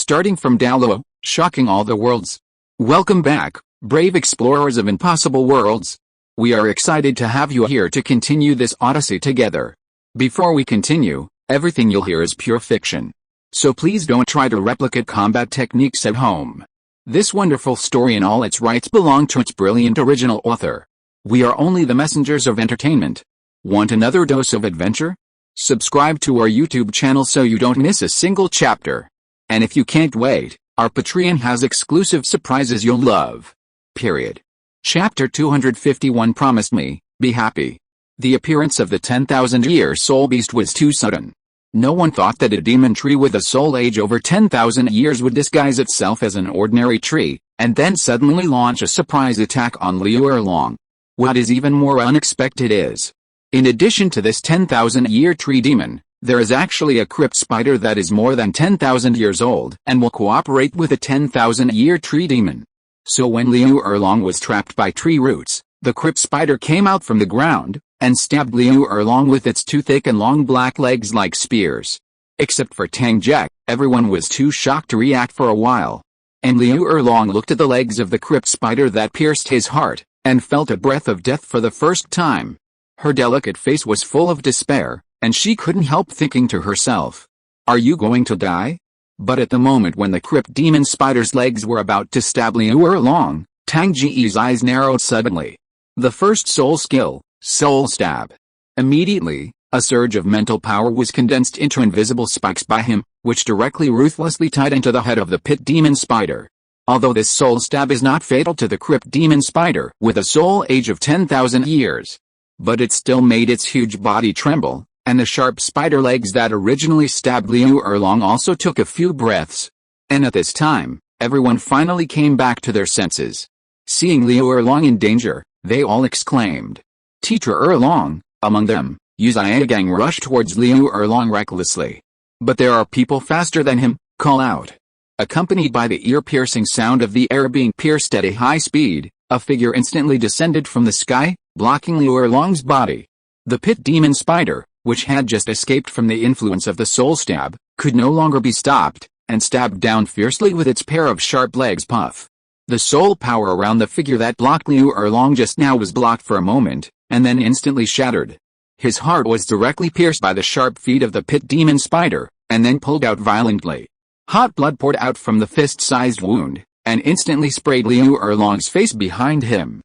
starting from Douluo, shocking all the worlds. Welcome back, brave explorers of impossible worlds. We are excited to have you here to continue this odyssey together. Before we continue, everything you'll hear is pure fiction. So please don't try to replicate combat techniques at home. This wonderful story in all its rights belong to its brilliant original author. We are only the messengers of entertainment. Want another dose of adventure? Subscribe to our YouTube channel so you don't miss a single chapter. And if you can't wait, our Patreon has exclusive surprises you'll love. Period. Chapter 251 Promised Me, Be Happy. The appearance of the 10,000-year soul beast was too sudden. No one thought that a demon tree with a soul age over 10,000 years would disguise itself as an ordinary tree, and then suddenly launch a surprise attack on Liu Erlong. What is even more unexpected is, in addition to this 10,000-year tree demon, there is actually a crypt spider that is more than 10,000 years old and will cooperate with a 10,000-year tree demon. So when Liu Erlong was trapped by tree roots, the crypt spider came out from the ground and stabbed Liu Erlong with its two thick and long black legs like spears. Except for Tang Ge, everyone was too shocked to react for a while. And Liu Erlong looked at the legs of the crypt spider that pierced his heart, and felt a breath of death for the first time. Her delicate face was full of despair, and she couldn't help thinking to herself, "Are you going to die?" But at the moment when the crypt demon spider's legs were about to stab Liu Erlong, Tang Ge's eyes narrowed suddenly. The first soul skill, Soul Stab. Immediately, a surge of mental power was condensed into invisible spikes by him, which directly ruthlessly tied into the head of the pit demon spider. Although this soul stab is not fatal to the crypt demon spider with a soul age of 10,000 years, but it still made its huge body tremble, and the sharp spider legs that originally stabbed Liu Erlong also took a few breaths. And at this time, everyone finally came back to their senses. Seeing Liu Erlong in danger, they all exclaimed, "Teacher Erlong!" Among them, Yu Zhigang rushed towards Liu Erlong recklessly. "But there are people faster than him," call out. Accompanied by the ear-piercing sound of the air being pierced at a high speed, a figure instantly descended from the sky, blocking Liu Erlong's body. The pit demon spider, which had just escaped from the influence of the soul stab, could no longer be stopped, and stabbed down fiercely with its pair of sharp legs. Puff. The soul power around the figure that blocked Liu Erlong just now was blocked for a moment, and then instantly shattered. His heart was directly pierced by the sharp feet of the pit demon spider, and then pulled out violently. Hot blood poured out from the fist-sized wound, and instantly sprayed Liu Erlong's face behind him.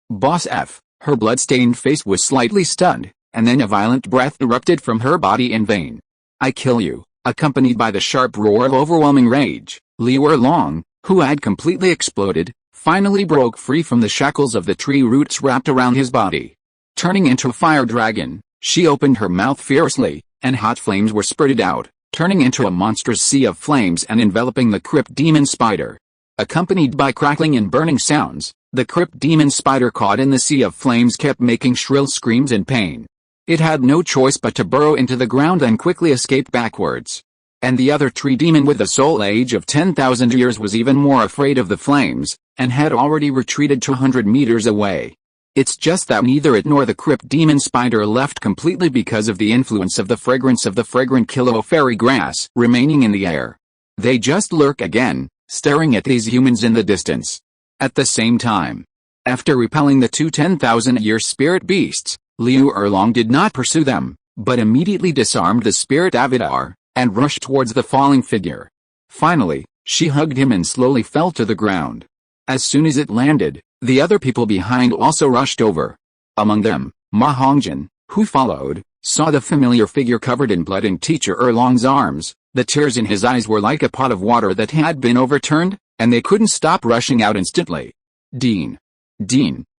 Boss F. Her blood-stained face was slightly stunned, and then a violent breath erupted from her body in vain. "I kill you," accompanied by the sharp roar of overwhelming rage. Liu Erlong, who had completely exploded, finally broke free from the shackles of the tree roots wrapped around his body. Turning into a fire dragon, she opened her mouth fiercely, and hot flames were spurted out, turning into a monstrous sea of flames and enveloping the crypt demon spider. Accompanied by crackling and burning sounds, the crypt demon spider caught in the sea of flames kept making shrill screams in pain. It had no choice but to burrow into the ground and quickly escape backwards. And the other tree demon with a soul age of 10,000 years was even more afraid of the flames, and had already retreated 200 meters away. It's just that neither it nor the crypt demon spider left completely because of the influence of the fragrance of the fragrant kilo fairy grass remaining in the air. They just lurk again, staring at these humans in the distance. At the same time, after repelling the two 10,000-year spirit beasts, Liu Erlong did not pursue them, but immediately disarmed the spirit avatar, and rushed towards the falling figure. Finally, she hugged him and slowly fell to the ground. As soon as it landed, the other people behind also rushed over. Among them, Ma Hongjin, who followed, saw the familiar figure covered in blood in Teacher Erlong's arms. The tears in his eyes were like a pot of water that had been overturned, and they couldn't stop rushing out instantly. Dean,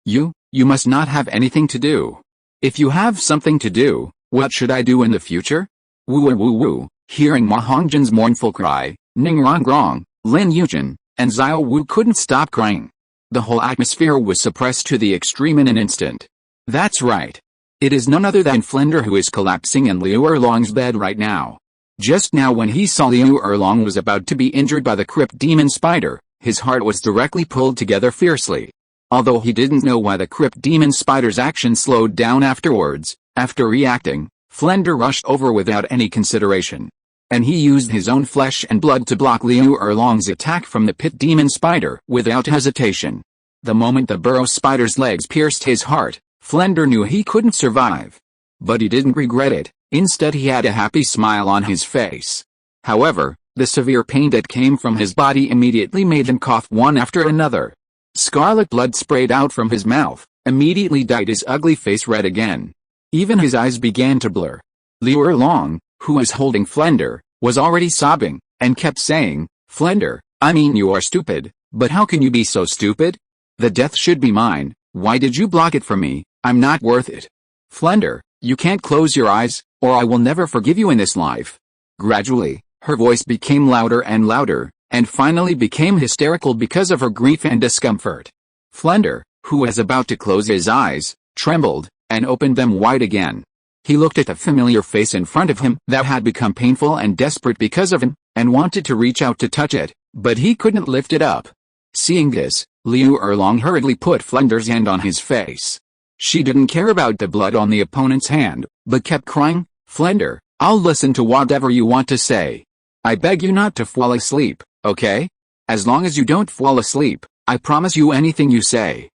you must not have anything to do. If you have something to do, what should I do in the future? Woo woo woo. Hearing Ma Hongjin's mournful cry, Ning Rongrong, Lin Yujin, and Xiao Wu couldn't stop crying. The whole atmosphere was suppressed to the extreme in an instant. That's right. It is none other than Flender who is collapsing in Liu Erlong's bed right now. Just now when he saw Liu Erlong was about to be injured by the crypt demon spider, his heart was directly pulled together fiercely. Although he didn't know why the crypt demon spider's action slowed down afterwards, after reacting, Flender rushed over without any consideration. and he used his own flesh and blood to block Liu Erlong's attack from the pit demon spider without hesitation. The moment the burrow spider's legs pierced his heart, Flender knew he couldn't survive. But he didn't regret it, instead he had a happy smile on his face. However, the severe pain that came from his body immediately made him cough one after another. Scarlet blood sprayed out from his mouth, immediately dyed his ugly face red again. Even his eyes began to blur. Liu Erlong, who was holding Flender, was already sobbing, and kept saying, "Flender, I mean you are stupid, but how can you be so stupid? The death should be mine, why did you block it for me? I'm not worth it. Flender, you can't close your eyes, or I will never forgive you in this life." Gradually, her voice became louder and louder, and finally became hysterical because of her grief and discomfort. Flender, who was about to close his eyes, trembled, and opened them wide again. He looked at the familiar face in front of him that had become painful and desperate because of him, and wanted to reach out to touch it, but he couldn't lift it up. Seeing this, Liu Erlong hurriedly put Flender's hand on his face. She didn't care about the blood on the opponent's hand, but kept crying, "Flender, I'll listen to whatever you want to say. I beg you not to fall asleep, okay? As long as you don't fall asleep, I promise you anything you say."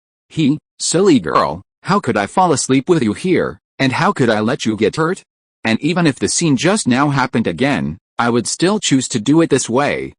Silly girl, how could I fall asleep with you here, and how could I let you get hurt? And even if the scene just now happened again, I would still choose to do it this way.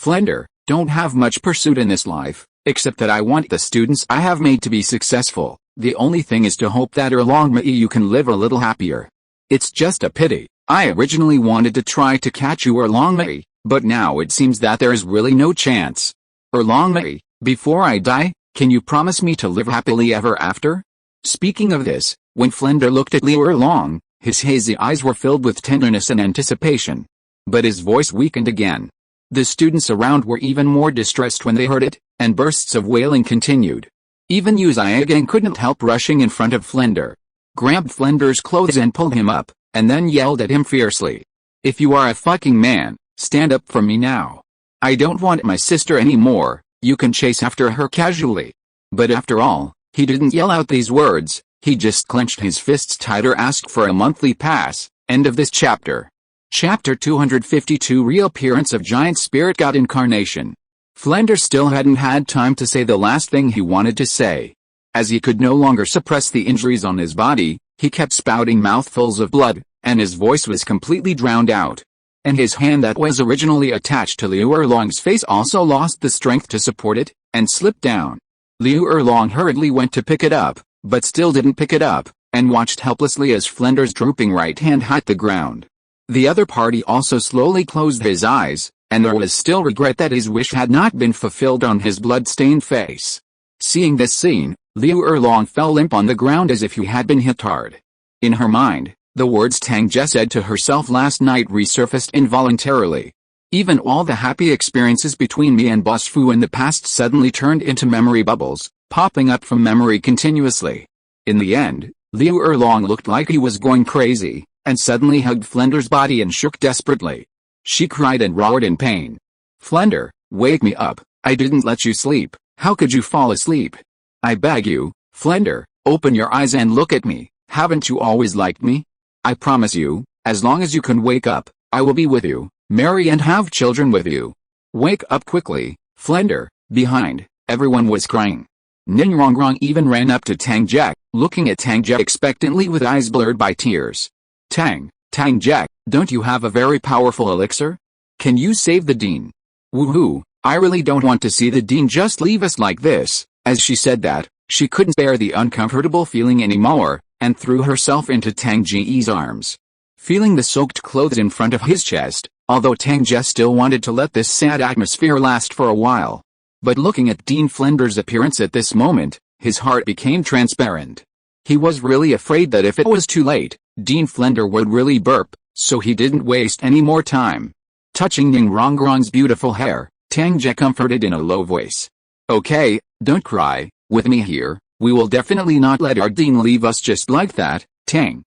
Flender, don't have much pursuit in this life, except that I want the students I have made to be successful. The only thing is to hope that along with you can live a little happier. It's just a pity. I originally wanted to try to catch you along me, but now it seems that there is really no chance. Along me, before I die, can you promise me to live happily ever after? Speaking of this, when Flender looked at Liu Erlong, his hazy eyes were filled with tenderness and anticipation. But his voice weakened again. The students around were even more distressed when they heard it, and bursts of wailing continued. Even Yu Ziagang couldn't help rushing in front of Flender. Grabbed Flender's clothes and pulled him up, and then yelled at him fiercely. "If you are a fucking man, stand up for me now. I don't want my sister anymore, you can chase after her casually." But after all, he didn't yell out these words, he just clenched his fists tighter, asked for a monthly pass. End of this chapter. Chapter 252, Reappearance of Giant Spirit God Incarnation. Flender still hadn't had time to say the last thing he wanted to say. As he could no longer suppress the injuries on his body, he kept spouting mouthfuls of blood, and his voice was completely drowned out. And his hand that was originally attached to Liu Erlong's face also lost the strength to support it, and slipped down. Liu Erlong hurriedly went to pick it up, but still didn't pick it up, and watched helplessly as Flender's drooping right hand hit the ground. The other party also slowly closed his eyes, and there was still regret that his wish had not been fulfilled on his blood-stained face. Seeing this scene, Liu Erlong fell limp on the ground as if he had been hit hard. In her mind, the words Tang Ge said to herself last night resurfaced involuntarily. Even all the happy experiences between me and Boss Fu in the past suddenly turned into memory bubbles, popping up from memory continuously. In the end, Liu Erlong looked like he was going crazy, and suddenly hugged Flender's body and shook desperately. She cried and roared in pain. "Flender, wake me up, I didn't let you sleep, how could you fall asleep? I beg you, Flender, open your eyes and look at me, haven't you always liked me? I promise you, as long as you can wake up, I will be with you, marry and have children with you. Wake up quickly, Flender." Behind, everyone was crying. Ninrongrong even ran up to Tang Ge, looking at Tang Ge expectantly with eyes blurred by tears. Tang Ge, don't you have a very powerful elixir? Can you save the dean? Woohoo, I really don't want to see the dean just leave us like this." As she said that, she couldn't bear the uncomfortable feeling anymore, and threw herself into Tang Ge's arms. Feeling the soaked clothes in front of his chest, although Tang Ge still wanted to let this sad atmosphere last for a while. But looking at Dean Flender's appearance at this moment, his heart became transparent. He was really afraid that if it was too late, Dean Flender would really burp, so he didn't waste any more time. Touching Ninrongrong's beautiful hair, Tang Ge comforted in a low voice. "Okay, don't cry, with me here, we will definitely not let our dean leave us just like that. Tang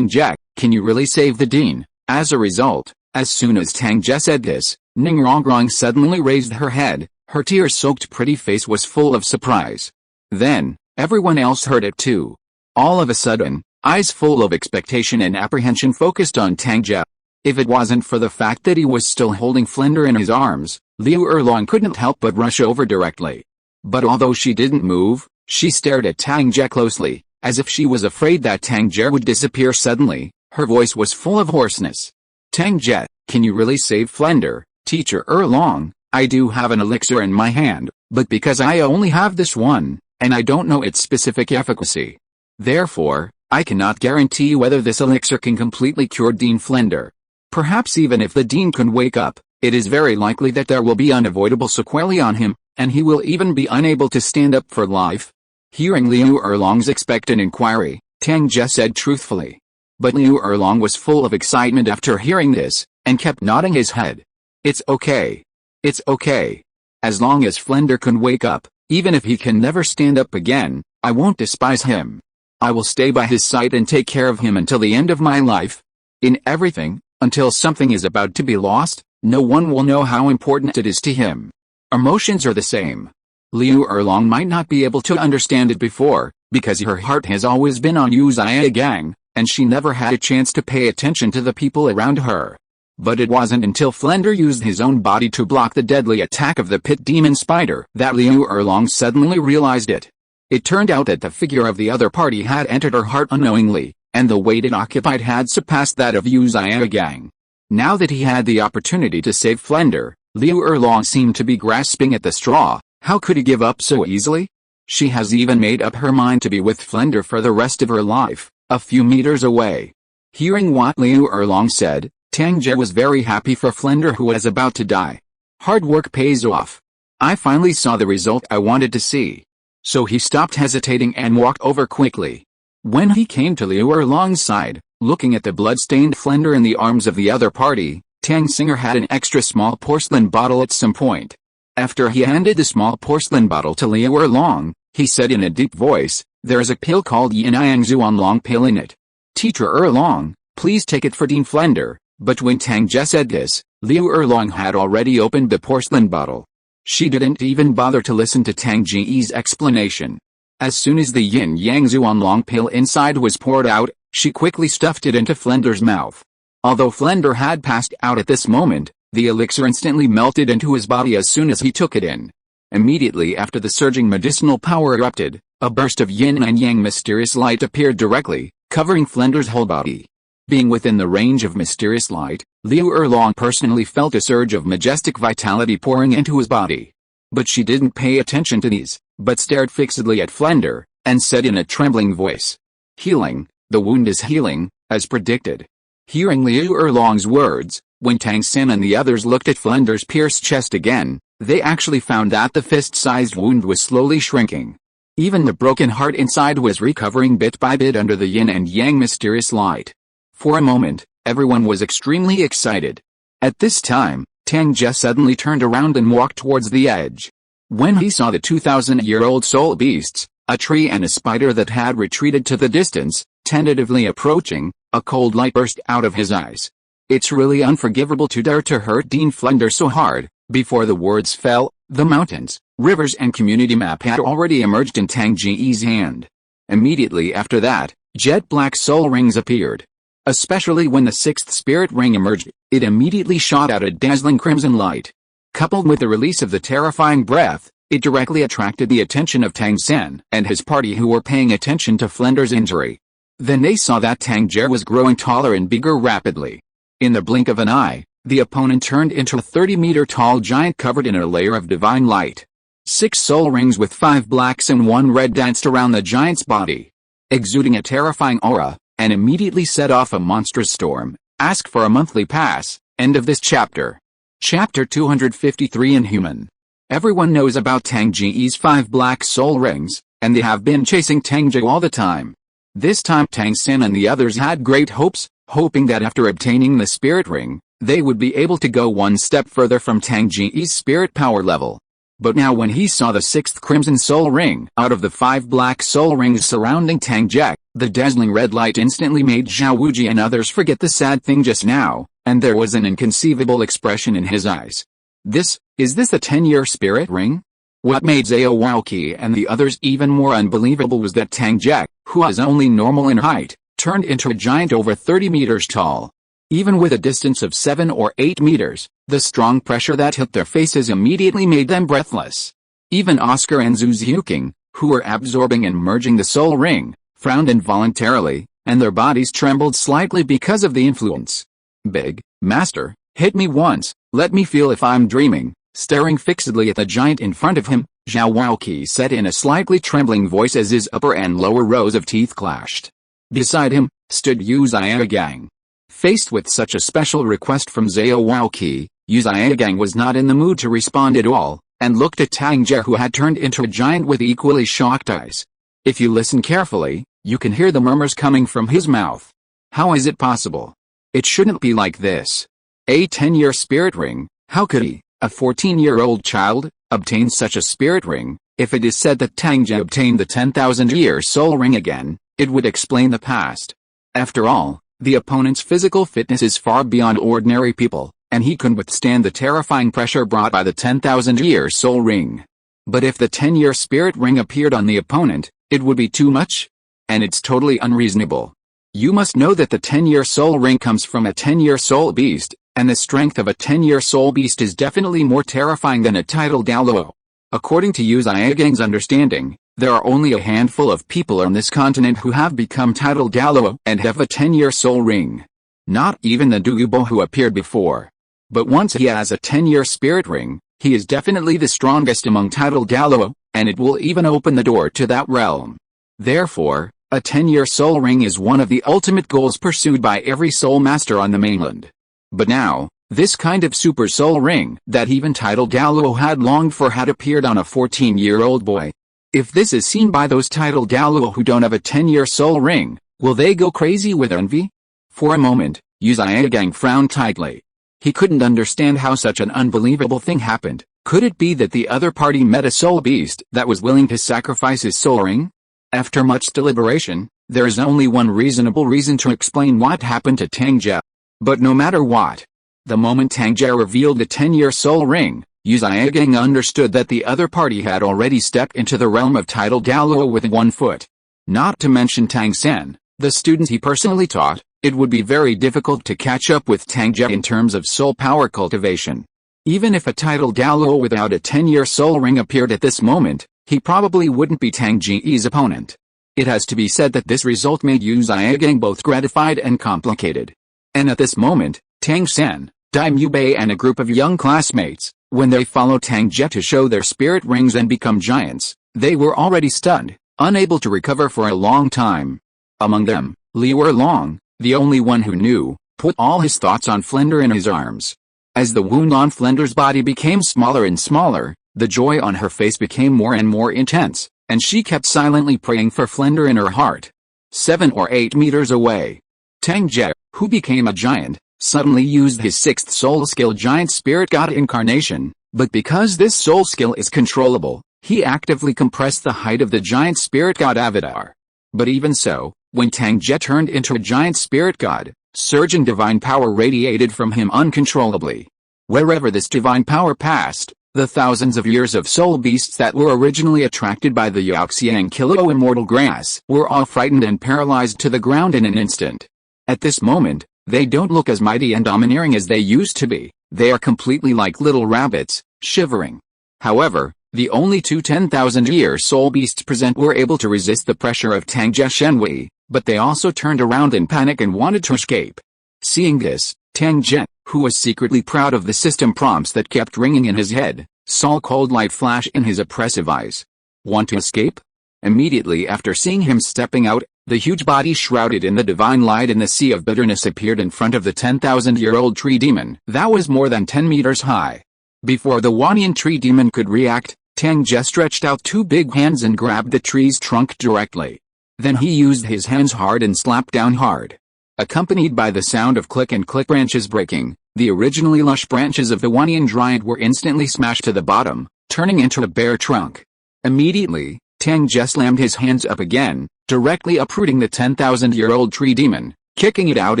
Ge, can you really save the dean?" As a result, as soon as Tang Ge said this, Ninrongrong suddenly raised her head, her tear-soaked pretty face was full of surprise. Then, everyone else heard it too. All of a sudden, eyes full of expectation and apprehension focused on Tang Ge. If it wasn't for the fact that he was still holding Flender in his arms, Liu Erlong couldn't help but rush over directly. But although she didn't move, she stared at Tang Ge closely, as if she was afraid that Tang Ge would disappear suddenly. Her voice was full of hoarseness. "Tang Ge, can you really save Flender, Teacher Erlong? I do have an elixir in my hand, but because I only have this one, and I don't know its specific efficacy. Therefore, I cannot guarantee whether this elixir can completely cure Dean Flender. Perhaps even if the Dean can wake up, it is very likely that there will be unavoidable sequelae on him, and he will even be unable to stand up for life." Hearing Liu Erlong's expectant inquiry, Tang Ge said truthfully. But Liu Erlong was full of excitement after hearing this, and kept nodding his head. "It's okay. It's okay. As long as Flender can wake up, even if he can never stand up again, I won't despise him. I will stay by his side and take care of him until the end of my life. In everything, until something is about to be lost, no one will know how important it is to him." Emotions are the same. Liu Erlong might not be able to understand it before, because her heart has always been on Yu Gang, and she never had a chance to pay attention to the people around her. But it wasn't until Flender used his own body to block the deadly attack of the pit demon spider that Liu Erlong suddenly realized it. It turned out that the figure of the other party had entered her heart unknowingly, and the weight it occupied had surpassed that of Yu Gang. Now that he had the opportunity to save Flender, Liu Erlong seemed to be grasping at the straw. How could he give up so easily? She has even made up her mind to be with Flender for the rest of her life, a few meters away. Hearing what Liu Erlong said, Tang Ge was very happy for Flender, who was about to die. Hard work pays off. I finally saw the result I wanted to see. So he stopped hesitating and walked over quickly. When he came to Liu Erlong's side, looking at the blood-stained Flender in the arms of the other party, Tang Singer had an extra small porcelain bottle at some point. After he handed the small porcelain bottle to Liu Erlong, he said in a deep voice, "There is a pill called Yin Yang Zuanlong pill in it. Teacher Erlong, please take it for Dean Flender." But when Tang Ge said this, Liu Erlong had already opened the porcelain bottle. She didn't even bother to listen to Tang Ge's explanation. As soon as the Yin Yang Zuanlong pill inside was poured out, she quickly stuffed it into Flender's mouth. Although Flender had passed out at this moment, the elixir instantly melted into his body as soon as he took it in. Immediately after the surging medicinal power erupted, a burst of yin and yang mysterious light appeared directly, covering Flender's whole body. Being within the range of mysterious light, Liu Erlong personally felt a surge of majestic vitality pouring into his body. But she didn't pay attention to these, but stared fixedly at Flender, and said in a trembling voice, "Healing, the wound is healing, as predicted." Hearing Liu Erlong's words, when Tang San and the others looked at Flender's pierced chest again, they actually found that the fist-sized wound was slowly shrinking. Even the broken heart inside was recovering bit by bit under the yin and yang mysterious light. For a moment, everyone was extremely excited. At this time, Tang Ge suddenly turned around and walked towards the edge. When he saw the 2,000-year-old soul beasts, a tree and a spider that had retreated to the distance, tentatively approaching, a cold light burst out of his eyes. "It's really unforgivable to dare to hurt Dean Flender so hard." Before the words fell, the mountains, rivers and community map had already emerged in Tang Ge's hand. Immediately after that, jet black soul rings appeared. Especially when the sixth spirit ring emerged, it immediately shot out a dazzling crimson light. Coupled with the release of the terrifying breath, it directly attracted the attention of Tang San and his party, who were paying attention to Flender's injury. Then they saw that Tang Ge was growing taller and bigger rapidly. In the blink of an eye, the opponent turned into a 30-meter-tall giant covered in a layer of divine light. 6 soul rings with 5 blacks and 1 red danced around the giant's body, exuding a terrifying aura, and immediately set off a monstrous storm. Ask for a monthly pass. End of this chapter. Chapter 253 Inhuman. Everyone knows about Tang Ge's 5 black soul rings, and they have been chasing Tang Ge all the time. This time Tang San and the others had great hopes, hoping that after obtaining the spirit ring, they would be able to go one step further from Tang Ge's spirit power level. But now when he saw the 6th crimson soul ring out of the 5 black soul rings surrounding Tang Ge, the dazzling red light instantly made Zhao Wuji and others forget the sad thing just now, and there was an inconceivable expression in his eyes. Is this the 10-year spirit ring? What made Zhao Wuji and the others even more unbelievable was that Tang Ge, who was only normal in height, turned into a giant over 30 meters tall. Even with a distance of 7 or 8 meters, the strong pressure that hit their faces immediately made them breathless. Even Oscar and Zhu Xiuqing, who were absorbing and merging the soul ring, frowned involuntarily, and their bodies trembled slightly because of the influence. Big Master, hit me once, let me feel if I'm dreaming. Staring fixedly at the giant in front of him, Zhao Waoqi said in a slightly trembling voice as his upper and lower rows of teeth clashed. Beside him, stood Yu Xiaogang. Faced with such a special request from Zhao Waoqi, Yu Xiaogang was not in the mood to respond at all, and looked at Tang Ge, who had turned into a giant with equally shocked eyes. If you listen carefully, you can hear the murmurs coming from his mouth. How is it possible? It shouldn't be like this. A 10-year spirit ring, how could he, a 14-year-old child, obtain such a spirit ring? If it is said that Tang Ge obtained the 10,000-year soul ring again, it would explain the past. After all, the opponent's physical fitness is far beyond ordinary people, and he can withstand the terrifying pressure brought by the 10,000-year soul ring. But if the 10-year spirit ring appeared on the opponent, it would be too much? And it's totally unreasonable. You must know that the 10-year soul ring comes from a 10-year soul beast, and the strength of a 10-year soul beast is definitely more terrifying than a titled Douluo. According to Yu Xiaogang's understanding, there are only a handful of people on this continent who have become titled Douluo and have a 10-year soul ring. Not even the Douluo who appeared before. But once he has a 10-year spirit ring, he is definitely the strongest among titled Douluo, and it will even open the door to that realm. Therefore, a 10-year soul ring is one of the ultimate goals pursued by every soul master on the mainland. But now, this kind of super soul ring that even titled Douluo had longed for had appeared on a 14-year-old boy. If this is seen by those titled Douluo who don't have a 10-year soul ring, will they go crazy with envy? For a moment, Yu Xiaogang frowned tightly. He couldn't understand how such an unbelievable thing happened. Could it be that the other party met a soul beast that was willing to sacrifice his soul ring? After much deliberation, there is only one reasonable reason to explain what happened to Tang Ge. But no matter what, the moment Tang Ge revealed the 10-year soul ring, Yu Xiaogang understood that the other party had already stepped into the realm of titled Douluo with 1 foot. Not to mention Tang San, the student he personally taught. It would be very difficult to catch up with Tang Ge in terms of soul power cultivation. Even if a titled Douluo without a 10-year soul ring appeared at this moment, he probably wouldn't be Tang Ge's opponent. It has to be said that this result made Yu Xiaogang both gratified and complicated. And at this moment, Tang San, Dai Mubei and a group of young classmates, when they followed Tang Ge to show their spirit rings and become giants, they were already stunned, unable to recover for a long time. Among them, Liu Long, the only one who knew, put all his thoughts on Flender in his arms. As the wound on Flender's body became smaller and smaller, the joy on her face became more and more intense, and she kept silently praying for Flender in her heart. 7 or 8 meters away, Tang Ge, who became a giant, suddenly used his 6th soul skill Giant Spirit God Incarnation, but because this soul skill is controllable, he actively compressed the height of the Giant Spirit God avatar. But even so, when Tang Ge turned into a giant spirit god, surging divine power radiated from him uncontrollably. Wherever this divine power passed, the thousands of years of soul beasts that were originally attracted by the Yaoxiang Kilo immortal grass were all frightened and paralyzed to the ground in an instant. At this moment, they don't look as mighty and domineering as they used to be. They are completely like little rabbits, shivering. However, the only 2 10,000-year soul beasts present were able to resist the pressure of Tang Ge Shenwei, but they also turned around in panic and wanted to escape. Seeing this, Tang Ge, who was secretly proud of the system prompts that kept ringing in his head, saw cold light flash in his oppressive eyes. Want to escape? Immediately after seeing him stepping out, the huge body shrouded in the divine light in the sea of bitterness appeared in front of the 10,000-year-old tree demon that was more than 10 meters high. Before the Wanyan tree demon could react, Tang Ge stretched out 2 big hands and grabbed the tree's trunk directly. Then he used his hands hard and slapped down hard. Accompanied by the sound of click and click branches breaking, the originally lush branches of the Wanyan giant were instantly smashed to the bottom, turning into a bare trunk. Immediately, Tang Ge slammed his hands up again, directly uprooting the 10,000-year-old tree demon, kicking it out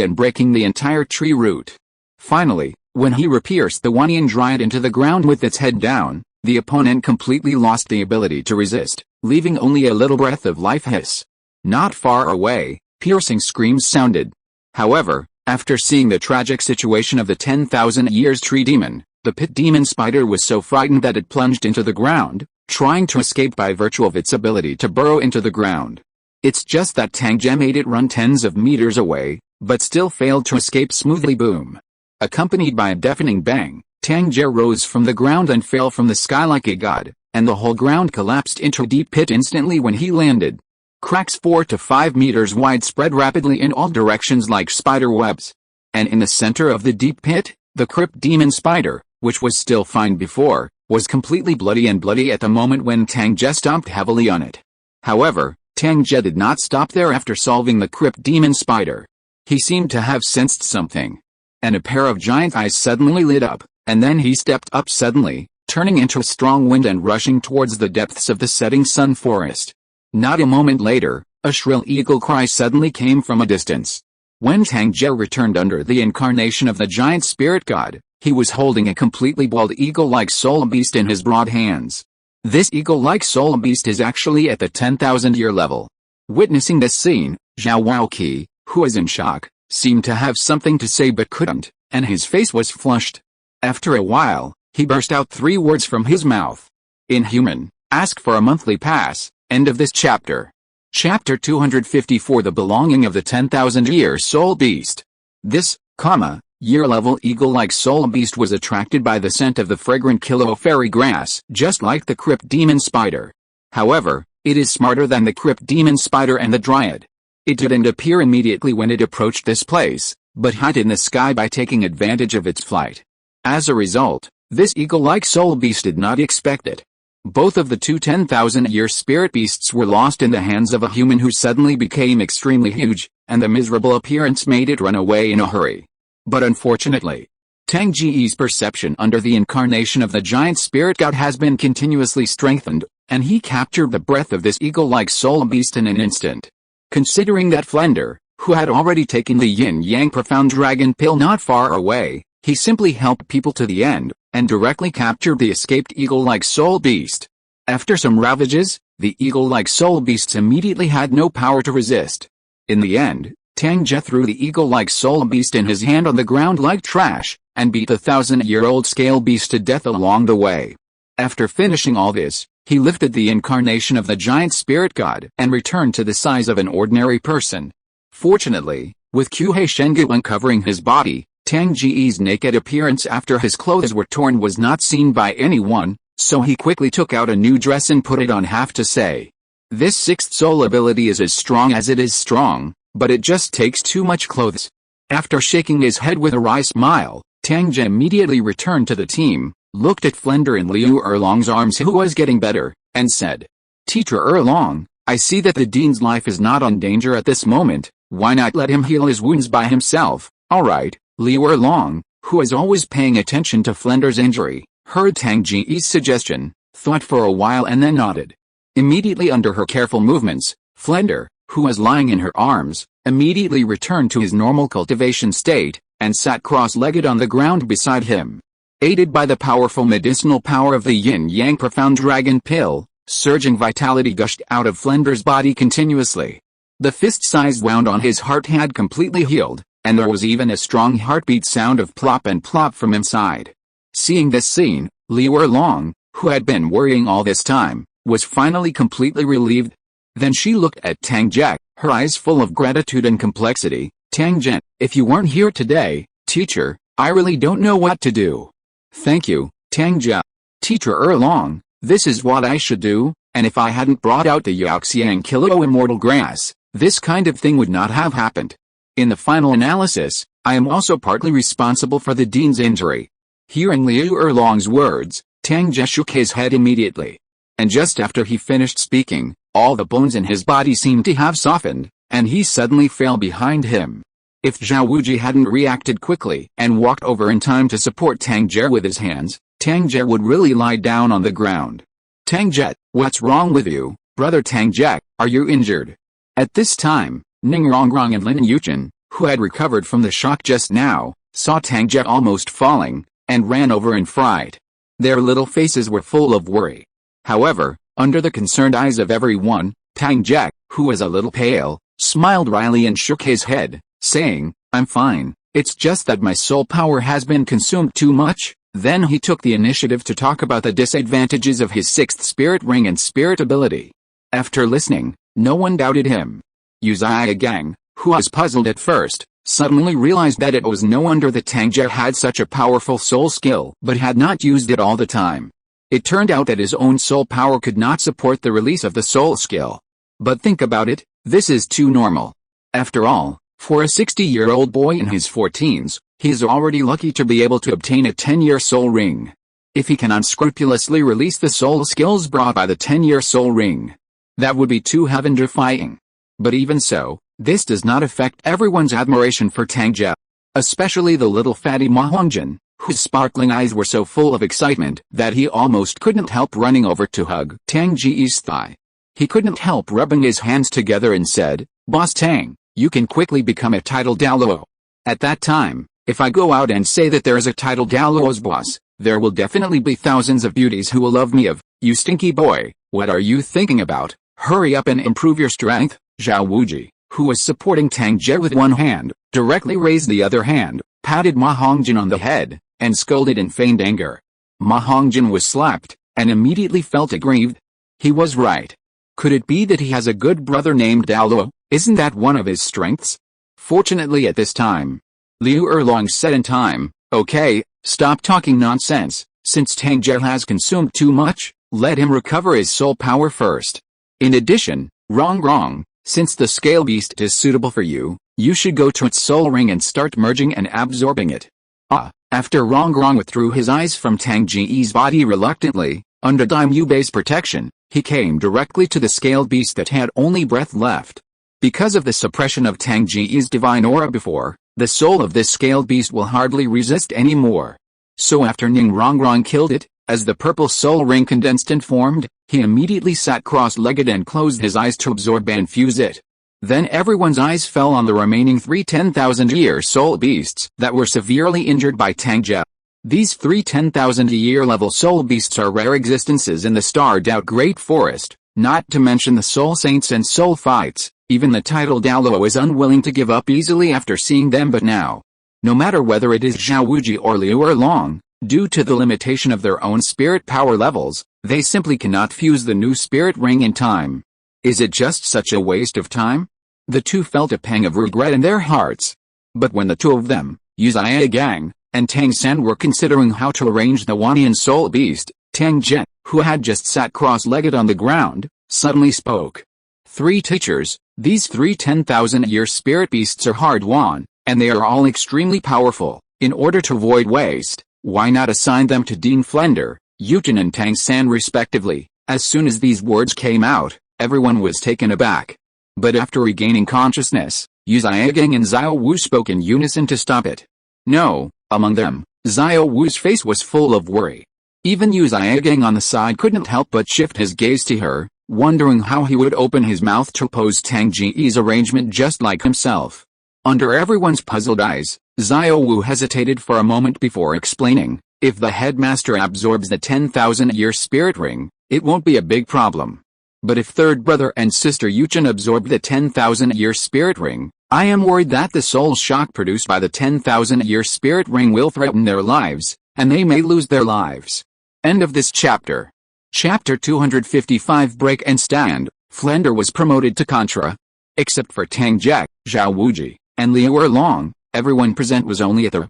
and breaking the entire tree root. Finally, when he pierced the Wanyan giant into the ground with its head down, the opponent completely lost the ability to resist, leaving only a little breath of life hiss. Not far away, piercing screams sounded. However, After seeing the tragic situation of the 10,000 years tree demon, the pit demon spider was so frightened that it plunged into the ground, trying to escape by virtue of its ability to burrow into the ground. It's just that Tang Ge made it run tens of meters away, but still failed to escape smoothly. Boom! Accompanied by a deafening bang, Tang Ge rose from the ground and fell from the sky like a god, and the whole ground collapsed into a deep pit instantly when he landed. Cracks 4 to 5 meters wide spread rapidly in all directions like spider webs. And in the center of the deep pit, the crypt demon spider, which was still fine before, was completely bloody at the moment when Tang Ge stomped heavily on it. However, Tang Ge did not stop there after solving the crypt demon spider. He seemed to have sensed something. And a pair of giant eyes suddenly lit up, and then he stepped up suddenly, turning into a strong wind and rushing towards the depths of the setting sun forest. Not a moment later, a shrill eagle cry suddenly came from a distance. When Tang Ge returned under the incarnation of the giant spirit god, he was holding a completely bald eagle-like soul beast in his broad hands. This eagle-like soul beast is actually at the 10,000-year level. Witnessing this scene, Zhao Waoqi, who was in shock, seemed to have something to say but couldn't, and his face was flushed. After a while, he burst out 3 words from his mouth. Inhuman, ask for a monthly pass. End of this chapter. Chapter 254 The Belonging of the 10,000-Year Soul Beast. This, year-level eagle-like soul beast was attracted by the scent of the fragrant kilo fairy grass, just like the crypt demon spider. However, it is smarter than the crypt demon spider and the dryad. It didn't appear immediately when it approached this place, but hid in the sky by taking advantage of its flight. As a result, this eagle-like soul beast did not expect it. Both of the two 10,000-year spirit beasts were lost in the hands of a human who suddenly became extremely huge, and the miserable appearance made it run away in a hurry. But unfortunately, Tang Ge's perception under the incarnation of the giant spirit god has been continuously strengthened, and he captured the breath of this eagle-like soul beast in an instant. Considering that Flender, who had already taken the yin-yang profound dragon pill not far away, he simply helped people to the end, and directly captured the escaped eagle-like soul beast. After some ravages, the eagle-like soul beasts immediately had no power to resist. In the end, Tang Ge threw the eagle-like soul beast in his hand on the ground like trash, and beat the 1,000-year-old scale beast to death along the way. After finishing all this, he lifted the incarnation of the giant spirit god and returned to the size of an ordinary person. Fortunately, with Kuhei Shengu uncovering his body, Tang Ge's naked appearance after his clothes were torn was not seen by anyone, so he quickly took out a new dress and put it on half to say. This sixth soul ability is as strong as it is strong, but it just takes too much clothes. After shaking his head with a wry smile, Tang Ge immediately returned to the team, looked at Flender in Liu Erlong's arms who was getting better, and said, Teacher Erlong, I see that the dean's life is not on danger at this moment, why not let him heal his wounds by himself? Alright. Liu Erlong, who was always paying attention to Flender's injury, heard Tang Ge's suggestion, thought for a while and then nodded. Immediately under her careful movements, Flender, who was lying in her arms, immediately returned to his normal cultivation state, and sat cross-legged on the ground beside him. Aided by the powerful medicinal power of the yin-yang profound dragon pill, surging vitality gushed out of Flender's body continuously. The fist-sized wound on his heart had completely healed, and there was even a strong heartbeat sound of plop and plop from inside. Seeing this scene, Liu Erlong, who had been worrying all this time, was finally completely relieved. Then she looked at Tang Ge, her eyes full of gratitude and complexity. Tang Ge, if you weren't here today, teacher, I really don't know what to do. Thank you, Tang Ge. Teacher Erlong, this is what I should do, and if I hadn't brought out the Yaoxiang Kilo immortal grass, this kind of thing would not have happened. In the final analysis, I am also partly responsible for the dean's injury. Hearing Liu Erlong's words, Tang Ge shook his head immediately. And just after he finished speaking, all the bones in his body seemed to have softened, and he suddenly fell behind him. If Zhao Wuji hadn't reacted quickly and walked over in time to support Tang Ge with his hands, Tang Ge would really lie down on the ground. Tang Ge, what's wrong with you, brother Tang Ge, are you injured? At this time, Ning Rongrong and Lin Yuchen, who had recovered from the shock just now, saw Tang Ge almost falling, and ran over in fright. Their little faces were full of worry. However, under the concerned eyes of everyone, Tang Ge, who was a little pale, smiled wryly and shook his head, saying, I'm fine, it's just that my soul power has been consumed too much. Then he took the initiative to talk about the disadvantages of his sixth spirit ring and spirit ability. After listening, no one doubted him. Gang, who was puzzled at first, suddenly realized that it was no wonder that Tang Ge had such a powerful soul skill but had not used it all the time. It turned out that his own soul power could not support the release of the soul skill. But think about it, this is too normal. After all, for a 60-year-old boy in his 14s, he is already lucky to be able to obtain a 10-year soul ring. If he can unscrupulously release the soul skills brought by the 10-year soul ring, that would be too heaven-defying. But even so, this does not affect everyone's admiration for Tang Ge. Especially the little fatty Ma Hongjin, whose sparkling eyes were so full of excitement that he almost couldn't help running over to hug Tang Ge's thigh. He couldn't help rubbing his hands together and said, "Boss Tang, you can quickly become a title Douluo. At that time, if I go out and say that there is a title Douluo's boss, there will definitely be thousands of beauties who will love me of, you stinky boy, what are you thinking about? Hurry up and improve your strength." Zhao Wuji, who was supporting Tang Ge with one hand, directly raised the other hand, patted Ma Hongjin on the head, and scolded in feigned anger. Ma Hongjin was slapped, and immediately felt aggrieved. He was right. Could it be that he has a good brother named Douluo? Isn't that one of his strengths? Fortunately at this time, Liu Erlong said in time, "Okay, stop talking nonsense. Since Tang Ge has consumed too much, let him recover his soul power first. In addition, wrong, since the scale beast is suitable for you, you should go to its soul ring and start merging and absorbing it." After Rong withdrew his eyes from Tang Ge's body reluctantly, under Daimyo Bei's protection, he came directly to the scaled beast that had only breath left. Because of the suppression of Tang Ge's divine aura before, the soul of this scaled beast will hardly resist anymore. So after Ning Rong killed it, as the purple soul ring condensed and formed, he immediately sat cross-legged and closed his eyes to absorb and fuse it. Then everyone's eyes fell on the remaining 3 10,000-year soul beasts that were severely injured by Tang Ge. These 3 10,000-year level soul beasts are rare existences in the starred-out Great Forest, not to mention the soul saints and soul fights. Even the title Douluo is unwilling to give up easily after seeing them, but now, no matter whether it is Zhao Wuji or Liu Erlong, due to the limitation of their own spirit power levels, they simply cannot fuse the new spirit ring in time. Is it just such a waste of time? The two felt a pang of regret in their hearts. But when the two of them, Gang, and Tang San were considering how to arrange the Wanian soul beast, Tang Ge, who had just sat cross-legged on the ground, suddenly spoke. 3 teachers, these 3 10,000-year spirit beasts are hard won, and they are all extremely powerful. In order to avoid waste, why not assign them to Dean Flender, Yuchen and Tang San respectively? As soon as these words came out, everyone was taken aback. But after regaining consciousness, Gang and Xiao Wu spoke in unison to stop it. No, among them, Xiao Wu's face was full of worry. Even Gang on the side couldn't help but shift his gaze to her, wondering how he would open his mouth to oppose Tang Ge's arrangement just like himself. Under everyone's puzzled eyes, Xiao Wu hesitated for a moment before explaining, "If the headmaster absorbs the 10,000-year spirit ring, it won't be a big problem. But if third brother and sister Yuchen absorb the 10,000-year spirit ring, I am worried that the soul shock produced by the 10,000-year spirit ring will threaten their lives, and they may lose their lives." End of this chapter. Chapter 255 Break and Stand. Flender was promoted to Contra. Except for Tang Ge, Zhao Wuji, and Liu Erlong, everyone present was only at the,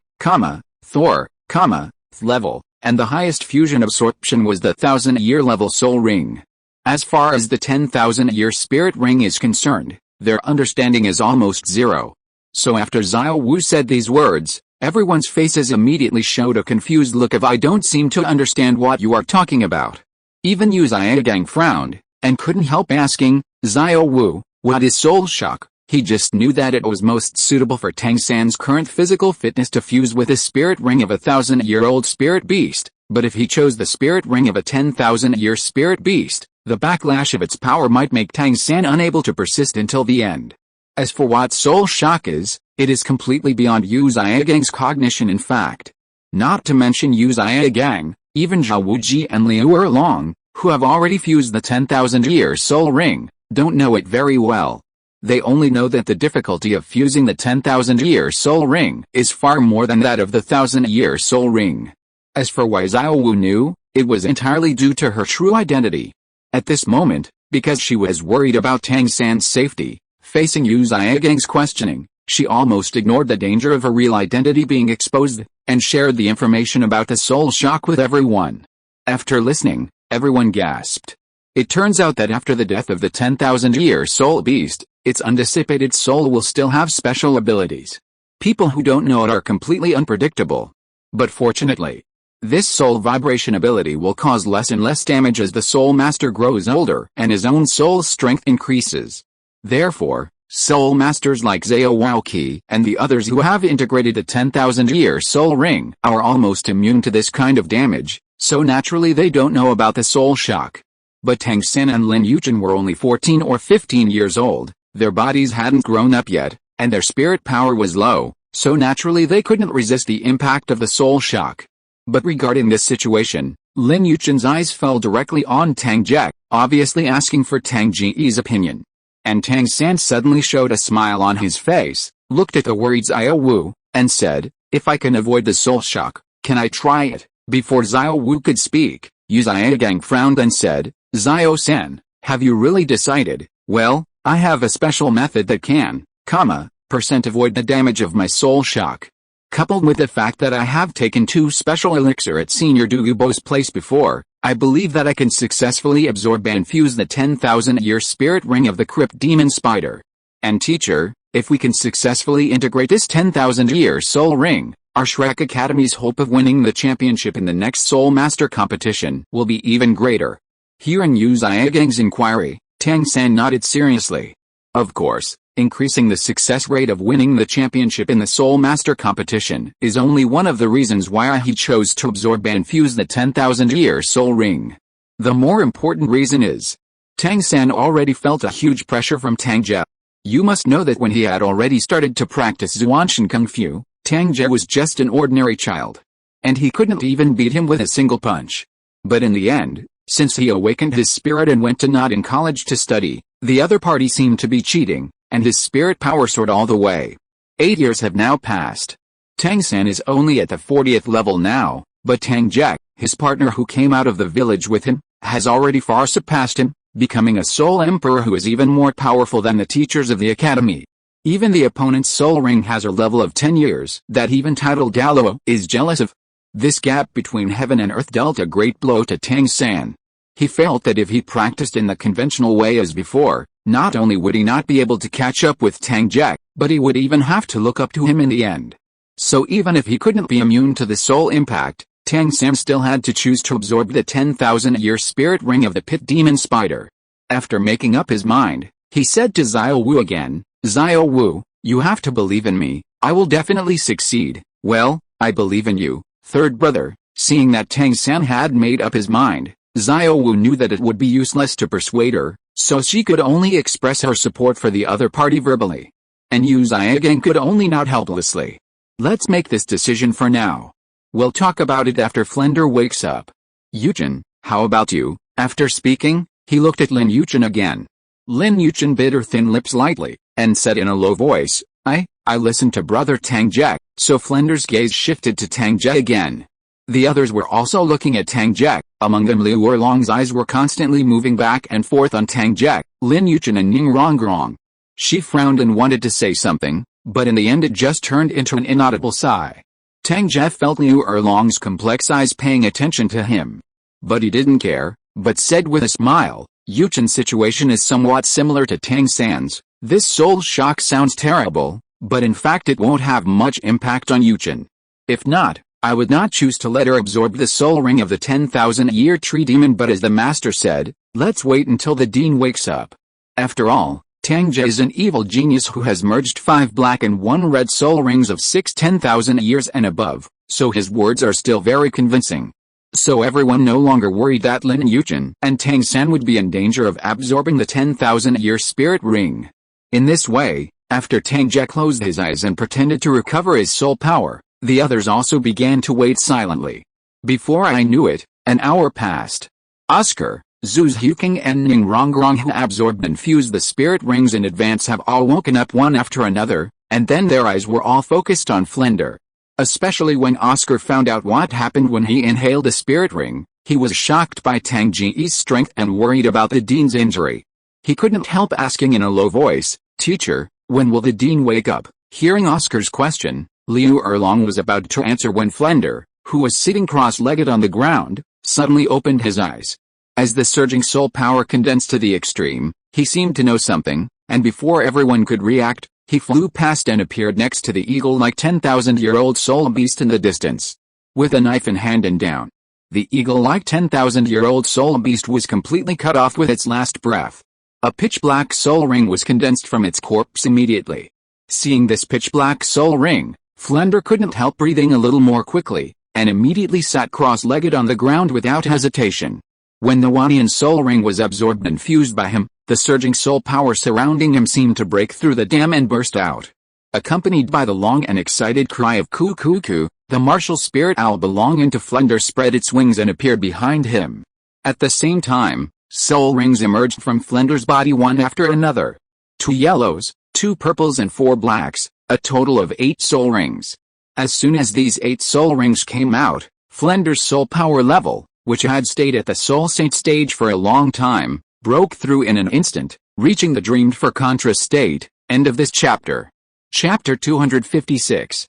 Thor, th level, and the highest fusion absorption was the 1,000-year level soul ring. As far as the 10,000-year spirit ring is concerned, their understanding is almost zero. So after Xiao Wu said these words, everyone's faces immediately showed a confused look of "I don't seem to understand what you are talking about." Even Gang frowned, and couldn't help asking, "Xiao Wu, what is soul shock?" He just knew that it was most suitable for Tang San's current physical fitness to fuse with the spirit ring of a 1,000-year-old spirit beast, but if he chose the spirit ring of a 10,000-year spirit beast, the backlash of its power might make Tang San unable to persist until the end. As for what soul shock is, it is completely beyond Gang's cognition in fact. Not to mention Gang, even Zhao Wuji and Liu Erlong, who have already fused the 10,000-year soul ring, don't know it very well. They only know that the difficulty of fusing the 10,000-year soul ring is far more than that of the 1,000-year soul ring. As for why Xiao Wu knew, it was entirely due to her true identity. At this moment, because she was worried about Tang San's safety, facing Yu Xiaogang's questioning, she almost ignored the danger of her real identity being exposed, and shared the information about the soul shock with everyone. After listening, everyone gasped. It turns out that after the death of the 10,000-year soul beast, its undissipated soul will still have special abilities. People who don't know it are completely unpredictable. But fortunately, this soul vibration ability will cause less and less damage as the soul master grows older and his own soul strength increases. Therefore, soul masters like Xiao Waoqi and the others who have integrated the 10,000-year soul ring are almost immune to this kind of damage, so naturally they don't know about the soul shock. But Tang San and Lin Yuchen were only 14 or 15 years old, their bodies hadn't grown up yet, and their spirit power was low, so naturally they couldn't resist the impact of the soul shock. But regarding this situation, Lin Yuchen's eyes fell directly on Tang Ge, obviously asking for Tang Ge's opinion. And Tang San suddenly showed a smile on his face, looked at the worried Xiao Wu, and said, "If I can avoid the soul shock, can I try it?" Before Xiao Wu could speak, Yu Xiaogang frowned and said, "Xiao San, have you really decided?" "Well, I have a special method that can, avoid the damage of my soul shock. Coupled with the fact that I have taken 2 special elixir at Senior Douluo's place before, I believe that I can successfully absorb and fuse the 10,000-year spirit ring of the crypt demon spider. And teacher, if we can successfully integrate this 10,000-year soul ring, our Shrek Academy's hope of winning the championship in the next Soul Master competition will be even greater." Hearing Yu Xiaogang's inquiry, Tang San nodded seriously. Of course, increasing the success rate of winning the championship in the Soul Master competition is only one of the reasons why he chose to absorb and fuse the 10,000-year soul ring. The more important reason is, Tang San already felt a huge pressure from Tang Ge. You must know that when he had already started to practice Zhuanshan Kung Fu, Tang Ge was just an ordinary child. And he couldn't even beat him with a single punch. But in the end, since he awakened his spirit and went to Notting College to study, the other party seemed to be cheating, and his spirit power soared all the way. 8 years have now passed. Tang San is only at the 40th level now, but Tang Ge, his partner who came out of the village with him, has already far surpassed him, becoming a soul emperor who is even more powerful than the teachers of the academy. Even the opponent's soul ring has a level of 10 years that even titled Douluo is jealous of. This gap between heaven and earth dealt a great blow to Tang San. He felt that if he practiced in the conventional way as before, not only would he not be able to catch up with Tang Ge, but he would even have to look up to him in the end. So even if he couldn't be immune to the soul impact, Tang San still had to choose to absorb the 10,000-year spirit ring of the pit demon spider. After making up his mind, he said to Xiao Wu again, "Xiao Wu, you have to believe in me, I will definitely succeed." "Well, I believe in you, third brother." Seeing that Tang San had made up his mind, Xiao Wu knew that it would be useless to persuade her, so she could only express her support for the other party verbally. And Yu Xiaogang could only nod helplessly. "Let's make this decision for now. We'll talk about it after Flender wakes up. Yuchen, how about you?" After speaking, he looked at Lin Yuchen again. Lin Yuchen bit her thin lips lightly, and said in a low voice, I listened to brother Tang Ge." So Flender's gaze shifted to Tang Ge again. The others were also looking at Tang Ge, among them Liu Erlong's eyes were constantly moving back and forth on Tang Ge, Lin Yuchen and Ning Rongrong. She frowned and wanted to say something, but in the end it just turned into an inaudible sigh. Tang Ge felt Liu Erlong's complex eyes paying attention to him. But he didn't care, but said with a smile, "Yuchen's situation is somewhat similar to Tang San's. This soul shock sounds terrible, but in fact it won't have much impact on Yuchen. If not, I would not choose to let her absorb the soul ring of the 10,000-year tree demon, but as the master said, let's wait until the dean wakes up. After all, Tang Ge is an evil genius who has merged 5 black and 1 red soul rings of 10,000 years and above, so his words are still very convincing." So everyone no longer worried that Lin Yuchen and Tang San would be in danger of absorbing the 10,000-year spirit ring. In this way, after Tang Ge closed his eyes and pretended to recover his soul power, the others also began to wait silently. Before I knew it, an hour passed. Oscar, Zhu's Huking and Ning Rongrong who absorbed and fused the spirit rings in advance have all woken up one after another, and then their eyes were all focused on Flender. Especially when Oscar found out what happened when he inhaled a spirit ring, he was shocked by Tang Ge's strength and worried about the dean's injury. He couldn't help asking in a low voice, "Teacher, when will the dean wake up?" Hearing Oscar's question, Liu Erlong was about to answer when Flender, who was sitting cross-legged on the ground, suddenly opened his eyes. As the surging soul power condensed to the extreme, he seemed to know something, and before everyone could react, he flew past and appeared next to the eagle-like 10,000-year-old soul beast in the distance. With a knife in hand and down, the eagle-like 10,000-year-old soul beast was completely cut off with its last breath. A pitch-black soul ring was condensed from its corpse immediately. Seeing this pitch-black soul ring, Flender couldn't help breathing a little more quickly, and immediately sat cross-legged on the ground without hesitation. When the Wanian soul ring was absorbed and fused by him, the surging soul power surrounding him seemed to break through the dam and burst out. Accompanied by the long and excited cry of "Coo coo coo," the martial spirit owl belonging to Flender spread its wings and appeared behind him. At the same time, soul rings emerged from Flender's body one after another. 2 yellows, 2 purples and 4 blacks, a total of 8 soul rings. As soon as these 8 soul rings came out, Flender's soul power level, which had stayed at the Soul Saint stage for a long time, broke through in an instant, reaching the dreamed for Contra state. End of this chapter. Chapter 256.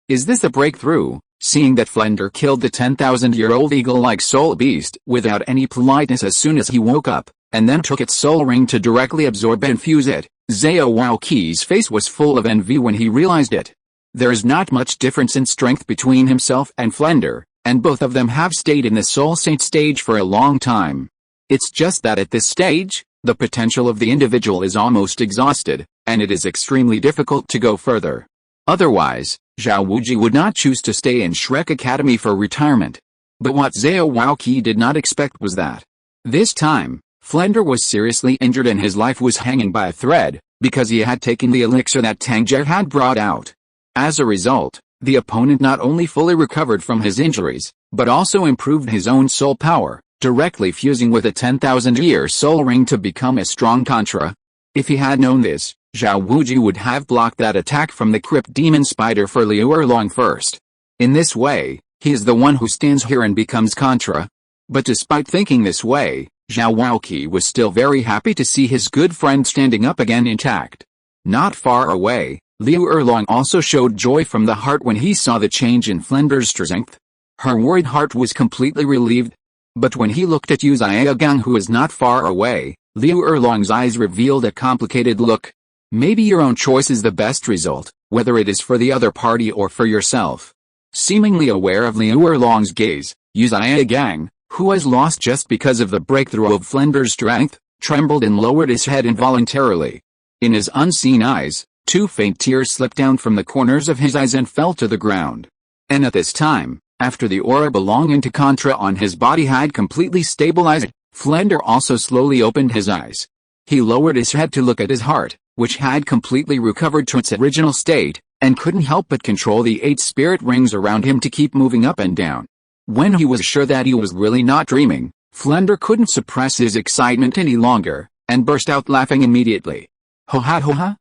Is this a breakthrough? Seeing that Flender killed the 10,000-year-old eagle-like soul beast without any politeness as soon as he woke up, and then took its soul ring to directly absorb and fuse it, Zhao Waoqi's face was full of envy when he realized it. There is not much difference in strength between himself and Flender, and both of them have stayed in the Soul Saint stage for a long time. It's just that at this stage, the potential of the individual is almost exhausted, and it is extremely difficult to go further. Otherwise, Zhao Wuji would not choose to stay in Shrek Academy for retirement. But what Zhao Waoqi did not expect was that this time, Flender was seriously injured and his life was hanging by a thread, because he had taken the elixir that Tang Ge had brought out. As a result, the opponent not only fully recovered from his injuries, but also improved his own soul power, directly fusing with a 10,000-year soul ring to become a strong Contra. If he had known this, Zhao Wuji would have blocked that attack from the Crypt Demon Spider for Liu Erlong first. In this way, he is the one who stands here and becomes Contra. But despite thinking this way, Zhao Waoqi was still very happy to see his good friend standing up again intact. Not far away, Liu Erlong also showed joy from the heart when he saw the change in Flender's strength. Her worried heart was completely relieved. But when he looked at Yu Xiaogang who is not far away, Liu Erlong's eyes revealed a complicated look. Maybe your own choice is the best result, whether it is for the other party or for yourself. Seemingly aware of Liu Erlong's gaze, Yu Xiaogang, who was lost just because of the breakthrough of Flender's strength, trembled and lowered his head involuntarily. In his unseen eyes, 2 faint tears slipped down from the corners of his eyes and fell to the ground. And at this time, after the aura belonging to Contra on his body had completely stabilized, Flender also slowly opened his eyes. He lowered his head to look at his heart, which had completely recovered to its original state, and couldn't help but control the 8 spirit rings around him to keep moving up and down. When he was sure that he was really not dreaming, Flender couldn't suppress his excitement any longer, and burst out laughing immediately. Ho ha,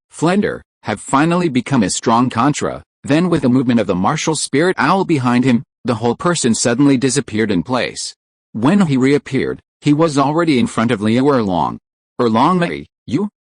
Flender, have finally become a strong Contra. Then with a movement of the martial spirit owl behind him, the whole person suddenly disappeared in place. When he reappeared, he was already in front of Liu Erlong. Erlong,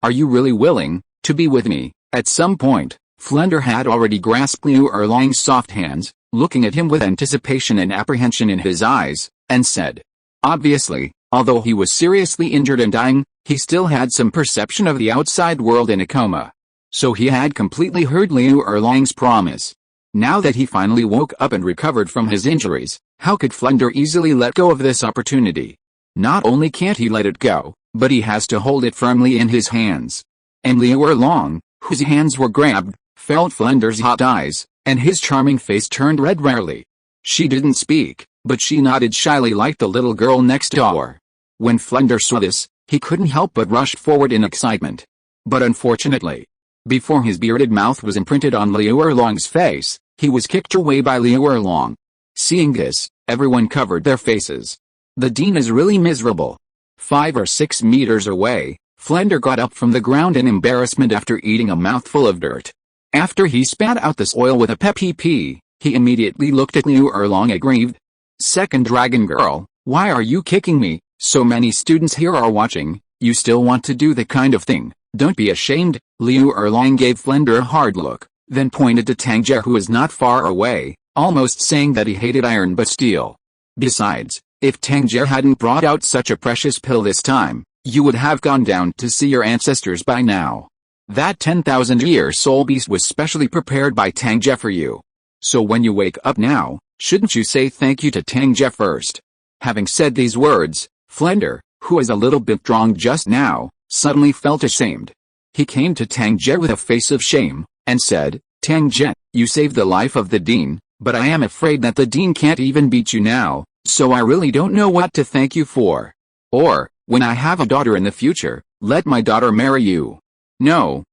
are you really willing to be with me? At some point, Flender had already grasped Liu Erlong's soft hands, looking at him with anticipation and apprehension in his eyes, and said. Obviously, although he was seriously injured and dying, he still had some perception of the outside world in a coma. So he had completely heard Liu Erlong's promise. Now that he finally woke up and recovered from his injuries, how could Flender easily let go of this opportunity? Not only can't he let it go, but he has to hold it firmly in his hands. And Liu Erlong, whose hands were grabbed, felt Flender's hot eyes, and his charming face turned red rarely. She didn't speak, but she nodded shyly like the little girl next door. When Flender saw this, he couldn't help but rush forward in excitement. But unfortunately, before his bearded mouth was imprinted on Liu Erlong's face, he was kicked away by Liu Erlong. Seeing this, everyone covered their faces. The dean is really miserable. 5 or 6 meters away, Flender got up from the ground in embarrassment after eating a mouthful of dirt. After he spat out the soil with a peppy pee, he immediately looked at Liu Erlong aggrieved. Second dragon girl, why are you kicking me? So many students here are watching, you still want to do the kind of thing. Don't be ashamed. Liu Erlong gave Flender a hard look, then pointed to Tang Ge, who was not far away, almost saying that he hated iron but steel. Besides, if Tang Ge hadn't brought out such a precious pill this time, you would have gone down to see your ancestors by now. That 10,000-year soul beast was specially prepared by Tang Ge for you. So when you wake up now, shouldn't you say thank you to Tang Ge first? Having said these words, Flender, who was a little bit drunk just now, suddenly felt ashamed. He came to Tang Ge with a face of shame, and said, Tang Ge, you saved the life of the dean, but I am afraid that the dean can't even beat you now, so I really don't know what to thank you for. Or, when I have a daughter in the future, let my daughter marry you. No.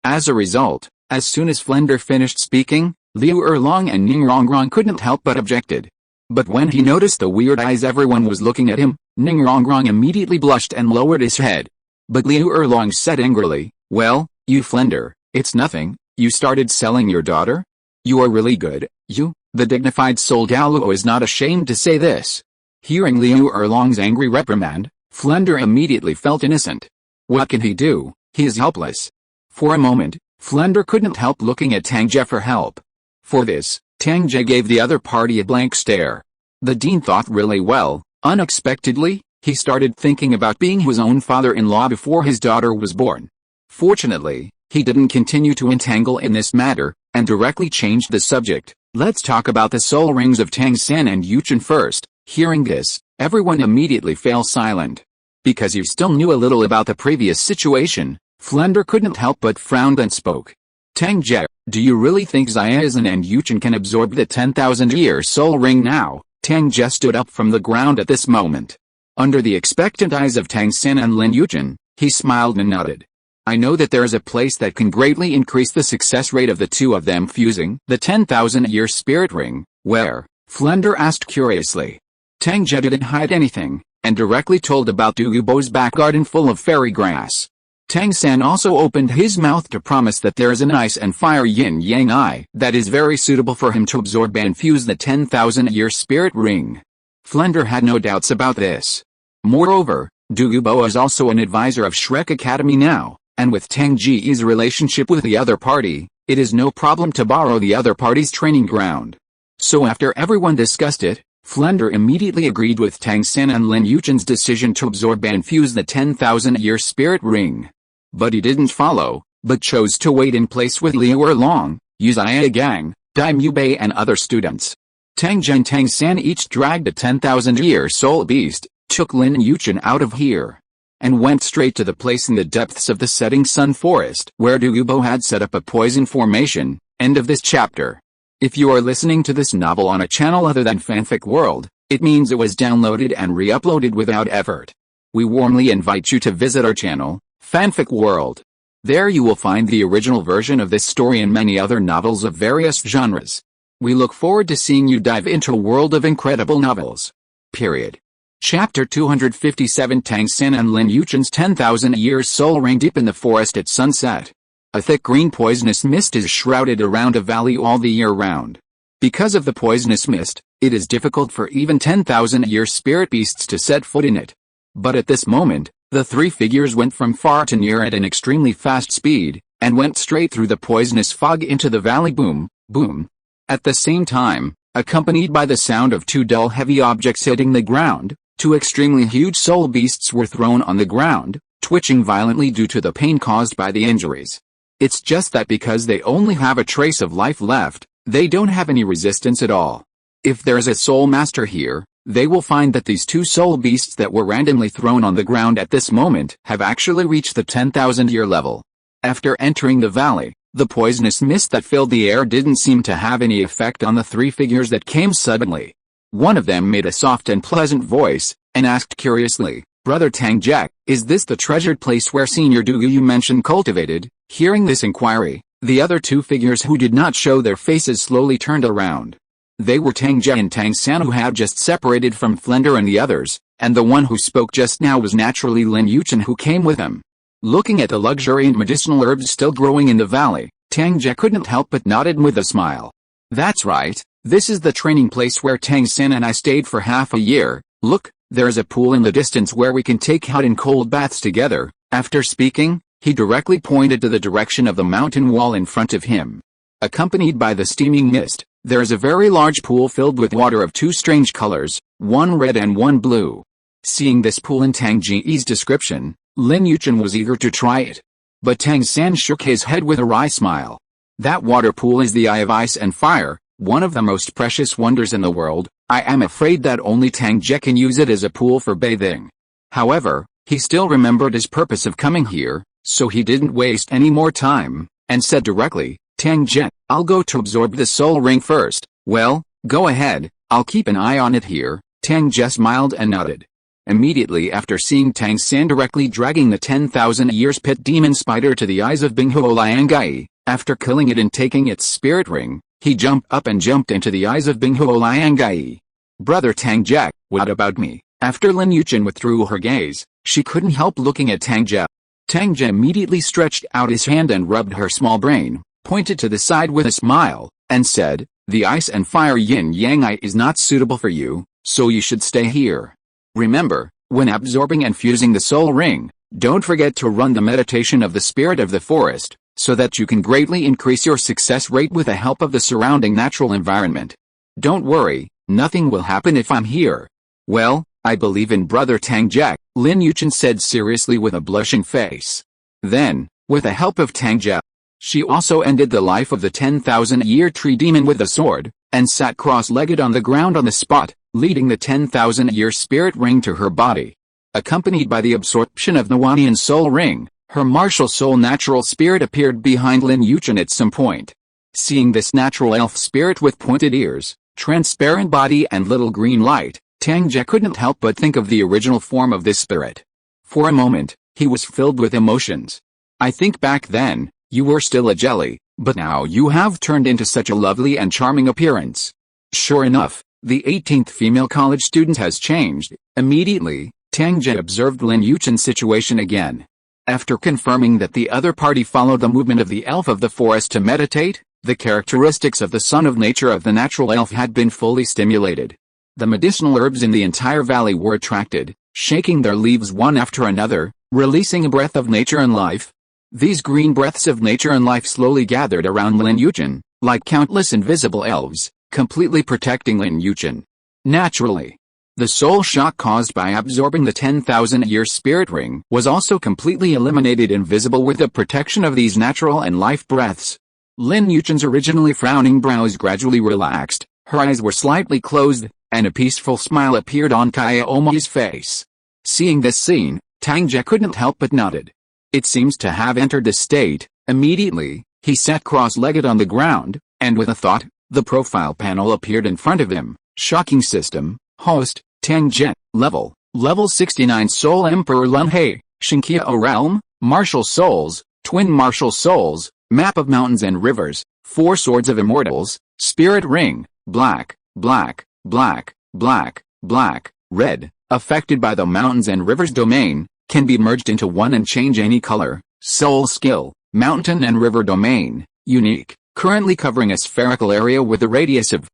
As a result, as soon as Flender finished speaking, Liu Erlong and Ningrongrong couldn't help but objected. But when he noticed the weird eyes everyone was looking at him, Ningrongrong immediately blushed and lowered his head. But Liu Erlong said angrily, well, you Flender, it's nothing, you started selling your daughter? You are really good, you. The dignified soul Douluo is not ashamed to say this. Hearing Liu Erlong's angry reprimand, Flender immediately felt innocent. What can he do? He is helpless. For a moment, Flender couldn't help looking at Tang Ge for help. For this, Tang Ge gave the other party a blank stare. The dean thought really well. Unexpectedly, he started thinking about being his own father-in-law before his daughter was born. Fortunately, he didn't continue to entangle in this matter, and directly changed the subject. Let's talk about the soul rings of Tang San and Yuchen first. Hearing this, everyone immediately fell silent. Because you still knew a little about the previous situation, Flender couldn't help but frown and spoke. Tang Ge, do you really think Xiaozhen and Yuchen can absorb the 10,000-year soul ring now? Tang Ge stood up from the ground at this moment. Under the expectant eyes of Tang San and Lin Yuchen, he smiled and nodded. I know that there is a place that can greatly increase the success rate of the two of them fusing the 10,000-year spirit ring. Where? Flender asked curiously. Tang Ge didn't hide anything, and directly told about Douluo's back garden full of fairy grass. Tang San also opened his mouth to promise that there is an ice and fire yin-yang eye that is very suitable for him to absorb and fuse the 10,000-year spirit ring. Flender had no doubts about this. Moreover, Douluo is also an advisor of Shrek Academy now, and with Tang Ge's relationship with the other party, it is no problem to borrow the other party's training ground. So after everyone discussed it, Flender immediately agreed with Tang San and Lin Yuchen's decision to absorb and fuse the 10,000-year spirit ring. But he didn't follow, but chose to wait in place with Liu Erlong, Yuzaya Gang, Dai Mubei and other students. Tang Ge and Tang San each dragged a 10,000-year soul beast, took Lin Yuchen out of here, and went straight to the place in the depths of the setting sun forest where Douluo had set up a poison formation. End of this chapter. If you are listening to this novel on a channel other than Fanfic World, it means it was downloaded and re-uploaded without effort. We warmly invite you to visit our channel, Fanfic World. There you will find the original version of this story and many other novels of various genres. We look forward to seeing you dive into a world of incredible novels. Period. Chapter 257 Tang San and Lin Yuchen's 10,000 years soul ring. Deep in the forest at sunset, a thick green poisonous mist is shrouded around a valley all the year round. Because of the poisonous mist, it is difficult for even 10,000-year spirit beasts to set foot in it. But at this moment, the three figures went from far to near at an extremely fast speed, and went straight through the poisonous fog into the valley. Boom, boom. At the same time, accompanied by the sound of two dull heavy objects hitting the ground, two extremely huge soul beasts were thrown on the ground, twitching violently due to the pain caused by the injuries. It's just that because they only have a trace of life left, they don't have any resistance at all. If there's a soul master here, they will find that these two soul beasts that were randomly thrown on the ground at this moment have actually reached the 10,000-year level. After entering the valley, the poisonous mist that filled the air didn't seem to have any effect on the three figures that came suddenly. One of them made a soft and pleasant voice, and asked curiously, Brother Tang Ge, is this the treasured place where Senior Douluo you mentioned cultivated? Hearing this inquiry, the other two figures who did not show their faces slowly turned around. They were Tang Ge and Tang San, who had just separated from Flender and the others, and the one who spoke just now was naturally Lin Yuchen, who came with him. Looking at the luxuriant medicinal herbs still growing in the valley, Tang Ge couldn't help but nodded with a smile. That's right, this is the training place where Tang San and I stayed for half a year. Look, there's a pool in the distance where we can take hot and cold baths together. After speaking, he directly pointed to the direction of the mountain wall in front of him. Accompanied by the steaming mist, there is a very large pool filled with water of two strange colors, one red and one blue. Seeing this pool in Tang Ge's description, Lin Yuchen was eager to try it. But Tang San shook his head with a wry smile. That water pool is the Eye of Ice and Fire, one of the most precious wonders in the world. I am afraid that only Tang Ge can use it as a pool for bathing. However, he still remembered his purpose of coming here, so he didn't waste any more time, and said directly, Tang Ge, I'll go to absorb the soul ring first. Well, go ahead, I'll keep an eye on it here. Tang Ge smiled and nodded. Immediately after seeing Tang San directly dragging the 10,000 years pit demon spider to the eyes of Binghuo Liangai, after killing it and taking its spirit ring, he jumped up and jumped into the eyes of Binghuo Liangai. Brother Tang Ge, what about me? After Lin Yuchen withdrew her gaze, she couldn't help looking at Tang Ge. Tang Ge immediately stretched out his hand and rubbed her small brain, pointed to the side with a smile, and said, the ice and fire yin-yang eye is not suitable for you, so you should stay here. Remember, when absorbing and fusing the soul ring, don't forget to run the meditation of the spirit of the forest, so that you can greatly increase your success rate with the help of the surrounding natural environment. Don't worry, nothing will happen if I'm here. Well, I believe in Brother Tang Ge, Lin Yuchen said seriously with a blushing face. Then, with the help of Tang Ge, she also ended the life of the 10,000-year tree demon with a sword, and sat cross-legged on the ground on the spot, leading the 10,000-year spirit ring to her body. Accompanied by the absorption of the Wanian soul ring, her martial soul natural spirit appeared behind Lin Yuchen at some point. Seeing this natural elf spirit with pointed ears, transparent body and little green light, Tang Ge couldn't help but think of the original form of this spirit. For a moment, he was filled with emotions. I think back then, you were still a jelly, but now you have turned into such a lovely and charming appearance. Sure enough, the 18th female college student has changed. Immediately, Tang Ge observed Lin Yuchen's situation again. After confirming that the other party followed the movement of the elf of the forest to meditate, the characteristics of the son of nature of the natural elf had been fully stimulated. The medicinal herbs in the entire valley were attracted, shaking their leaves one after another, releasing a breath of nature and life. These green breaths of nature and life slowly gathered around Lin Yuchen, like countless invisible elves, completely protecting Lin Yuchen. Naturally, the soul shock caused by absorbing the 10,000-year spirit ring was also completely eliminated and visible with the protection of these natural and life breaths. Lin Yuchen's originally frowning brows gradually relaxed, her eyes were slightly closed, and a peaceful smile appeared on Kaiomi's face. Seeing this scene, Tang Ge couldn't help but nodded. It seems to have entered the state. Immediately, he sat cross-legged on the ground, and with a thought, the profile panel appeared in front of him. Shocking system, host, Tang Ge, level 69 Soul Emperor Lun He, Shinkiao Realm, Martial Souls, Twin Martial Souls, Map of Mountains and Rivers, 4 Swords of Immortals, Spirit Ring, black, black, black, black, black, red, affected by the mountains and rivers domain, can be merged into one and change any color. Soul Skill, Mountain and River Domain, unique, currently covering a spherical area with a radius of,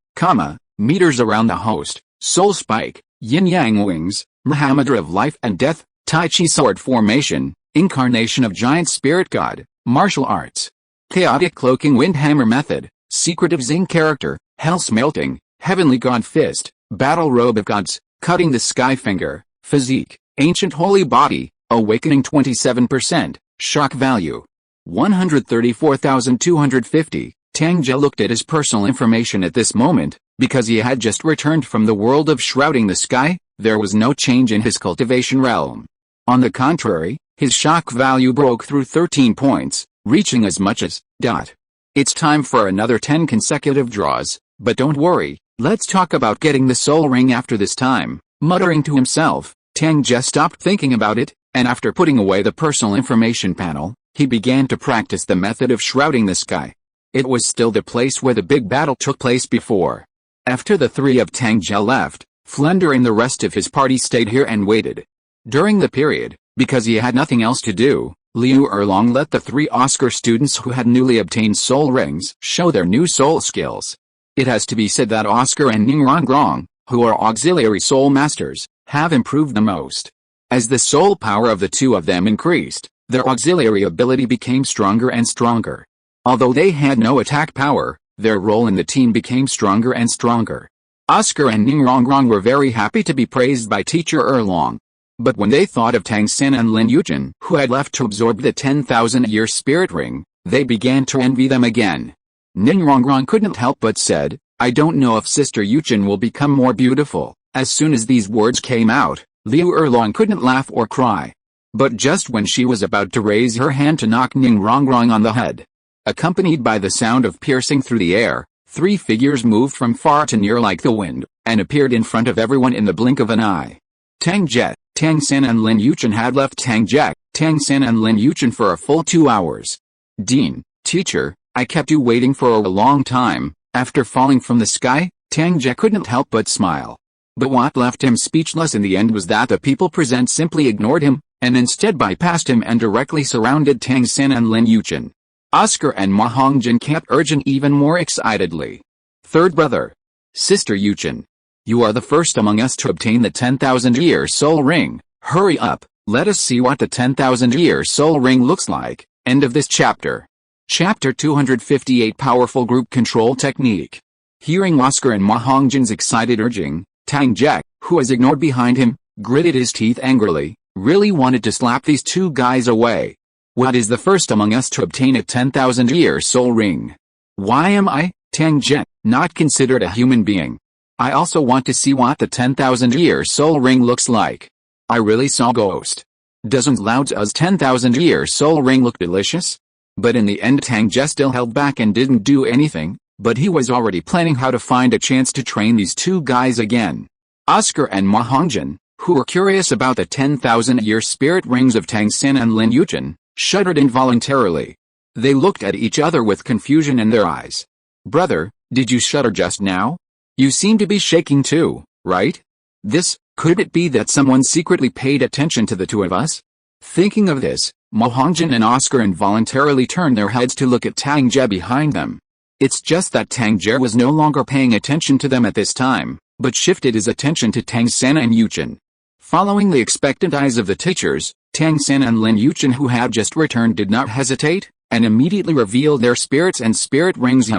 meters around the host. Soul Spike, Yin-Yang Wings, Mahamudra of Life and Death, Tai Chi Sword Formation, Incarnation of Giant Spirit God, Martial Arts. Chaotic Cloaking Windhammer Method, Secretive Zing Character, Hell Smelting, Heavenly God Fist, Battle Robe of Gods, Cutting the Sky Finger, Physique, Ancient Holy Body, Awakening 27%, Shock Value 134,250. Tang Ge looked at his personal information at this moment. Because he had just returned from the world of Shrouding the Sky, there was no change in his cultivation realm. On the contrary, his shock value broke through 13 points, reaching as much as, It's time for another 10 consecutive draws, but don't worry, let's talk about getting the soul ring after this time. Muttering to himself, Tang Ge stopped thinking about it, and after putting away the personal information panel, he began to practice the method of shrouding the sky. It was still the place where the big battle took place before. After the three of Tang Ge left, Flender and the rest of his party stayed here and waited. During the period, because he had nothing else to do, Liu Erlong let the three Oscar students who had newly obtained soul rings show their new soul skills. It has to be said that Oscar and Ningrongrong, who are auxiliary soul masters, have improved the most. As the soul power of the two of them increased, their auxiliary ability became stronger and stronger. Although they had no attack power, their role in the team became stronger and stronger. Oscar and Ningrongrong were very happy to be praised by Teacher Erlong. But when they thought of Tang San and Lin Yujin, who had left to absorb the 10,000-year spirit ring, they began to envy them again. Ningrongrong couldn't help but said, "I don't know if Sister Yujin will become more beautiful." As soon as these words came out, Liu Erlong couldn't laugh or cry. But just when she was about to raise her hand to knock Ningrongrong on the head, accompanied by the sound of piercing through the air, three figures moved from far to near like the wind, and appeared in front of everyone in the blink of an eye. Tang Ge, Tang San and Lin Yujin had left Tang Ge, Tang San and Lin Yujin for a full 2 hours. "Dean, teacher, I kept you waiting for a long time." After falling from the sky, Tang Ge couldn't help but smile. But what left him speechless in the end was that the people present simply ignored him, and instead bypassed him and directly surrounded Tang San and Lin Yujin. Oscar and Ma Hongjin kept urging even more excitedly. "Third brother, Sister Yujin, you are the first among us to obtain the 10,000-year soul ring. Hurry up, let us see what the 10,000-year soul ring looks like." End of this chapter. Chapter 258 Powerful Group Control Technique. Hearing Oscar and Ma Hongjin's excited urging, Tang Ge, who was ignored behind him, gritted his teeth angrily, really wanted to slap these two guys away. "What is the first among us to obtain a 10,000-year soul ring? Why am I, Tang Ge, not considered a human being? I also want to see what the 10,000-year soul ring looks like. I really saw ghost. Doesn't Lao Tzu's 10,000-year soul ring look delicious?" But in the end Tang Ge still held back and didn't do anything, but he was already planning how to find a chance to train these two guys again. Oscar and Ma Hongjin, who were curious about the 10,000-year spirit rings of Tang San and Lin Yujin, shuddered involuntarily. They looked at each other with confusion in their eyes. "Brother, did you shudder just now? You seem to be shaking too, right? Could it be that someone secretly paid attention to the two of us?" Thinking of this, Ma Hongjin and Oscar involuntarily turned their heads to look at Tang Ge behind them. It's just that Tang Ge was no longer paying attention to them at this time, but shifted his attention to Tang San and Yujin. Following the expectant eyes of the teachers, Tang San and Lin Yujin, who had just returned, did not hesitate, and immediately revealed their spirits and spirit rings.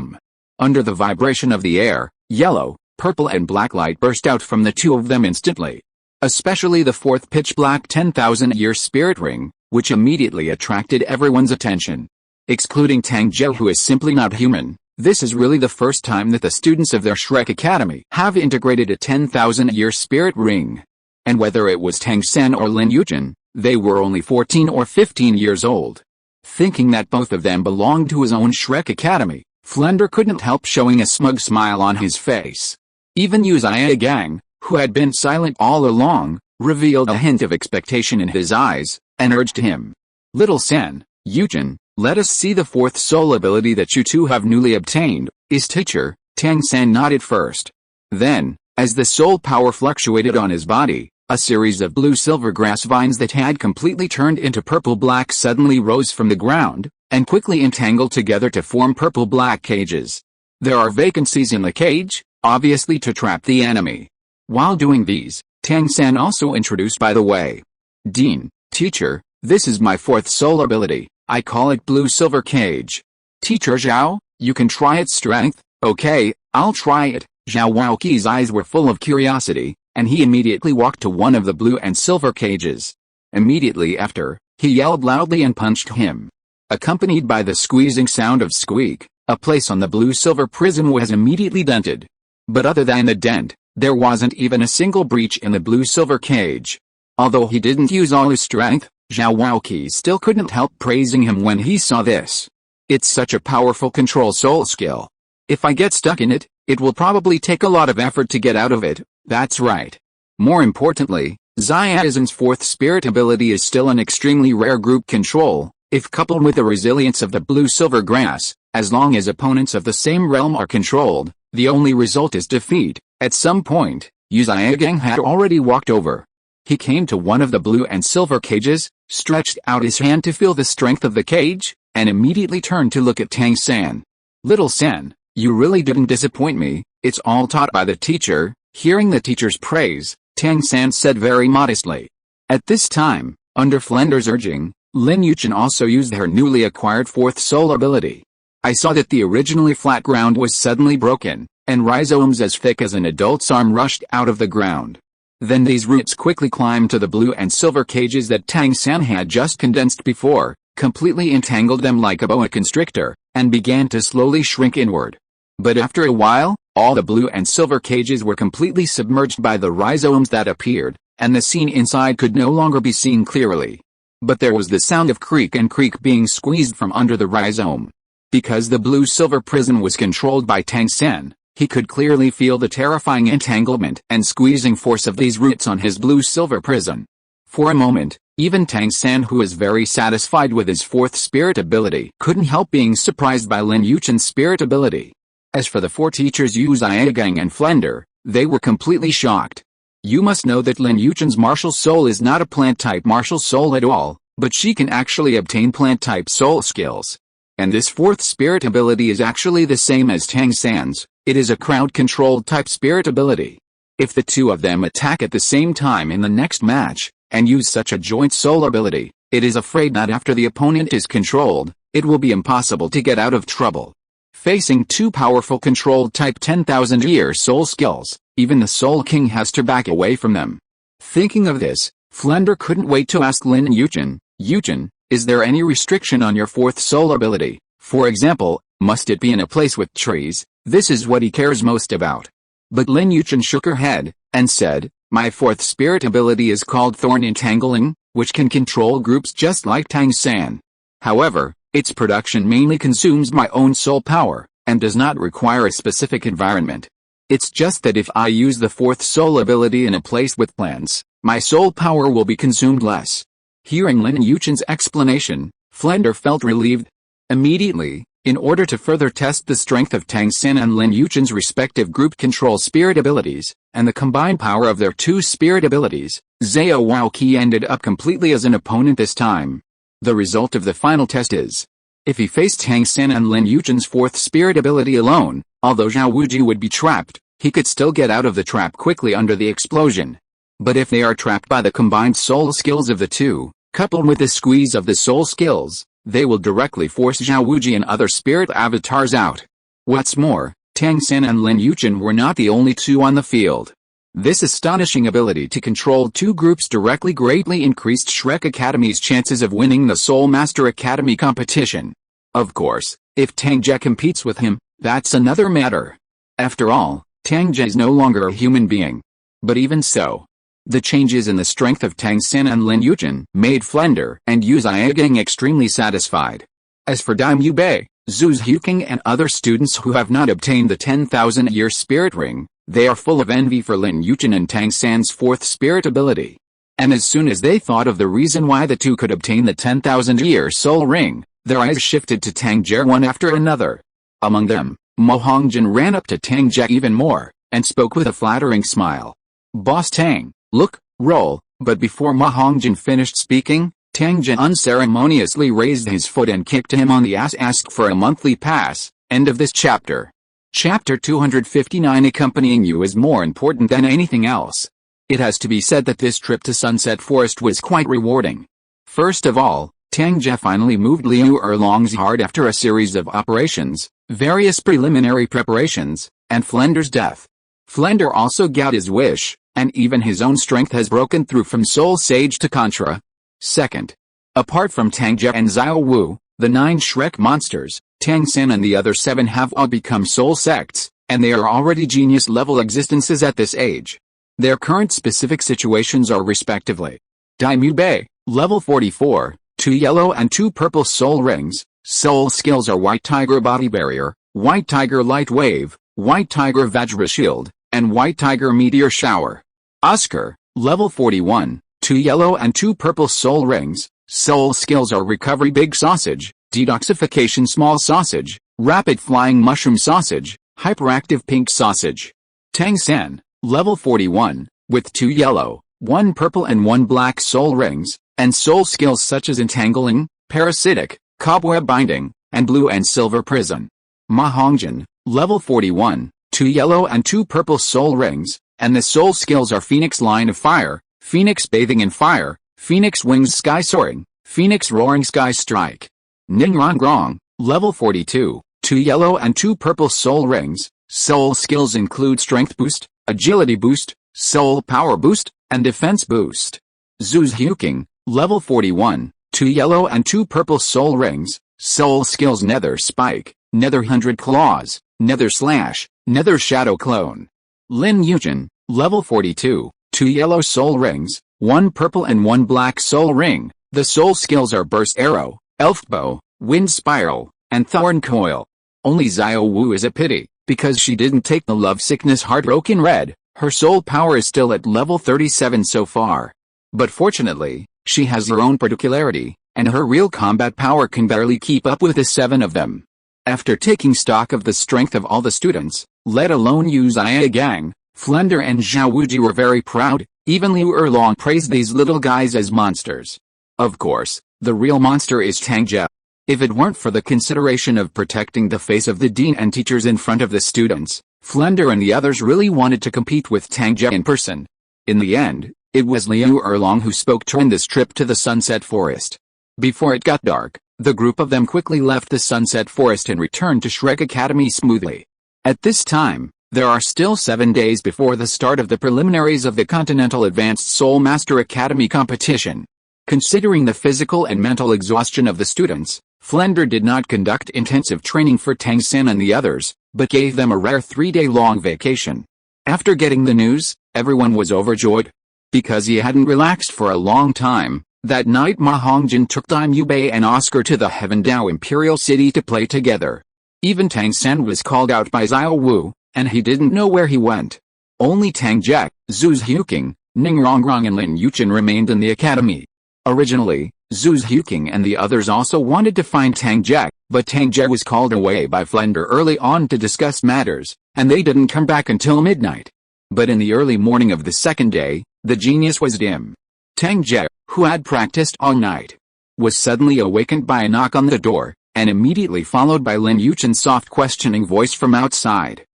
Under the vibration of the air, yellow, purple and black light burst out from the two of them instantly. Especially the fourth pitch-black 10,000-year spirit ring, which immediately attracted everyone's attention. Excluding Tang Ge, who is simply not human, this is really the first time that the students of their Shrek Academy have integrated a 10,000-year spirit ring. And whether it was Tang San or Lin Yujin, they were only 14 or 15 years old. Thinking that both of them belonged to his own Shrek Academy, Flender couldn't help showing a smug smile on his face. Even Uzziah Gang, who had been silent all along, revealed a hint of expectation in his eyes, and urged him. "Little San, Yujin, let us see the fourth soul ability that you two have newly obtained." "Is teacher?" Tang San nodded first. Then, as the soul power fluctuated on his body, a series of blue-silver grass vines that had completely turned into purple-black suddenly rose from the ground, and quickly entangled together to form purple-black cages. There are vacancies in the cage, obviously to trap the enemy. While doing these, Tang San also introduced, "By the way, Dean, teacher, this is my fourth soul ability. I call it blue-silver cage. Teacher Zhao, you can try its strength." "Okay, I'll try it." Zhao Waoqi's eyes were full of curiosity, and he immediately walked to one of the blue and silver cages. Immediately after, he yelled loudly and punched him. Accompanied by the squeezing sound of squeak, a place on the blue-silver prism was immediately dented. But other than the dent, there wasn't even a single breach in the blue-silver cage. Although he didn't use all his strength, Zhao Waoqi still couldn't help praising him when he saw this. "It's such a powerful control soul skill. If I get stuck in it, it will probably take a lot of effort to get out of it." That's right. More importantly, Xiaozin's fourth spirit ability is still an extremely rare group control, if coupled with the resilience of the blue-silver grass. As long as opponents of the same realm are controlled, The only result is defeat. At some point, Yu Zhigang had already walked over. He came to one of the blue and silver cages, stretched out his hand to feel the strength of the cage, and immediately turned to look at Tang San. "Little San, you really didn't disappoint me. It's all taught by the teacher." Hearing the teacher's praise, Tang San said very modestly. At this time, under Flender's urging, Lin Yuchen also used her newly acquired fourth soul ability. I saw that the originally flat ground was suddenly broken, and rhizomes as thick as an adult's arm rushed out of the ground. Then these roots quickly climbed to the blue and silver cages that Tang San had just condensed before, completely entangled them like a boa constrictor, and began to slowly shrink inward. But after a while, all the blue and silver cages were completely submerged by the rhizomes that appeared, and the scene inside could no longer be seen clearly. But there was the sound of creak and creak being squeezed from under the rhizome. Because the blue-silver prison was controlled by Tang San, he could clearly feel the terrifying entanglement and squeezing force of these roots on his blue-silver prison. For a moment, even Tang San, who was very satisfied with his fourth spirit ability, couldn't help being surprised by Lin Yuchen's spirit ability. As for the four teachers Yu Zhigang and Flender, they were completely shocked. You must know that Lin Yuchen's martial soul is not a plant-type martial soul at all, but she can actually obtain plant-type soul skills. And this fourth spirit ability is actually the same as Tang San's. It is a crowd-controlled type spirit ability. If the two of them attack at the same time in the next match, and use such a joint soul ability, it is afraid that after the opponent is controlled, it will be impossible to get out of trouble. Facing two powerful controlled type 10,000-year soul skills, even the Soul King has to back away from them. Thinking of this, Flender couldn't wait to ask Lin Yuchen, "Yuchen, is there any restriction on your fourth soul ability? For example, must it be in a place with trees?" This is what he cares most about. But Lin Yuchen shook her head, and said, "My fourth spirit ability is called Thorn Entangling, which can control groups just like Tang San. However, its production mainly consumes my own soul power, and does not require a specific environment. It's just that if I use the fourth soul ability in a place with plants, my soul power will be consumed less." Hearing Lin Yuchen's explanation, Flender felt relieved. Immediately, in order to further test the strength of Tang San and Lin Yuchen's respective group control spirit abilities, and the combined power of their two spirit abilities, Zhao Waoqi ended up completely as an opponent this time. The result of the final test is, if he faced Tang San and Lin Yuchen's fourth spirit ability alone, although Zhao Wuji would be trapped, he could still get out of the trap quickly under the explosion. But if they are trapped by the combined soul skills of the two, coupled with the squeeze of the soul skills, they will directly force Zhao Wuji and other spirit avatars out. What's more, Tang San and Lin Yuchen were not the only two on the field. This astonishing ability to control two groups directly greatly increased Shrek Academy's chances of winning the Soul Master Academy competition. Of course, if Tang Ge competes with him, that's another matter. After all, Tang Ge is no longer a human being. But even so, the changes in the strength of Tang San and Lin Yuchen made Flender and Yu Zhigang extremely satisfied. As for Daimyo Bei, Zhu Zhuking and other students who have not obtained the 10,000-year spirit ring, they are full of envy for Lin Yuchen and Tang San's fourth spirit ability. And as soon as they thought of the reason why the two could obtain the 10,000-year soul ring, their eyes shifted to Tang Ge one after another. Among them, Mo Hongjin ran up to Tang Ge even more, and spoke with a flattering smile. "Boss Tang, look, roll." But before Ma Hongjin finished speaking, Tang Ge unceremoniously raised his foot and kicked him on the ass. Asked for a monthly pass. End of this chapter. Chapter 259. Accompanying you is more important than anything else. It has to be said that this trip to Sunset Forest was quite rewarding. First of all, Tang Ge finally moved Liu Erlong's heart after a series of operations, various preliminary preparations, and Flender's death. Flender also got his wish, and even his own strength has broken through from Soul Sage to Contra. Second, apart from Tang Ge and Xiao Wu, the 9 Shrek monsters, Tang San and the other 7 have all become soul sects, and they are already genius-level existences at this age. Their current specific situations are respectively: Daimyo Bei, level 44, 2 yellow and 2 purple soul rings. Soul skills are White Tiger Body Barrier, White Tiger Light Wave, White Tiger Vajra Shield, and White Tiger Meteor Shower. Oscar, level 41, 2 yellow and 2 purple soul rings. Soul skills are Recovery Big Sausage, Detoxification Small Sausage, Rapid Flying Mushroom Sausage, Hyperactive pink sausage. Tang San, level 41, with 2 yellow, 1 purple and 1 black soul rings, and soul skills such as entangling, parasitic, cobweb binding, and blue and silver prison. Ma Hongjin, level 41, 2 yellow and 2 purple soul rings, and the soul skills are Phoenix Line of Fire, Phoenix Bathing in Fire, Phoenix Wings Sky Soaring, Phoenix Roaring Sky Strike. Ning Rongrong, level 42, 2 yellow and 2 purple soul rings, soul skills include Strength Boost, Agility Boost, Soul Power Boost, and Defense Boost. Zuz Huking, level 41, 2 yellow and 2 purple soul rings, soul skills Nether Spike, Nether 100 Claws, Nether Slash, Nether Shadow Clone. Lin Yujin, level 42, 2 yellow soul rings, 1 purple and 1 black soul ring, the soul skills are Burst Arrow, Elf Bow, Wind Spiral, and Thorn Coil. Only Xiao Wu is a pity, because she didn't take the Love Sickness Heartbroken Red, her soul power is still at level 37 so far. But fortunately, she has her own particularity, and her real combat power can barely keep up with the 7 of them. After taking stock of the strength of all the students, let alone Yu Xia Gang, Flender and Zhao Wuji were very proud, even Liu Erlong praised these little guys as monsters. Of course, the real monster is Tang Ge. If it weren't for the consideration of protecting the face of the dean and teachers in front of the students, Flender and the others really wanted to compete with Tang Ge in person. In the end, it was Liu Erlong who spoke during this trip to the Sunset Forest. Before it got dark, the group of them quickly left the Sunset Forest and returned to Shrek Academy smoothly. At this time, there are still 7 days before the start of the preliminaries of the Continental Advanced Soul Master Academy competition. Considering the physical and mental exhaustion of the students, Flender did not conduct intensive training for Tang San and the others, but gave them a rare 3-day-long vacation. After getting the news, everyone was overjoyed. Because he hadn't relaxed for a long time, that night Ma Hongjin took Dime Yubei and Oscar to the Heaven Dao Imperial City to play together. Even Tang San was called out by Xiao Wu, and he didn't know where he went. Only Tang Ge, Zuz Huking, Ning Rongrong and Lin Yuchen remained in the academy. Originally, Zuz Huking and the others also wanted to find Tang Ge, but Tang Ge was called away by Flender early on to discuss matters, and they didn't come back until midnight. But in the early morning of the second day, the genius was dim. Tang Ge, who had practiced all night, was suddenly awakened by a knock on the door, and immediately followed by Lin Yuchen's soft questioning voice from outside.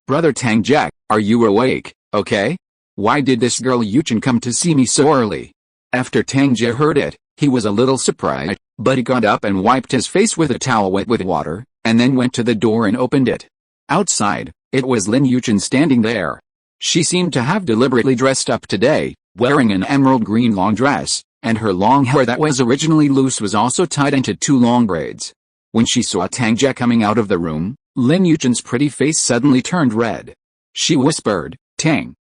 Brother Tang Ge, are you awake, okay? Why did this girl Yuchen come to see me so early? After Tang Ge heard it, he was a little surprised, but he got up and wiped his face with a towel wet with water, and then went to the door and opened it. Outside, it was Lin Yuchen standing there. She seemed to have deliberately dressed up today, wearing an emerald green long dress, and her long hair that was originally loose was also tied into 2 long braids. When she saw Tang Ge coming out of the room, Lin Yuchen's pretty face suddenly turned red. She whispered,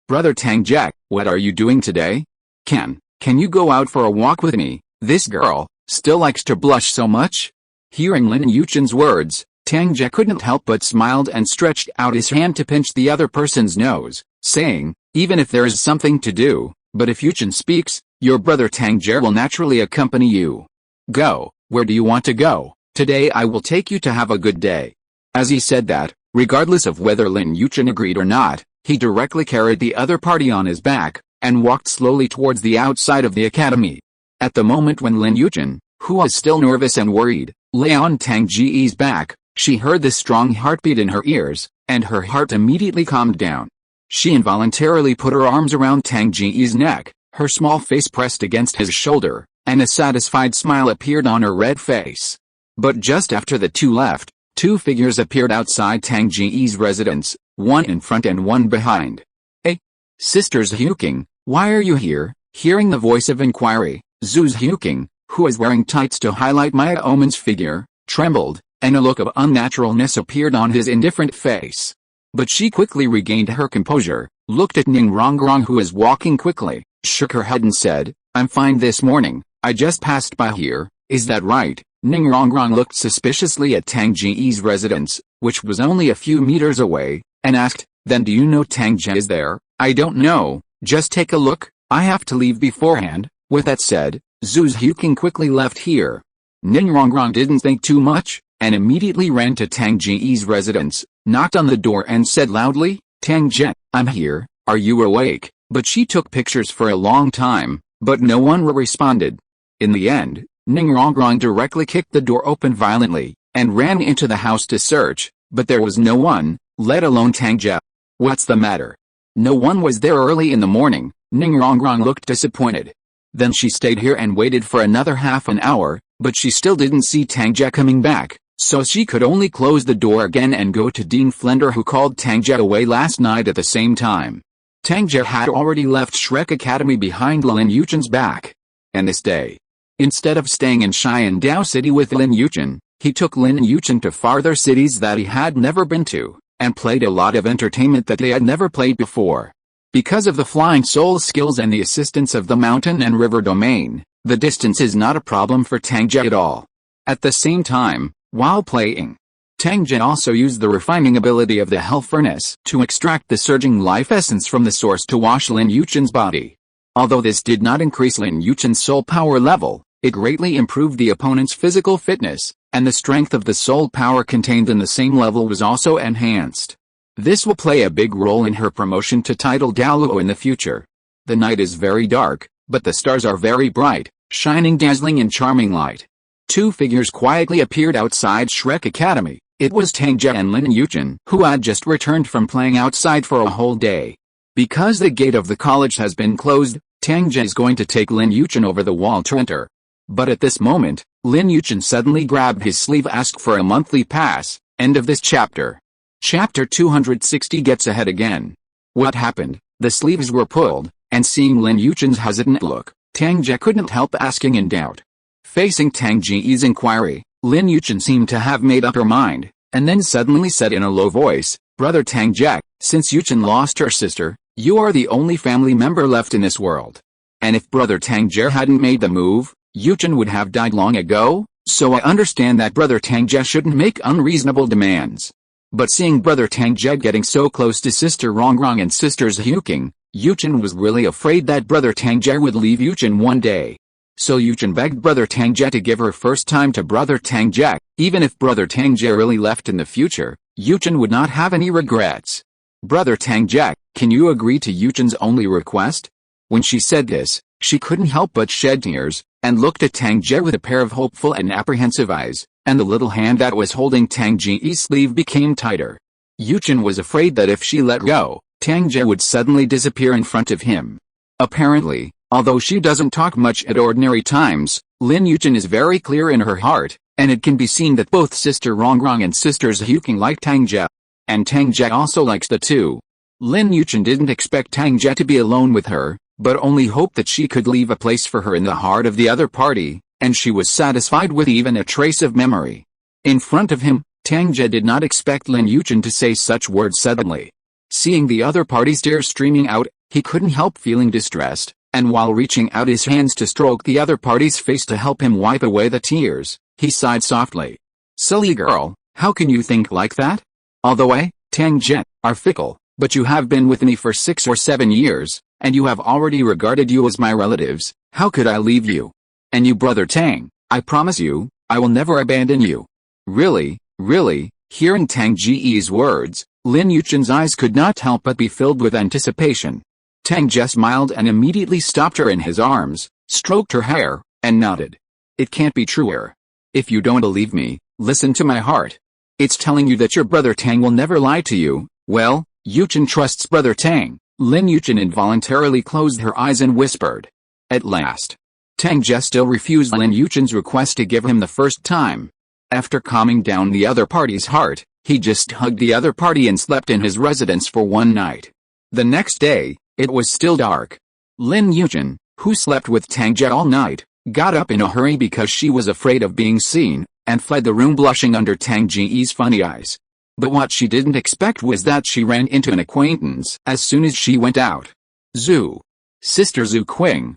Brother Tang Ge, what are you doing today? Can you go out for a walk with me? This girl still likes to blush so much? Hearing Lin Yuchen's words, Tang Ge couldn't help but smiled and stretched out his hand to pinch the other person's nose, saying, even if there is something to do, but if Yuchen speaks, your brother Tang Ge will naturally accompany you. Go, where do you want to go? Today I will take you to have a good day. As he said that, regardless of whether Lin Yuchen agreed or not, he directly carried the other party on his back, and walked slowly towards the outside of the academy. At the moment when Lin Yuchen, who was still nervous and worried, lay on Tang Ge's back, she heard the strong heartbeat in her ears, and her heart immediately calmed down. She involuntarily put her arms around Tang Ge's neck, her small face pressed against his shoulder, and a satisfied smile appeared on her red face. But just after the two left, 2 figures appeared outside Tang Ge's residence, one in front and one behind. Hey, Sisters Huking, why are you here? Hearing the voice of inquiry, Zuz Huking, who was wearing tights to highlight Maya Omen's figure, trembled, and a look of unnaturalness appeared on his indifferent face. But she quickly regained her composure, looked at Ning Rongrong who was walking quickly, shook her head and said, I'm fine this morning, I just passed by here, is that right? Ning Rongrong looked suspiciously at Tang Ge's residence, which was only a few meters away, and asked, then do you know Tang Ge is there? I don't know, just take a look, I have to leave beforehand. With that said, Zuz Huking quickly left here. Ning Rongrong didn't think too much, and immediately ran to Tang Ge's residence, knocked on the door and said loudly, "Tang Ge, I'm here, are you awake?" But she took pictures for a long time, but no one responded. In the end, Ning Rongrong directly kicked the door open violently, and ran into the house to search, but there was no one, let alone Tang Ge. "What's the matter?" No one was there early in the morning. Ning Rongrong looked disappointed. Then she stayed here and waited for another half an hour, but she still didn't see Tang Ge coming back, so she could only close the door again and go to Dean Flender, who called Tang Ge away last night at the same time. Tang Ge had already left Shrek Academy behind Lin Yuchen's back. And this day, instead of staying in Xiandao City with Lin Yuchen, he took Lin Yuchen to farther cities that he had never been to, and played a lot of entertainment that they had never played before. Because of the flying soul skills and the assistance of the mountain and river domain, the distance is not a problem for Tang Ge at all. At the same time, while playing, Tang Ge also used the refining ability of the Hell Furnace to extract the surging life essence from the source to wash Lin Yuchen's body. Although this did not increase Lin Yuchen's soul power level, it greatly improved the opponent's physical fitness, and the strength of the soul power contained in the same level was also enhanced. This will play a big role in her promotion to title Douluo in the future. The night is very dark, but the stars are very bright, shining dazzling in charming light. Two figures quietly appeared outside Shrek Academy. It was Tang Ge and Lin Yuchen, who had just returned from playing outside for a whole day. Because the gate of the college has been closed, Tang Ge is going to take Lin Yuchen over the wall to enter. But at this moment, Lin Yuchen suddenly grabbed his sleeve, asked for a monthly pass. End of this chapter. Chapter 260 gets ahead again. What happened? The sleeves were pulled, and seeing Lin Yuchen's hesitant look, Tang Ge couldn't help asking in doubt. Facing Tang Ge's inquiry, Lin Yuchen seemed to have made up her mind, and then suddenly said in a low voice, "Brother Tang Ge, since Yuchen lost her sister, you are the only family member left in this world. And if Brother Tang Ge hadn't made the move, Yuchen would have died long ago, so I understand that Brother Tang Ge shouldn't make unreasonable demands." But seeing Brother Tang Ge getting so close to Sister Rongrong and Sisters Huking, Yuchen was really afraid that Brother Tang Ge would leave Yuchen one day. So Yuchen begged Brother Tang Ge to give her first time to Brother Tang Ge. Even if Brother Tang Ge really left in the future, Yuchen would not have any regrets. "Brother Tang Ge, can you agree to Yuchen's only request?" When she said this, she couldn't help but shed tears, and looked at Tang Ge with a pair of hopeful and apprehensive eyes, and the little hand that was holding Tang Ge's sleeve became tighter. Yuchen was afraid that if she let go, Tang Ge would suddenly disappear in front of him. Apparently, although she doesn't talk much at ordinary times, Lin Yuchen is very clear in her heart, and it can be seen that both Sister Rongrong and Sisters Huking like Tang Ge. And Tang Ge also likes the two. Lin Yuchen didn't expect Tang Ge to be alone with her, but only hoped that she could leave a place for her in the heart of the other party, and she was satisfied with even a trace of memory. In front of him, Tang Ge did not expect Lin Yuchen to say such words suddenly. Seeing the other party's tears streaming out, he couldn't help feeling distressed, and while reaching out his hands to stroke the other party's face to help him wipe away the tears, he sighed softly. "Silly girl, how can you think like that? Although I, Tang Ge, are fickle, but you have been with me for 6 or 7 years, and you have already regarded you as my relatives, how could I leave you? And you, Brother Tang, I promise you, I will never abandon you." Really, really, hearing Tang Ge's words, Lin Yuchen's eyes could not help but be filled with anticipation. Tang Ge smiled and immediately stopped her in his arms, stroked her hair, and nodded. "It can't be truer. If you don't believe me, listen to my heart. It's telling you that your Brother Tang will never lie to you." "Well, Yuchen trusts Brother Tang." Lin Yuchen involuntarily closed her eyes and whispered. At last, Tang Ge still refused Lin Yuchen's request to give him the first time. After calming down the other party's heart, he just hugged the other party and slept in his residence for one night. The next day, it was still dark. Lin Yuchen, who slept with Tang Ge all night, got up in a hurry because she was afraid of being seen, and fled the room blushing under Tang Ge's funny eyes. But what she didn't expect was that she ran into an acquaintance as soon as she went out. "Zhu. Sister Zhu Qing,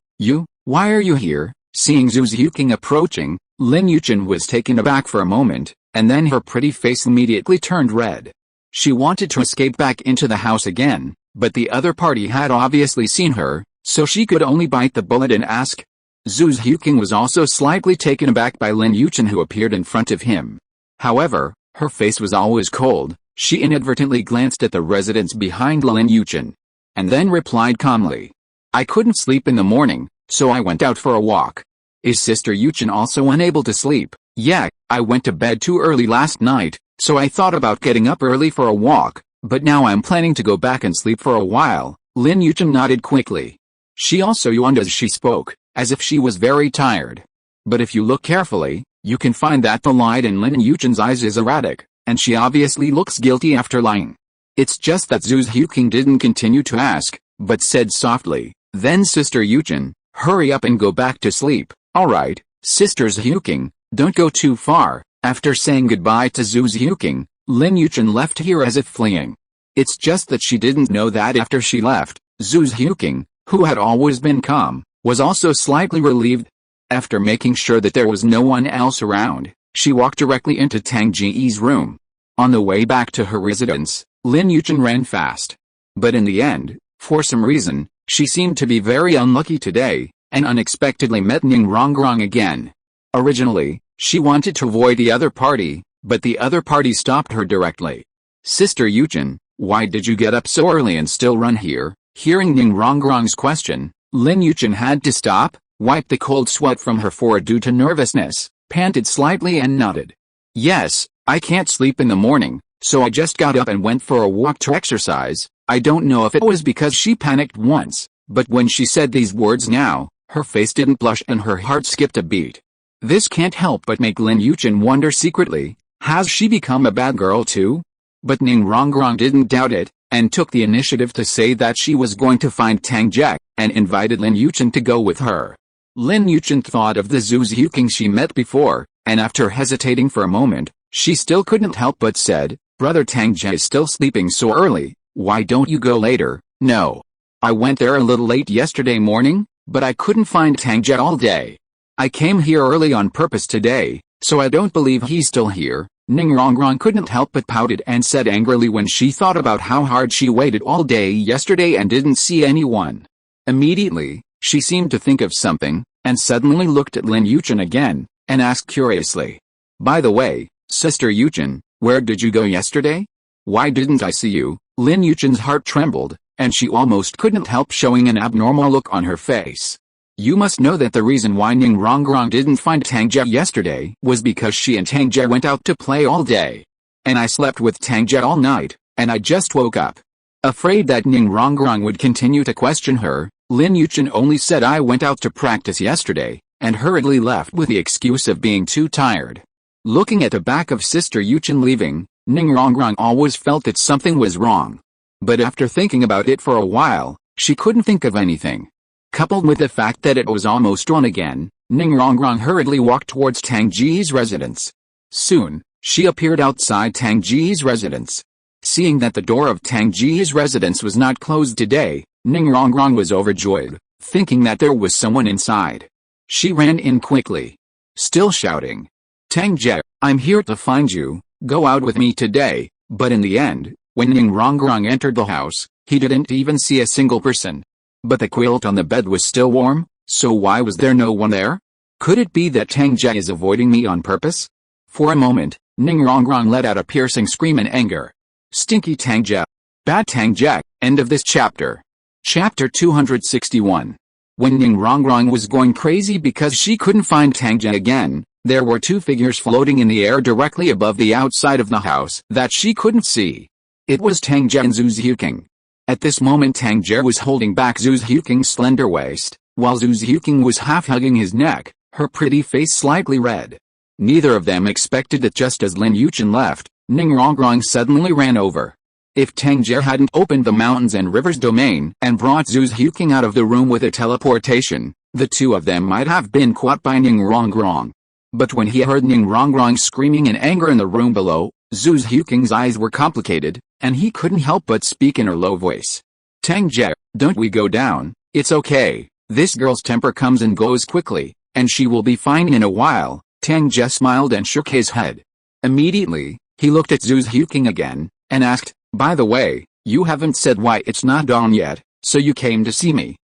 why are you here?" Seeing Zhu Yuking approaching, Lin Yuchen was taken aback for a moment, and then her pretty face immediately turned red. She wanted to escape back into the house again, but the other party had obviously seen her, so she could only bite the bullet and ask. Zhu Yuking was also slightly taken aback by Lin Yuchen, who appeared in front of him. However, her face was always cold, She inadvertently glanced at the residence behind Lin Yuchen, and then replied calmly. I couldn't sleep in the morning, so I went out for a walk. Is Sister Yuchen also unable to sleep? Yeah, I went to bed too early last night, so I thought about getting up early for a walk, but now I'm planning to go back and sleep for a while. Lin Yuchen nodded quickly. She also yawned as she spoke, as if she was very tired. But if you look carefully, you can find that the light in Lin Yuchen's eyes is erratic, and she obviously looks guilty after lying. It's just that Zhu Xiuqing didn't continue to ask, but said softly, then Sister Yuchen, hurry up and go back to sleep. Alright, Sister Xiuqing, don't go too far. After saying goodbye to Zhu Xiuqing, Lin Yuchen left here as if fleeing. It's just that she didn't know that after she left, Zhu Xiuqing, who had always been calm, was also slightly relieved. After making sure that there was no one else around, she walked directly into Tang Ge's room. On the way back to her residence, Lin Yuchen ran fast. But in the end, for some reason, she seemed to be very unlucky today, and unexpectedly met Ning Rongrong again. Originally, she wanted to avoid the other party, but the other party stopped her directly. Sister Yuchen, why did you get up so early and still run here? Hearing Ning Rongrong's question, Lin Yuchen had to stop, wiped the cold sweat from her forehead due to nervousness, panted slightly and nodded. Yes, I can't sleep in the morning, so I just got up and went for a walk to exercise. I don't know if it was because she panicked once, but when she said these words now, her face didn't blush and her heart skipped a beat. This can't help but make Lin Yuchen wonder secretly, has she become a bad girl too? But Ning Rongrong didn't doubt it, and took the initiative to say that she was going to find Tang Ge, and invited Lin Yuchen to go with her. Lin Yuchen thought of the Zhu Xiuqing she met before, and after hesitating for a moment, she still couldn't help but said, Brother Tang Ge is still sleeping so early, why don't you go later? No. I went there a little late yesterday morning, but I couldn't find Tang Ge all day. I came here early on purpose today, so I don't believe he's still here. Ning Rongrong couldn't help but pouted and said angrily when she thought about how hard she waited all day yesterday and didn't see anyone. Immediately, she seemed to think of something, and suddenly looked at Lin Yuchen again, and asked curiously. By the way, Sister Yuchen, where did you go yesterday? Why didn't I see you? Lin Yuchen's heart trembled, and she almost couldn't help showing an abnormal look on her face. You must know that the reason why Ning Rongrong didn't find Tang Ge yesterday was because she and Tang Ge went out to play all day. And I slept with Tang Ge all night, and I just woke up. Afraid that Ning Rongrong would continue to question her, Lin Yuchen only said I went out to practice yesterday, and hurriedly left with the excuse of being too tired. Looking at the back of Sister Yuchen leaving, Ning Rongrong always felt that something was wrong. But after thinking about it for a while, she couldn't think of anything. Coupled with the fact that it was almost dawn again, Ning Rongrong hurriedly walked towards Tang Ge's residence. Soon, she appeared outside Tang Ge's residence. Seeing that the door of Tang Ge's residence was not closed today, Ning Rongrong was overjoyed, thinking that there was someone inside. She ran in quickly, still shouting, Tang Ge, I'm here to find you, go out with me today. But in the end, when Ning Rongrong entered the house, he didn't even see a single person. But the quilt on the bed was still warm, so why was there no one there? Could it be that Tang Ge is avoiding me on purpose? For a moment, Ning Rongrong let out a piercing scream in anger. Stinky Tang Ge. Bad Tang Ge. End of this chapter. Chapter 261. When Ning Rongrong was going crazy because she couldn't find Tang Ge again, there were two figures floating in the air directly above the outside of the house that she couldn't see. It was Tang Ge and Zhu Xiuqing. At this moment Tang Ge was holding back Zhu Xiuqing's slender waist, while Zhu Xiuqing was half-hugging his neck, her pretty face slightly red. Neither of them expected that just as Lin Yuchen left, Ning Rongrong suddenly ran over. If Tang Ge hadn't opened the mountains and rivers domain and brought Zhu Xiuqing out of the room with a teleportation, the two of them might have been caught by Ning Rongrong. But when he heard Ning Rongrong screaming in anger in the room below, Zhu Xiuqing's eyes were complicated, and he couldn't help but speak in a low voice. Tang Ge, don't we go down? It's okay. This girl's temper comes and goes quickly, and she will be fine in a while. Tang Ge smiled and shook his head. Immediately, he looked at Zhu Xiuqing again, and asked, by the way, you haven't said why it's not dawn yet, so you came to see me.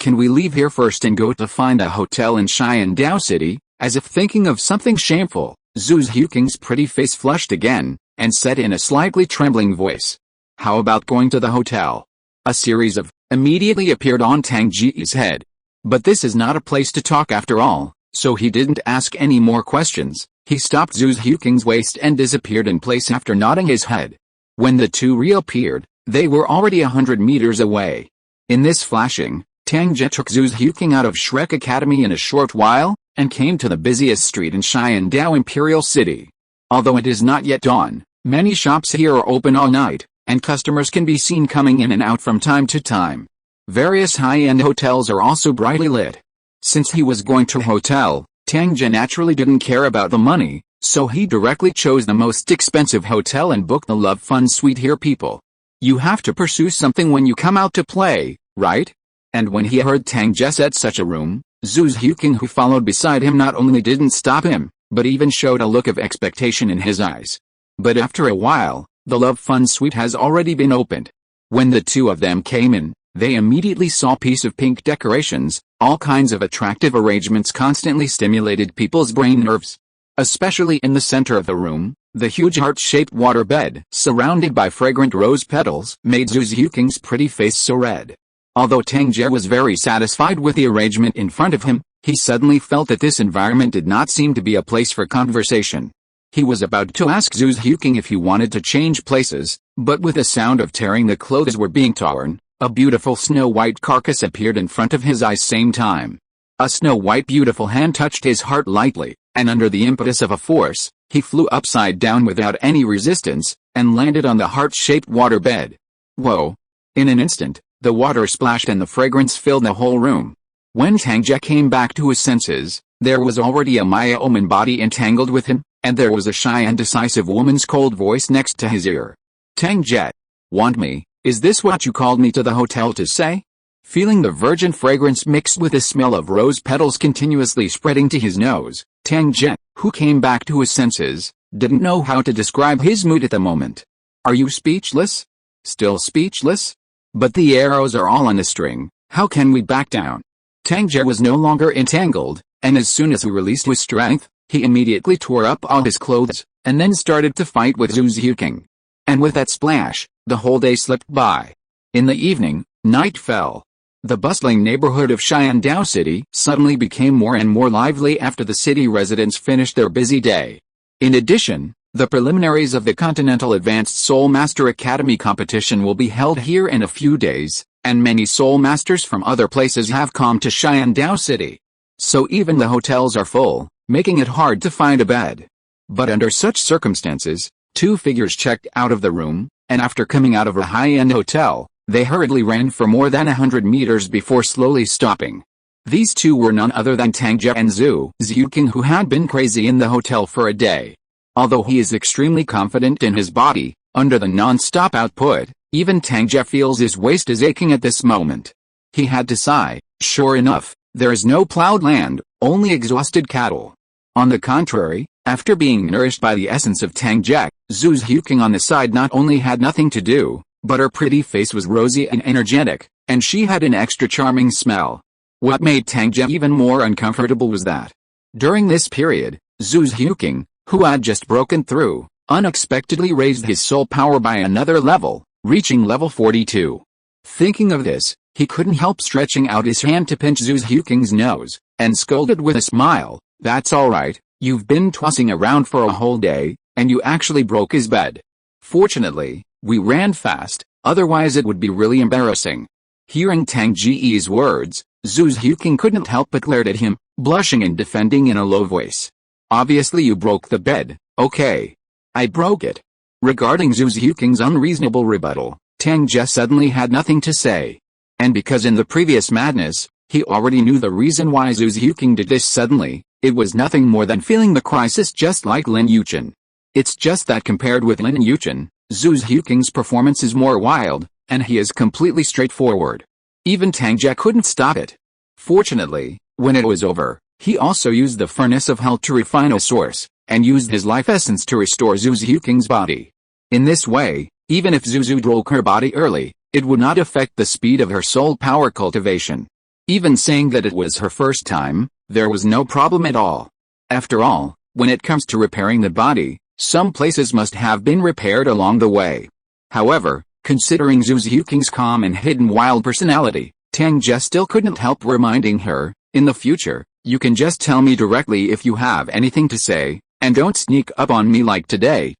Can we leave here first and go to find a hotel in Xiandao City? As if thinking of something shameful, Zhu Xiuqing's pretty face flushed again, and said in a slightly trembling voice, "How about going to the hotel?" A series of immediately appeared on Tang Ge's head. But this is not a place to talk after all, so he didn't ask any more questions. He stopped Zhu Zhuking's waist and disappeared in place after nodding his head. When the two reappeared, they were already 100 meters away. In this flashing, Tang Ge took Zhu Zhuking out of Shrek Academy in a short while, and came to the busiest street in Xiandao Imperial City. Although it is not yet dawn, many shops here are open all night, and customers can be seen coming in and out from time to time. Various high-end hotels are also brightly lit. Since he was going to a hotel, Tang Ge naturally didn't care about the money, so he directly chose the most expensive hotel and booked the Love Fun Suite here. People, you have to pursue something when you come out to play, right? And when he heard Tang Ge said such a room, Zhu Zhuking, who followed beside him, not only didn't stop him, but even showed a look of expectation in his eyes. But after a while, the Love Fun Suite has already been opened. When the two of them came in, they immediately saw a piece of pink decorations. All kinds of attractive arrangements constantly stimulated people's brain nerves. Especially in the center of the room, the huge heart-shaped water bed, surrounded by fragrant rose petals, made Zhu Zhuking's pretty face so red. Although Tang Ge was very satisfied with the arrangement in front of him, he suddenly felt that this environment did not seem to be a place for conversation. He was about to ask Zhu Zhuking if he wanted to change places, but with a sound of tearing the clothes were being torn, a beautiful snow-white carcass appeared in front of his eyes same time. A snow-white beautiful hand touched his heart lightly, and under the impetus of a force, he flew upside down without any resistance, and landed on the heart-shaped water bed. Whoa! In an instant, the water splashed and the fragrance filled the whole room. When Tang Ge came back to his senses, there was already a Maya Omen body entangled with him, and there was a shy and decisive woman's cold voice next to his ear. "Tang Ge, want me? Is this what you called me to the hotel to say?" Feeling the virgin fragrance mixed with the smell of rose petals continuously spreading to his nose, Tang Ge, who came back to his senses, didn't know how to describe his mood at the moment. "Are you speechless? Still speechless? But the arrows are all on a string, how can we back down?" Tang Ge was no longer entangled, and as soon as he released his strength, he immediately tore up all his clothes, and then started to fight with Zhu Zhuking. And with that splash, the whole day slipped by. In the evening, night fell. The bustling neighborhood of Xiandao City suddenly became more and more lively after the city residents finished their busy day. In addition, the preliminaries of the Continental Advanced Soul Master Academy competition will be held here in a few days, and many soul masters from other places have come to Xiandao City. So even the hotels are full, making it hard to find a bed. But under such circumstances, two figures checked out of the room, and after coming out of a high-end hotel, they hurriedly ran for more than 100 meters before slowly stopping. These two were none other than Tang Ge and Zhu Zhuking, who had been crazy in the hotel for a day. Although he is extremely confident in his body, under the non-stop output, even Tang Ge feels his waist is aching at this moment. He had to sigh. Sure enough, there is no plowed land, only exhausted cattle. On the contrary, after being nourished by the essence of Tang Ge, Zhu Zhuking on the side not only had nothing to do, but her pretty face was rosy and energetic, and she had an extra charming smell. What made Tang Ge even more uncomfortable was that, during this period, Zhu Zhuking, who had just broken through, unexpectedly raised his soul power by another level, reaching level 42. Thinking of this, he couldn't help stretching out his hand to pinch Zhu Zhuking's nose, and scolded with a smile, "That's alright, you've been tossing around for a whole day, and you actually broke his bed. Fortunately, we ran fast, otherwise it would be really embarrassing." Hearing Tang Ge's words, Zhu Zhuking couldn't help but glared at him, blushing and defending in a low voice. "Obviously you broke the bed, okay. I broke it." Regarding Zhu Zhuking's unreasonable rebuttal, Tang Ge suddenly had nothing to say. And because in the previous madness, he already knew the reason why Zhu Zhuking did this suddenly, it was nothing more than feeling the crisis just like Lin Yuchen. It's just that compared with Lin Yuchen, Zhu Zhuking's performance is more wild, and he is completely straightforward. Even Tang Ge couldn't stop it. Fortunately, when it was over, he also used the furnace of hell to refine a source, and used his life essence to restore Zhu Zhuking's body. In this way, even if Zhu broke her body early, it would not affect the speed of her soul power cultivation. Even saying that it was her first time, there was no problem at all. After all, when it comes to repairing the body, Some places must have been repaired along the way. However, considering Zhu Zhuking's calm and hidden wild personality, Tang Ge still couldn't help reminding her, in the future, you can just tell me directly if you have anything to say, and don't sneak up on me like today.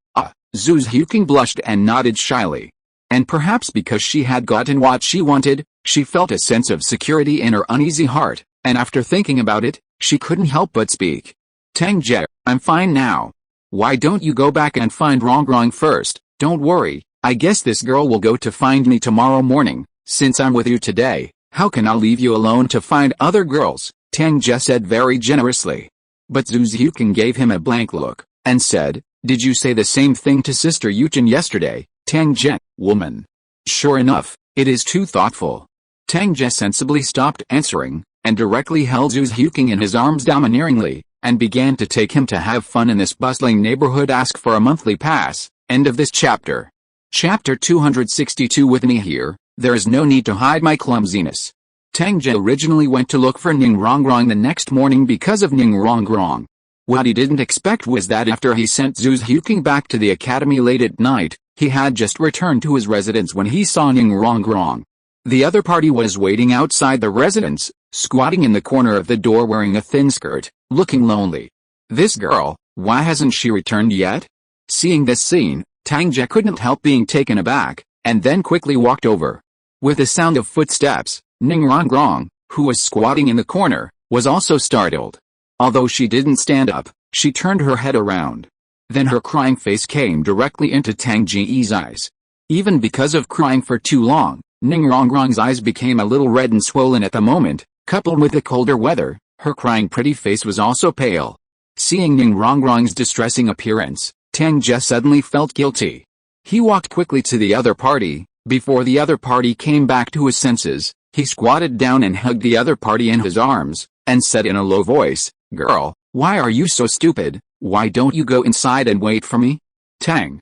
Zhu Zhuking blushed and nodded shyly. And perhaps because she had gotten what she wanted, she felt a sense of security in her uneasy heart, and after thinking about it, she couldn't help but speak. Tang Ge, I'm fine now. Why don't you go back and find Rongrong first? Don't worry, I guess this girl will go to find me tomorrow morning. Since I'm with you today, how can I leave you alone to find other girls? Tang Ge said very generously. But Zhu Zhuking gave him a blank look, and said, did you say the same thing to Sister Yuchen yesterday? Tang Ge, woman. Sure enough, it is too thoughtful. Tang Ge sensibly stopped answering, and directly held Zhu Zhuking in his arms domineeringly, and began to take him to have fun in this bustling neighborhood. Ask for a monthly pass. End of this chapter. Chapter 262. With me here, there is no need to hide my clumsiness. Tang Ge originally went to look for Ning Rongrong the next morning because of Ning Rongrong. What he didn't expect was that after he sent Zhu Zhuking back to the academy late at night, he had just returned to his residence when he saw Ning Rongrong. The other party was waiting outside the residence, squatting in the corner of the door wearing a thin skirt, looking lonely. This girl, why hasn't she returned yet? Seeing this scene, Tang Ge couldn't help being taken aback, and then quickly walked over. With the sound of footsteps, Ning Rongrong, who was squatting in the corner, was also startled. Although she didn't stand up, she turned her head around. Then her crying face came directly into Tang Ge's eyes. Even because of crying for too long, Ning Rongrong's eyes became a little red and swollen at the moment. Coupled with the colder weather, her crying pretty face was also pale. Seeing Ning Rongrong's distressing appearance, Tang Ge suddenly felt guilty. He walked quickly to the other party. Before the other party came back to his senses, he squatted down and hugged the other party in his arms, and said in a low voice, girl, why are you so stupid? Why don't you go inside and wait for me? Tang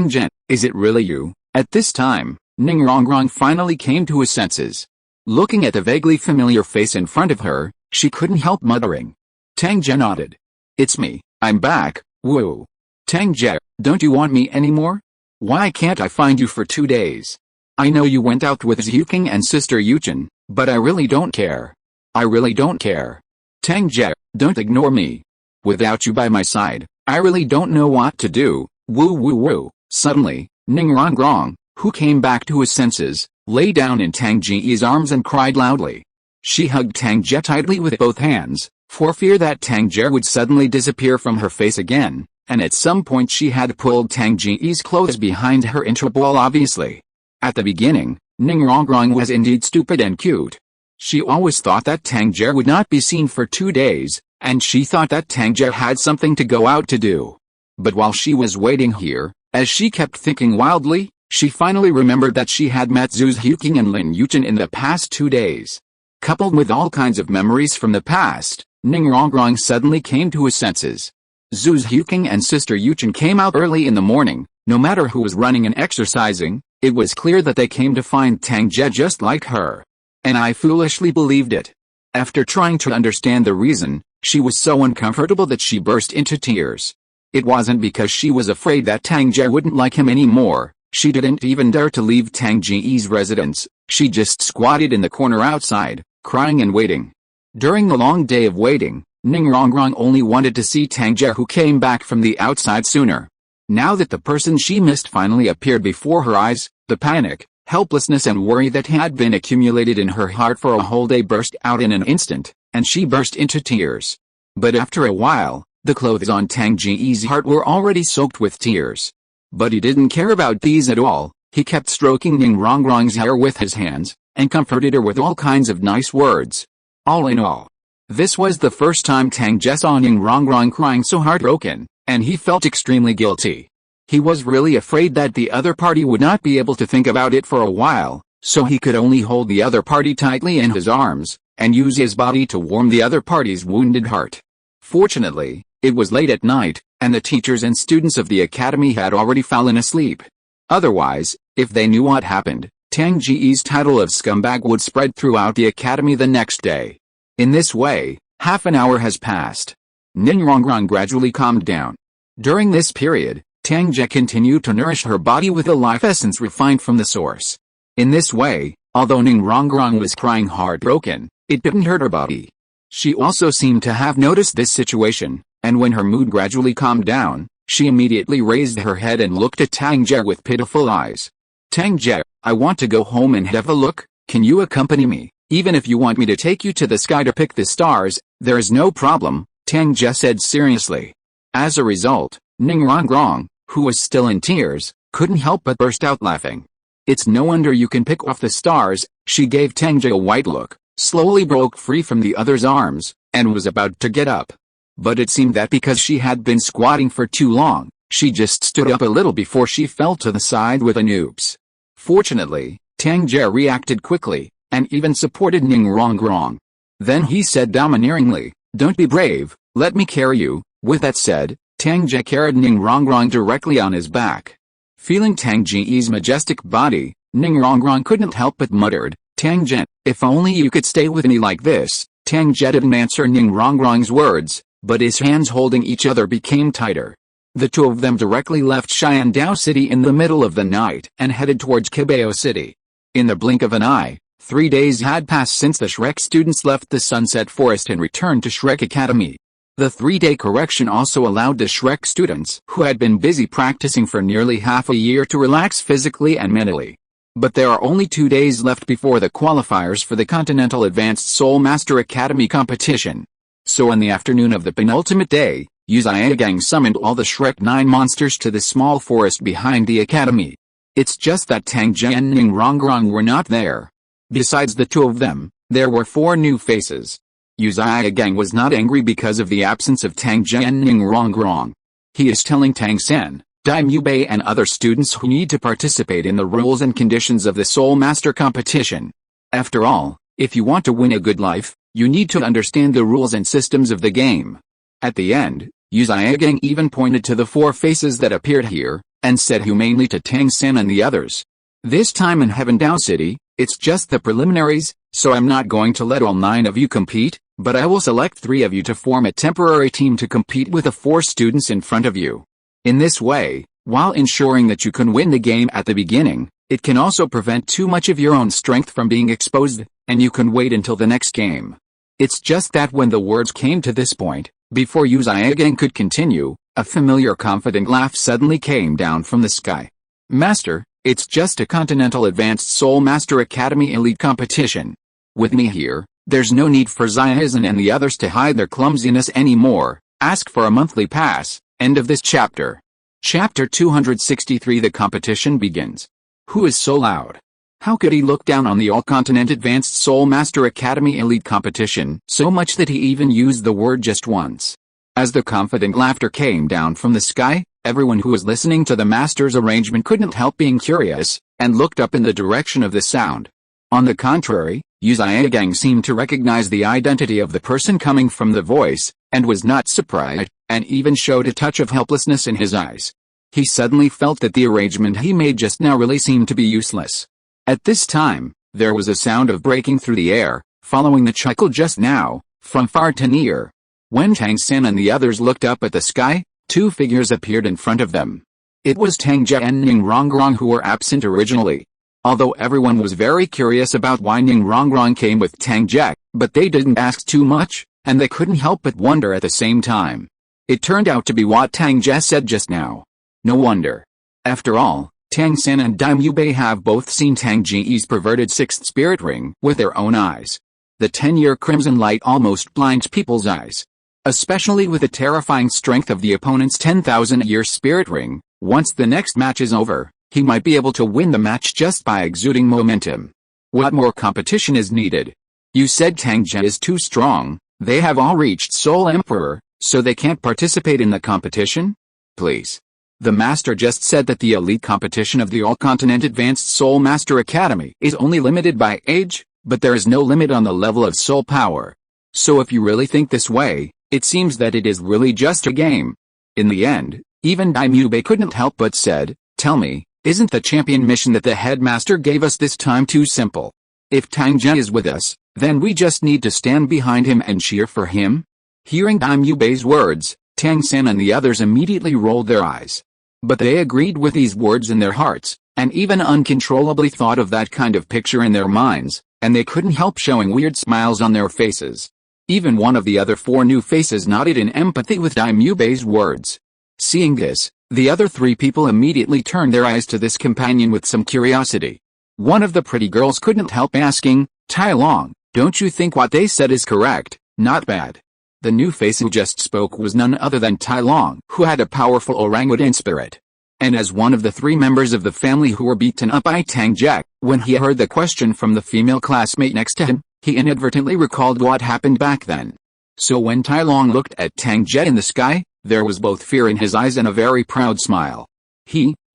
Ge, is it really you? At this time, Ning Rongrong finally came to his senses. Looking at the vaguely familiar face in front of her, she couldn't help muttering. Tang Ge nodded. It's me, I'm back, woo. Tang Ge, don't you want me anymore? Why can't I find you for 2 days? I know you went out with Zhuking and Sister Yuchen, but I really don't care. I really don't care. Tang Ge, don't ignore me. Without you by my side, I really don't know what to do, woo woo woo. Suddenly, Ning Rongrong, who came back to his senses, lay down in Tang Ge's arms and cried loudly. She hugged Tang Ge tightly with both hands, for fear that Tang Ge would suddenly disappear from her face again, and at some point she had pulled Tang Ge's clothes behind her into a ball obviously. At the beginning, Ning Rongrong was indeed stupid and cute. She always thought that Tang Ge would not be seen for 2 days, and she thought that Tang Ge had something to go out to do. But while she was waiting here, as she kept thinking wildly, she finally remembered that she had met Zhu Zhuking and Lin Yuchen in the past 2 days. Coupled with all kinds of memories from the past, Ning Rongrong suddenly came to his senses. Zhu Zhuking and Sister Yuchen came out early in the morning. No matter who was running and exercising, it was clear that they came to find Tang Ge just like her. And I foolishly believed it. After trying to understand the reason, she was so uncomfortable that she burst into tears. It wasn't because she was afraid that Tang Ge wouldn't like him anymore. She didn't even dare to leave Tang Ge's residence. She just squatted in the corner outside, crying and waiting. During the long day of waiting, Ning Rongrong only wanted to see Tang Ge, who came back from the outside sooner. Now that the person she missed finally appeared before her eyes, the panic, helplessness and worry that had been accumulated in her heart for a whole day burst out in an instant, and she burst into tears. But after a while, the clothes on Tang Ge's heart were already soaked with tears. But he didn't care about these at all. He kept stroking Ning Rongrong's hair with his hands, and comforted her with all kinds of nice words. All in all, this was the first time Tang Ge saw Ning Rongrong crying so heartbroken, and he felt extremely guilty. He was really afraid that the other party would not be able to think about it for a while, so he could only hold the other party tightly in his arms, and use his body to warm the other party's wounded heart. Fortunately, it was late at night, and the teachers and students of the academy had already fallen asleep. Otherwise, if they knew what happened, Tang Ge's title of scumbag would spread throughout the academy the next day. In this way, half an hour has passed. Ning Rongrong gradually calmed down. During this period, Tang Ge continued to nourish her body with a life essence refined from the source. In this way, although Ning Rongrong was crying heartbroken, it didn't hurt her body. She also seemed to have noticed this situation, and when her mood gradually calmed down, she immediately raised her head and looked at Tang Ge with pitiful eyes. Tang Ge, I want to go home and have a look. Can you accompany me? Even if you want me to take you to the sky to pick the stars, there is no problem, Tang Ge said seriously. As a result, Ning Rongrong, who was still in tears, couldn't help but burst out laughing. It's no wonder you can pick off the stars. She gave Tang Ge a white look, slowly broke free from the other's arms, and was about to get up. But it seemed that because she had been squatting for too long, she just stood up a little before she fell to the side with an oops. Fortunately, Tang Ge reacted quickly, and even supported Ning Rongrong. Then he said domineeringly, "Don't be brave, let me carry you." With that said, Tang Ge carried Ning Rongrong directly on his back. Feeling Tang Ge's majestic body, Ning Rongrong couldn't help but muttered, "Tang Ge, if only you could stay with me like this." Tang Ge didn't answer Ning Rongrong's words, but his hands holding each other became tighter. The two of them directly left Xiandao City in the middle of the night and headed towards Kibao City. In the blink of an eye, 3 days had passed since the Shrek students left the Sunset Forest and returned to Shrek Academy. The 3-day correction also allowed the Shrek students who had been busy practicing for nearly half a year to relax physically and mentally. But there are only 2 days left before the qualifiers for the Continental Advanced Soul Master Academy competition. So on the afternoon of the penultimate day, Yuziagang summoned all the Shrek 9 monsters to the small forest behind the academy. It's just that Tang Ge and Ning Rongrong were not there. Besides the two of them, there were 4 new faces. Yuziagang was not angry because of the absence of Tang Ge and Ning Rongrong. He is telling Tang San, Daimyo Bei and other students who need to participate in the rules and conditions of the Soul Master competition. After all, if you want to win a good life, you need to understand the rules and systems of the game. At the end, Yuziagang even pointed to the 4 faces that appeared here, and said humanely to Tang San and the others, "This time in Heavendao City, it's just the preliminaries, so I'm not going to let all 9 of you compete, but I will select 3 of you to form a temporary team to compete with the 4 students in front of you. In this way, while ensuring that you can win the game at the beginning, it can also prevent too much of your own strength from being exposed, and you can wait until the next game." It's just that when the words came to this point, before Yuziagang could continue, a familiar confident laugh suddenly came down from the sky. "Master, it's just a Continental Advanced Soul Master Academy Elite competition. With me here, there's no need for Xiaizhen and the others to hide their clumsiness anymore. Ask for a monthly pass." End of this chapter. Chapter 263. The competition begins. Who is so loud? How could he look down on the All-Continent Advanced Soul Master Academy Elite competition so much that he even used the word just once? As the confident laughter came down from the sky, everyone who was listening to the master's arrangement couldn't help being curious, and looked up in the direction of the sound. On the contrary, Yuziagang seemed to recognize the identity of the person coming from the voice, and was not surprised, and even showed a touch of helplessness in his eyes. He suddenly felt that the arrangement he made just now really seemed to be useless. At this time, there was a sound of breaking through the air, following the chuckle just now, from far to near. When Tang San and the others looked up at the sky, 2 figures appeared in front of them. It was Tang Ge and Ning Rongrong who were absent originally. Although everyone was very curious about why Ning Rongrong came with Tang Ge, but they didn't ask too much, and they couldn't help but wonder at the same time. It turned out to be what Tang Ge said just now. No wonder. After all, Tang San and Daimyo Bei have both seen Tang Ge's perverted 6th spirit ring with their own eyes. The 10-year crimson light almost blinds people's eyes. Especially with the terrifying strength of the opponent's 10,000-year spirit ring, once the next match is over, he might be able to win the match just by exuding momentum. What more competition is needed? You said Tang Ge is too strong. They have all reached Soul Emperor, so they can't participate in the competition? Please. The master just said that the elite competition of the All-Continent Advanced Soul Master Academy is only limited by age, but there is no limit on the level of soul power. So if you really think this way, it seems that it is really just a game. In the end, even Daimyo Bei couldn't help but said, "Tell me, isn't the champion mission that the headmaster gave us this time too simple? If Tang Ge is with us, then we just need to stand behind him and cheer for him?" Hearing Daimyo Bei's words, Tang San and the others immediately rolled their eyes. But they agreed with these words in their hearts, and even uncontrollably thought of that kind of picture in their minds, and they couldn't help showing weird smiles on their faces. Even one of the other 4 new faces nodded in empathy with Daimubei's words. Seeing this, the other 3 people immediately turned their eyes to this companion with some curiosity. One of the pretty girls couldn't help asking, "Tai Long, don't you think what they said is correct?" "Not bad." The new face who just spoke was none other than Tai Long, who had a powerful orangutan spirit. And as one of the 3 members of the family who were beaten up by Tang Ge, when he heard the question from the female classmate next to him, he inadvertently recalled what happened back then. So when Tai Long looked at Tang Ge in the sky, there was both fear in his eyes and a very proud smile.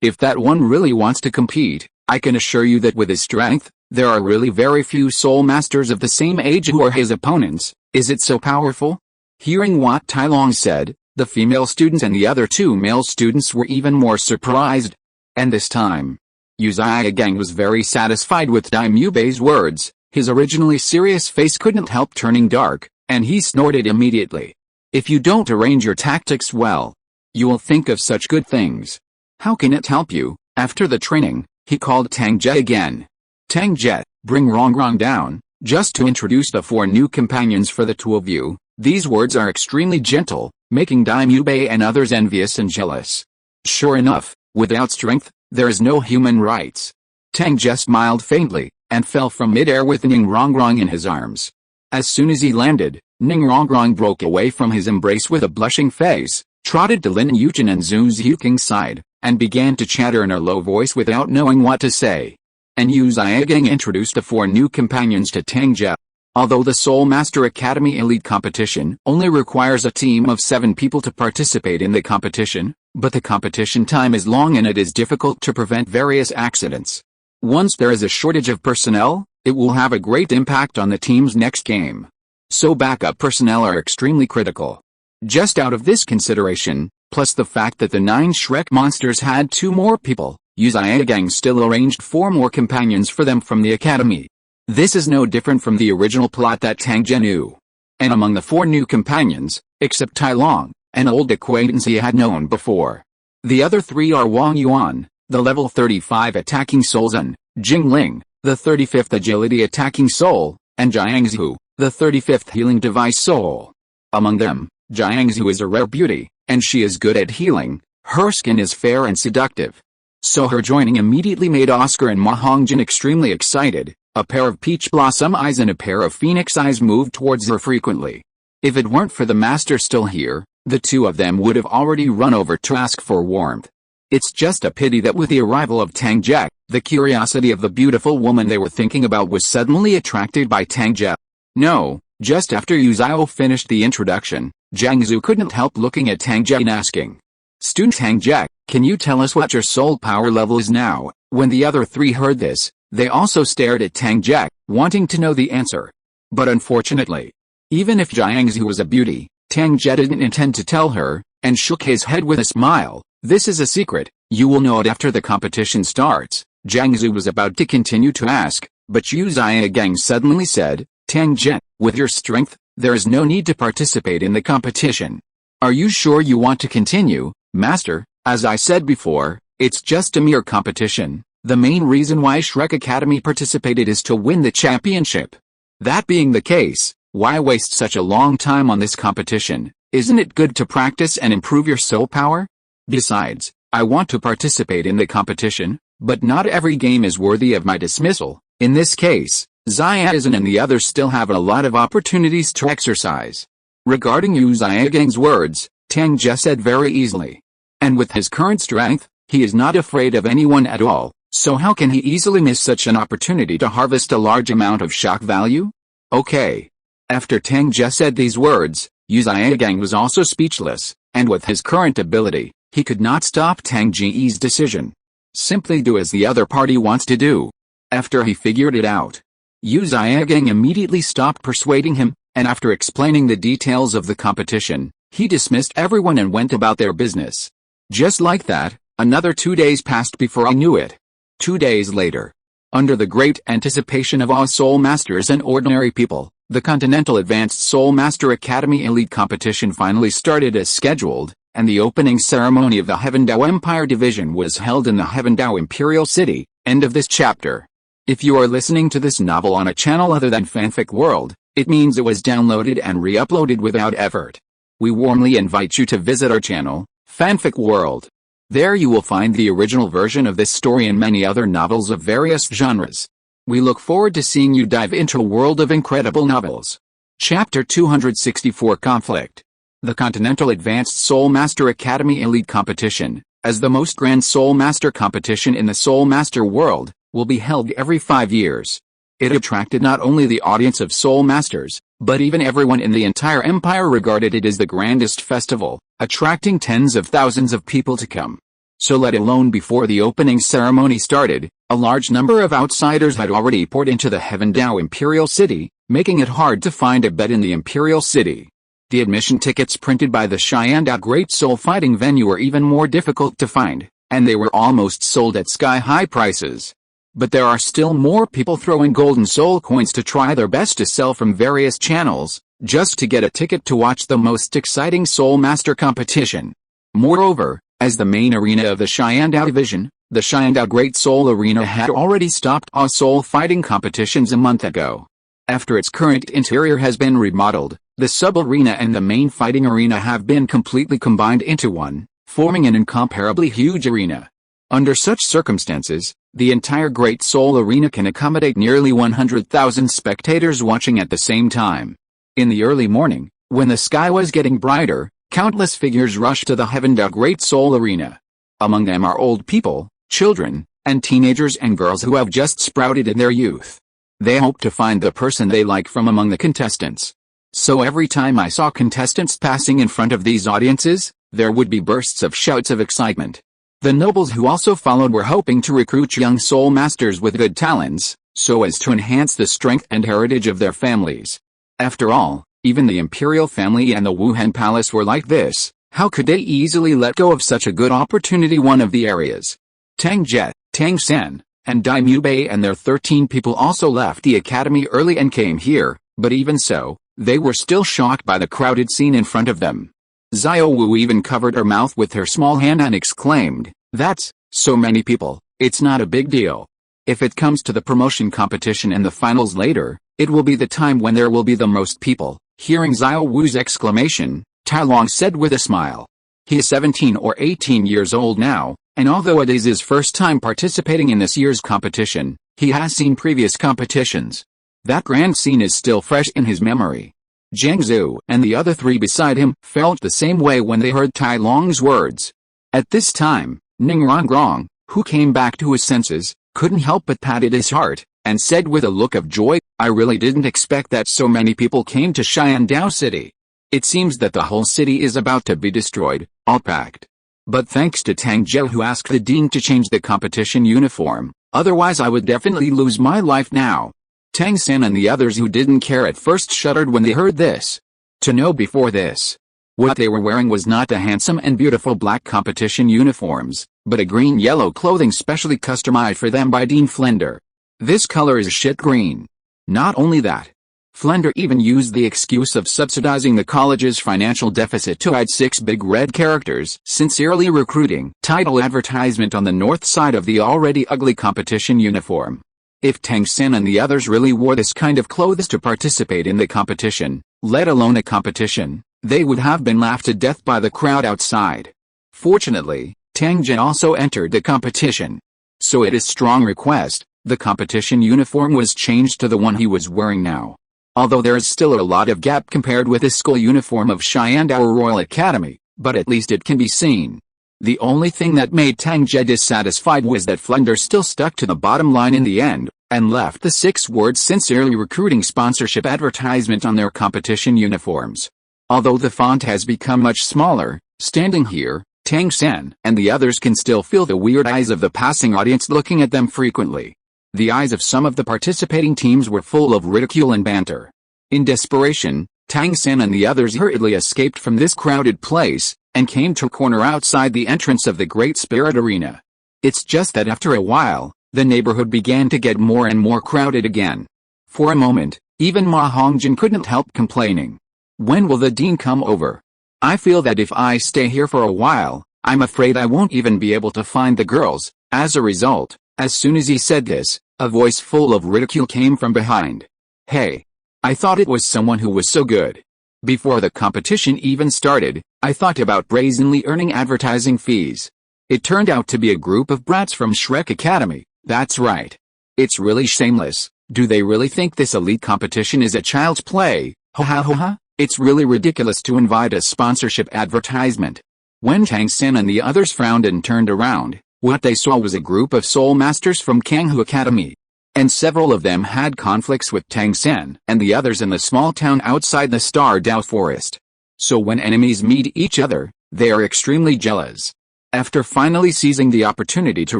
If that one really wants to compete, I can assure you that with his strength, there are really very few soul masters of the same age who are his opponents. Is it so powerful? Hearing what Tai Long said, the female students and the other 2 male students were even more surprised. And this time, Gang was very satisfied with Daimubei's words. His originally serious face couldn't help turning dark, and he snorted immediately. "If you don't arrange your tactics well, you will think of such good things. How can it help you?" After the training, he called Tang Ge again. "Tang Ge, bring Rongrong down, just to introduce the 4 new companions for the 2 of you." These words are extremely gentle, making Daimubei and others envious and jealous. Sure enough, without strength, there is no human rights. Tang Ge smiled faintly, and fell from mid-air with Ning Rongrong in his arms. As soon as he landed, Ning Rongrong broke away from his embrace with a blushing face, trotted to Lin Yuchen and Zhu Zhuking's side, and began to chatter in a low voice without knowing what to say. And Yu Xiagang introduced the 4 new companions to Tang Ge. Although the Soul Master Academy Elite Competition only requires a team of 7 people to participate in the competition, but the competition time is long and it is difficult to prevent various accidents. Once there is a shortage of personnel, it will have a great impact on the team's next game. So backup personnel are extremely critical. Just out of this consideration, plus the fact that the 9 Shrek monsters had 2 more people, Yu Xiagang still arranged 4 more companions for them from the academy. This is no different from the original plot that Tang Ge knew. And among the 4 new companions, except Tai Long, an old acquaintance he had known before, the other 3 are Wang Yuan, the level 35 attacking soul Zhen, Jing Ling, the 35th agility attacking soul, and Jiangzhu, the 35th healing device soul. Among them, Jiangzhu is a rare beauty, and she is good at healing. Her skin is fair and seductive. So her joining immediately made Oscar and Ma Hongjin extremely excited. A pair of peach blossom eyes and a pair of phoenix eyes moved towards her frequently. If it weren't for the master still here, the 2 of them would have already run over to ask for warmth. It's just a pity that with the arrival of Tang Ge, the curiosity of the beautiful woman they were thinking about was suddenly attracted by Tang Ge. No, just after Yu Xiao finished the introduction, Jiangzhu couldn't help looking at Tang Ge and asking, "Student Tang Ge, can you tell us what your soul power level is now?" When the other 3 heard this, they also stared at Tang Ge, wanting to know the answer. But unfortunately, even if Jiangzhu was a beauty, Tang Ge didn't intend to tell her, and shook his head with a smile. "This is a secret, you will know it after the competition starts." Jiangzhu was about to continue to ask, but Yu Xiagang suddenly said, "Tang Ge, with your strength, there is no need to participate in the competition. Are you sure you want to continue, Master?" "As I said before, it's just a mere competition. The main reason why Shrek Academy participated is to win the championship. That being the case, why waste such a long time on this competition? Isn't it good to practice and improve your soul power? Besides, I want to participate in the competition, but not every game is worthy of my dismissal. In this case, Xiaozhen and the others still have a lot of opportunities to exercise." Regarding Yu Xiagang's words, Tang Ge said very easily. And with his current strength, he is not afraid of anyone at all. So how can he easily miss such an opportunity to harvest a large amount of shock value? Okay. After Tang Ge said these words, Yu Xiagang was also speechless, and with his current ability, he could not stop Tang Ge's decision. Simply do as the other party wants to do. After he figured it out, Yu Xiagang immediately stopped persuading him, and after explaining the details of the competition, he dismissed everyone and went about their business. Just like that, another 2 days passed before I knew it. 2 days later, under the great anticipation of all Soul Masters and ordinary people, the Continental Advanced Soul Master Academy Elite Competition finally started as scheduled, and the opening ceremony of the Heavendao Empire Division was held in the Heavendao Imperial City. End of this chapter. If you are listening to this novel on a channel other than Fanfic World, it means it was downloaded and re-uploaded without effort. We warmly invite you to visit our channel, Fanfic World. There you will find the original version of this story and many other novels of various genres. We look forward to seeing you dive into a world of incredible novels. Chapter 264 Conflict. The Continental Advanced Soul Master Academy Elite Competition, as the most grand Soul Master competition in the Soul Master world, will be held every 5 years. It attracted not only the audience of Soul Masters, but even everyone in the entire empire regarded it as the grandest festival, attracting tens of thousands of people to come. So let alone before the opening ceremony started, a large number of outsiders had already poured into the Heavendao Imperial City, making it hard to find a bed in the Imperial City. The admission tickets printed by the Shaiyandao Great Soul Fighting venue were even more difficult to find, and they were almost sold at sky-high prices. But there are still more people throwing golden soul coins to try their best to sell from various channels, just to get a ticket to watch the most exciting Soul Master competition. Moreover, as the main arena of the Shaiyandao Division, the Shaiyandao Great Soul Arena had already stopped all soul fighting competitions a month ago. After its current interior has been remodeled, the sub-arena and the main fighting arena have been completely combined into one, forming an incomparably huge arena. Under such circumstances, the entire Great Soul Arena can accommodate nearly 100,000 spectators watching at the same time. In the early morning, when the sky was getting brighter, countless figures rushed to the Heavendao Great Soul Arena. Among them are old people, children, and teenagers and girls who have just sprouted in their youth. They hope to find the person they like from among the contestants. So every time I saw contestants passing in front of these audiences, there would be bursts of shouts of excitement. The nobles who also followed were hoping to recruit young soul masters with good talents, so as to enhance the strength and heritage of their families. After all, even the imperial family and the Wuhan Palace were like this. How could they easily let go of such a good opportunity? One of the areas. Tang Ge, Tang San, and Daimyo Bei and their 13 people also left the academy early and came here, but even so, they were still shocked by the crowded scene in front of them. Xiao Wu even covered her mouth with her small hand and exclaimed, "That's so many people, it's not a big deal. If it comes to the promotion competition and the finals later, it will be the time when there will be the most people." Hearing Xiao Wu's exclamation, Tai Long said with a smile. He is 17 or 18 years old now, and although it is his first time participating in this year's competition, he has seen previous competitions. That grand scene is still fresh in his memory. Jiang Zhu and the other three beside him felt the same way when they heard Tai Long's words. At this time, Ning Rongrong, who came back to his senses, couldn't help but patted his heart, and said with a look of joy, "I really didn't expect that so many people came to Shaiyandao City. It seems that the whole city is about to be destroyed, all packed. But thanks to Tang Ge who asked the dean to change the competition uniform, otherwise I would definitely lose my life now." Tang San and the others who didn't care at first shuddered when they heard this. To know before this, what they were wearing was not the handsome and beautiful black competition uniforms, but a green-yellow clothing specially customized for them by Dean Flender. This color is shit green. Not only that, Flender even used the excuse of subsidizing the college's financial deficit to hide 6 big red characters, "Sincerely Recruiting" title advertisement on the north side of the already ugly competition uniform. If Tang San and the others really wore this kind of clothes to participate in the competition, let alone a competition, they would have been laughed to death by the crowd outside. Fortunately, Tang Ge also entered the competition. So at his strong request, the competition uniform was changed to the one he was wearing now. Although there is still a lot of gap compared with the school uniform of Shaiyandao Royal Academy, but at least it can be seen. The only thing that made Tang Ge dissatisfied was that Flender still stuck to the bottom line in the end, and left the 6-word "Sincerely Recruiting" sponsorship advertisement on their competition uniforms. Although the font has become much smaller, standing here, Tang San and the others can still feel the weird eyes of the passing audience looking at them frequently. The eyes of some of the participating teams were full of ridicule and banter. In desperation, Tang San and the others hurriedly escaped from this crowded place, and came to a corner outside the entrance of the Great Spirit Arena. It's just that after a while, the neighborhood began to get more and more crowded again. For a moment, even Ma Hongjin couldn't help complaining. "When will the dean come over? I feel that if I stay here for a while, I'm afraid I won't even be able to find the girls. As a result, as soon as he said this, a voice full of ridicule came from behind. Hey! I thought it was someone who was so good. Before the competition even started, I thought about brazenly earning advertising fees. It turned out to be a group of brats from Shrek Academy. That's right. It's really shameless. Do they really think this elite competition is a child's play? Ha ha ha ha. It's really ridiculous to invite a sponsorship advertisement. When Tang San and the others frowned and turned around, what they saw was a group of soul masters from Tang Hao Academy. And several of them had conflicts with Tang San and the others in the small town outside the Star Dao Forest. So when enemies meet each other, they are extremely jealous. After finally seizing the opportunity to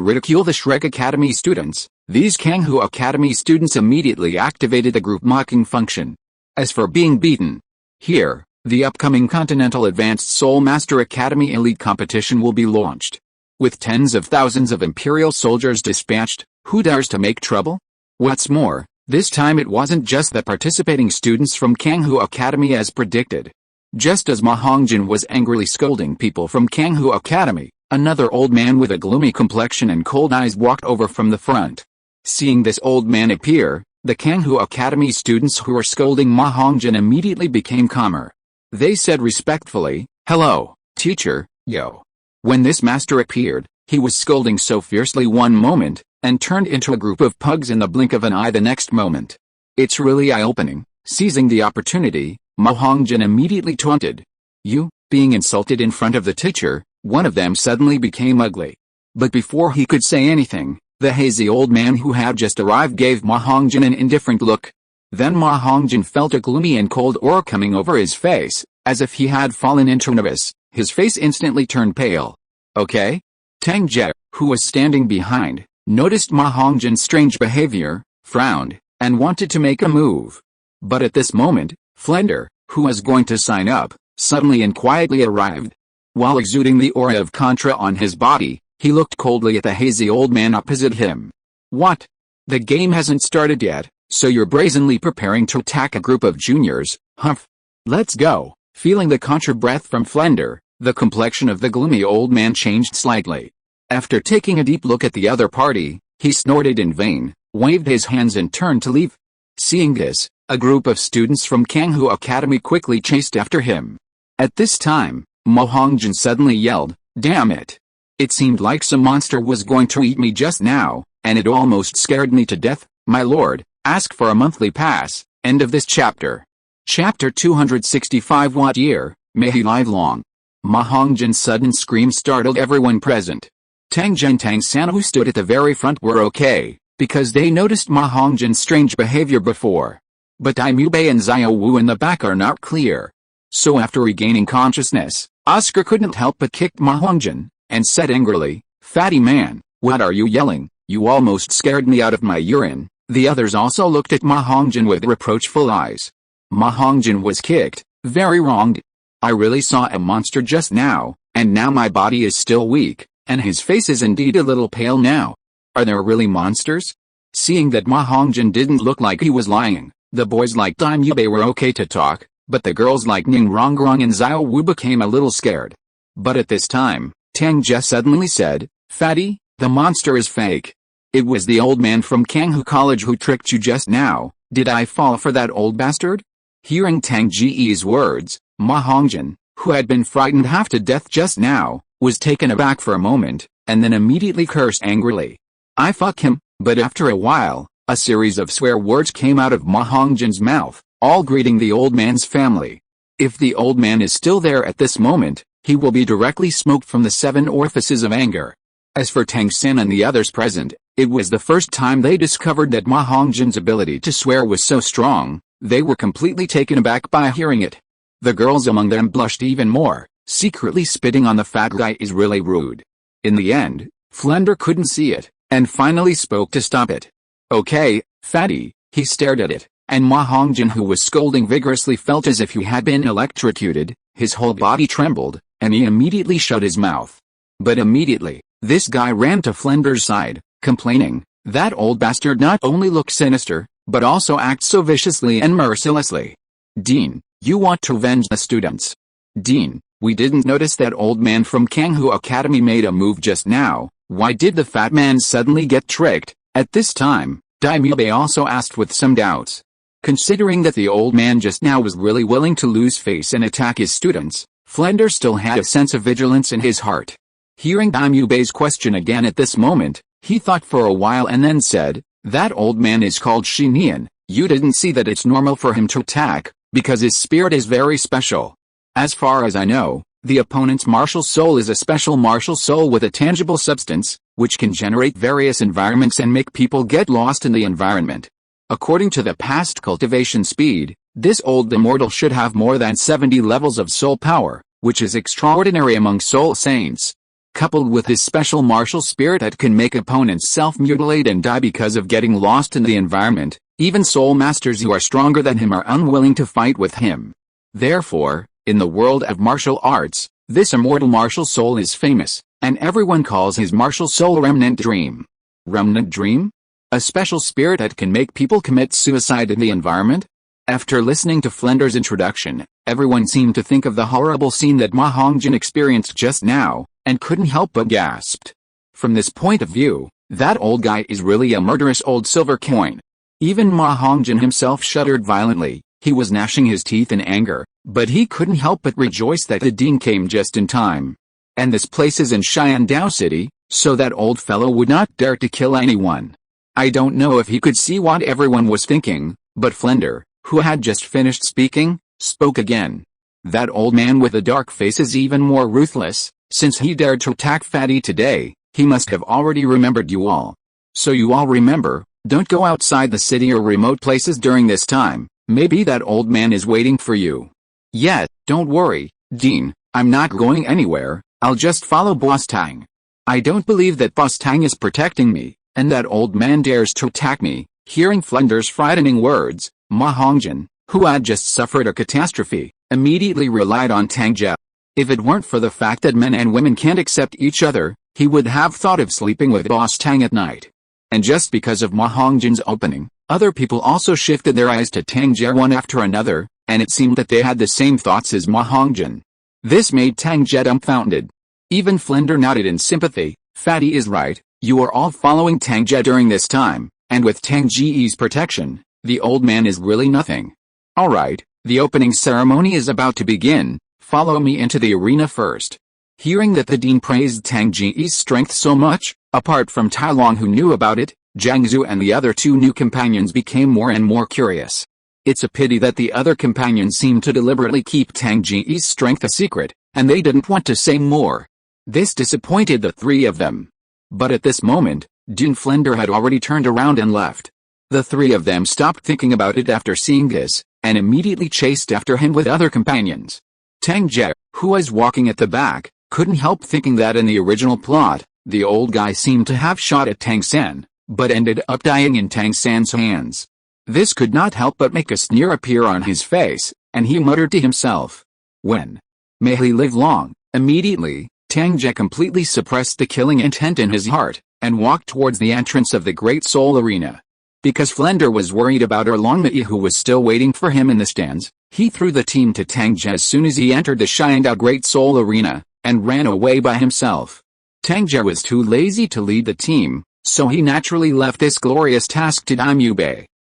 ridicule the Shrek Academy students, these Tang Hao Academy students immediately activated the group mocking function. As for being beaten, here, the upcoming Continental Advanced Soul Master Academy Elite Competition will be launched. With tens of thousands of Imperial soldiers dispatched, who dares to make trouble? What's more, this time it wasn't just the participating students from Tang Hao Academy as predicted. Just as Ma Hongjin was angrily scolding people from Tang Hao Academy, another old man with a gloomy complexion and cold eyes walked over from the front. Seeing this old man appear, the Tang Hao Academy students who were scolding Ma Hongjin immediately became calmer. They said respectfully, "Hello, teacher, yo." When this master appeared, he was scolding so fiercely one moment, and turned into a group of pugs in the blink of an eye the next moment. It's really eye-opening. Seizing the opportunity, Ma Hongjin immediately taunted. "You," being insulted in front of the teacher, one of them suddenly became ugly. But before he could say anything, the hazy old man who had just arrived gave Ma Hongjin an indifferent look. Then Ma Hongjin felt a gloomy and cold aura coming over his face, as if he had fallen into an abyss. His face instantly turned pale. Okay? Tang Ge, who was standing behind, noticed Ma Hongjin's strange behavior, frowned, and wanted to make a move. But at this moment, Flender, who was going to sign up, suddenly and quietly arrived. While exuding the aura of Contra on his body, he looked coldly at the hazy old man opposite him. What? The game hasn't started yet, so you're brazenly preparing to attack a group of juniors, humph. Let's go. Feeling the Contra breath from Flender, the complexion of the gloomy old man changed slightly. After taking a deep look at the other party, he snorted in vain, waved his hands and turned to leave. Seeing this, a group of students from Tang Hao Academy quickly chased after him. At this time, Ma Hongjin suddenly yelled, "Damn it! It seemed like some monster was going to eat me just now, and it almost scared me to death. My lord, ask for a monthly pass." End of this chapter. Chapter 265. What year, may he live long. Ma Hongjin's sudden scream startled everyone present. Tang Ge and Tang San, who stood at the very front, were okay, because they noticed Ma Hongjin's strange behavior before. But Dai Mubei and Xiao Wu in the back are not clear. So after regaining consciousness, Oscar couldn't help but kick Ma Hongjin, and said angrily, "Fatty man, what are you yelling? You almost scared me out of my urine." The others also looked at Ma Hongjin with reproachful eyes. Ma Hongjin was kicked, very wronged. I really saw a monster just now, and now my body is still weak, and his face is indeed a little pale now. Are there really monsters? Seeing that Ma Hongjin didn't look like he was lying, the boys like Dai Mubei were okay to talk, but the girls like Ning Rongrong and Xiao Wu became a little scared. But at this time, Tang Ge suddenly said, "Fatty, the monster is fake. It was the old man from Tang Hao College who tricked you just now. Did I fall for that old bastard?" Hearing Tang Ge's words, Ma Hongjin, who had been frightened half to death just now, was taken aback for a moment, and then immediately cursed angrily. "I fuck him." But after a while, a series of swear words came out of Ma Hongjin's mouth, all greeting the old man's family. If the old man is still there at this moment, he will be directly smoked from the 7 orifices of anger. As for Tang San and the others present, it was the first time they discovered that Ma Hongjin's ability to swear was so strong. They were completely taken aback by hearing it. The girls among them blushed even more. Secretly spitting on the fat guy is really rude. In the end, Flender couldn't see it, and finally spoke to stop it. "Okay, fatty." He stared at it, and Ma Hongjin, who was scolding vigorously, felt as if he had been electrocuted. His whole body trembled, and he immediately shut his mouth. But immediately, this guy ran to Flender's side, complaining, "That old bastard not only looks sinister, but also acts so viciously and mercilessly. Dean, you want to avenge the students. Dean, We didn't notice that old man from Tang Hao Academy made a move just now. Why did the fat man suddenly get tricked? At this time, Daimyo also asked with some doubts. Considering that the old man just now was really willing to lose face and attack his students, Flender still had a sense of vigilance in his heart. Hearing Daimyo's question again at this moment, he thought for a while and then said, "That old man is called Shinian. You didn't see that it's normal for him to attack, because his spirit is very special. As far as I know, the opponent's martial soul is a special martial soul with a tangible substance, which can generate various environments and make people get lost in the environment. According to the past cultivation speed, this old immortal should have more than 70 levels of soul power, which is extraordinary among soul saints. Coupled with his special martial spirit that can make opponents self-mutilate and die because of getting lost in the environment, even soul masters who are stronger than him are unwilling to fight with him. Therefore, in the world of martial arts, this immortal martial soul is famous, and everyone calls his martial soul Remnant Dream." Remnant Dream? A special spirit that can make people commit suicide in the environment? After listening to Flender's introduction, everyone seemed to think of the horrible scene that Ma Hongjin experienced just now, and couldn't help but gasp. From this point of view, that old guy is really a murderous old silver coin. Even Ma Hongjin himself shuddered violently. He was gnashing his teeth in anger, but he couldn't help but rejoice that the dean came just in time. And this place is in Xiandao City, so that old fellow would not dare to kill anyone. I don't know if he could see what everyone was thinking, but Flender, who had just finished speaking, spoke again. "That old man with the dark face is even more ruthless. Since he dared to attack Fatty today, he must have already remembered you all. So you all remember, don't go outside the city or remote places during this time. Maybe that old man is waiting for you." "Yet, don't worry, Dean, I'm not going anywhere. I'll just follow Boss Tang. I don't believe that Boss Tang is protecting me, and that old man dares to attack me." Hearing Flender's frightening words, Ma Hongjin, who had just suffered a catastrophe, immediately relied on Tang Ge. If it weren't for the fact that men and women can't accept each other, he would have thought of sleeping with Boss Tang at night. And just because of Ma Hongjin's opening, other people also shifted their eyes to Tang Ge one after another, and it seemed that they had the same thoughts as Ma Hongjin. This made Tang Ge dumbfounded. Even Flender nodded in sympathy. "Fatty is right, you are all following Tang Ge during this time, and with Tang Ge's protection, the old man is really nothing. Alright, the opening ceremony is about to begin. Follow me into the arena first." Hearing that the dean praised Tang Ge's strength so much, apart from Tai Long who knew about it, Jiang Zhu and the other two new companions became more and more curious. It's a pity that the other companions seemed to deliberately keep Tang Ge's strength a secret, and they didn't want to say more. This disappointed the three of them. But at this moment, Dean Flender had already turned around and left. The three of them stopped thinking about it after seeing this, and immediately chased after him with other companions. Tang Ge, who was walking at the back, couldn't help thinking that in the original plot, the old guy seemed to have shot at Tang San, but ended up dying in Tang San's hands. This could not help but make a sneer appear on his face, and he muttered to himself, "When? May he live long." Immediately, Tang Ge completely suppressed the killing intent in his heart, and walked towards the entrance of the Great Soul Arena. Because Flender was worried about Erlongmei who was still waiting for him in the stands, he threw the team to Tang Ge as soon as he entered the Xiandao Great Soul Arena, and ran away by himself. Tang Ge was too lazy to lead the team, so he naturally left this glorious task to Daimyo.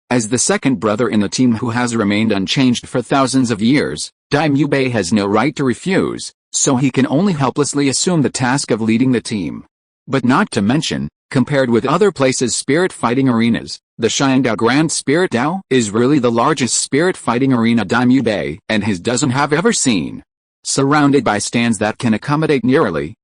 As the second brother in the team who has remained unchanged for thousands of years, Daimyo has no right to refuse, so he can only helplessly assume the task of leading the team. But not to mention, compared with other places' spirit fighting arenas, the Xiandao Grand Spirit Dao is really the largest spirit fighting arena Daimyo and his doesn't have ever seen. Surrounded by stands that can accommodate nearly,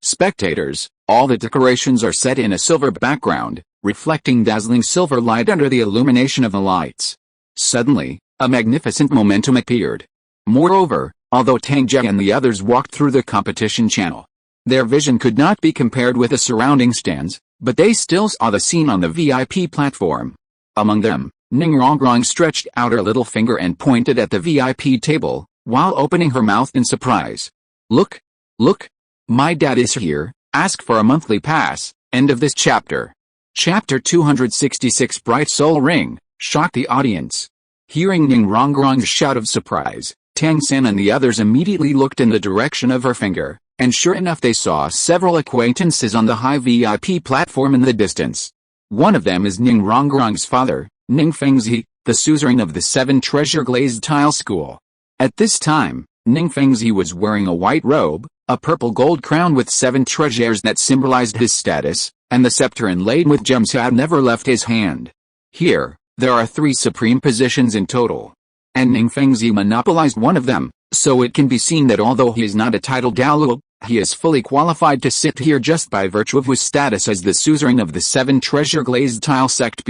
spectators, all the decorations are set in a silver background, reflecting dazzling silver light under the illumination of the lights. Suddenly, a magnificent momentum appeared. Moreover, although Tang Ge and the others walked through the competition channel, their vision could not be compared with the surrounding stands, but they still saw the scene on the VIP platform. Among them, Ning Rongrong stretched out her little finger and pointed at the VIP table, while opening her mouth in surprise. Look! Look! My dad is here, ask for a monthly pass." End of this chapter. Chapter 266 Bright Soul Ring, shocked the audience. Hearing Ning Rongrong's shout of surprise, Tang San and the others immediately looked in the direction of her finger, and sure enough they saw several acquaintances on the high VIP platform in the distance. One of them is Ning Rongrong's father, Ning Fengzi, the suzerain of the 7 treasure glazed tile school. At this time, Ning Fengzi was wearing a white robe, a purple gold crown with 7 treasures that symbolized his status, and the scepter inlaid with gems had never left his hand. Here, there are 3 supreme positions in total. And Ning Fengzi monopolized one of them, so it can be seen that although he is not a titled Douluo, he is fully qualified to sit here just by virtue of his status as the suzerain of the 7 treasure glazed tile sect.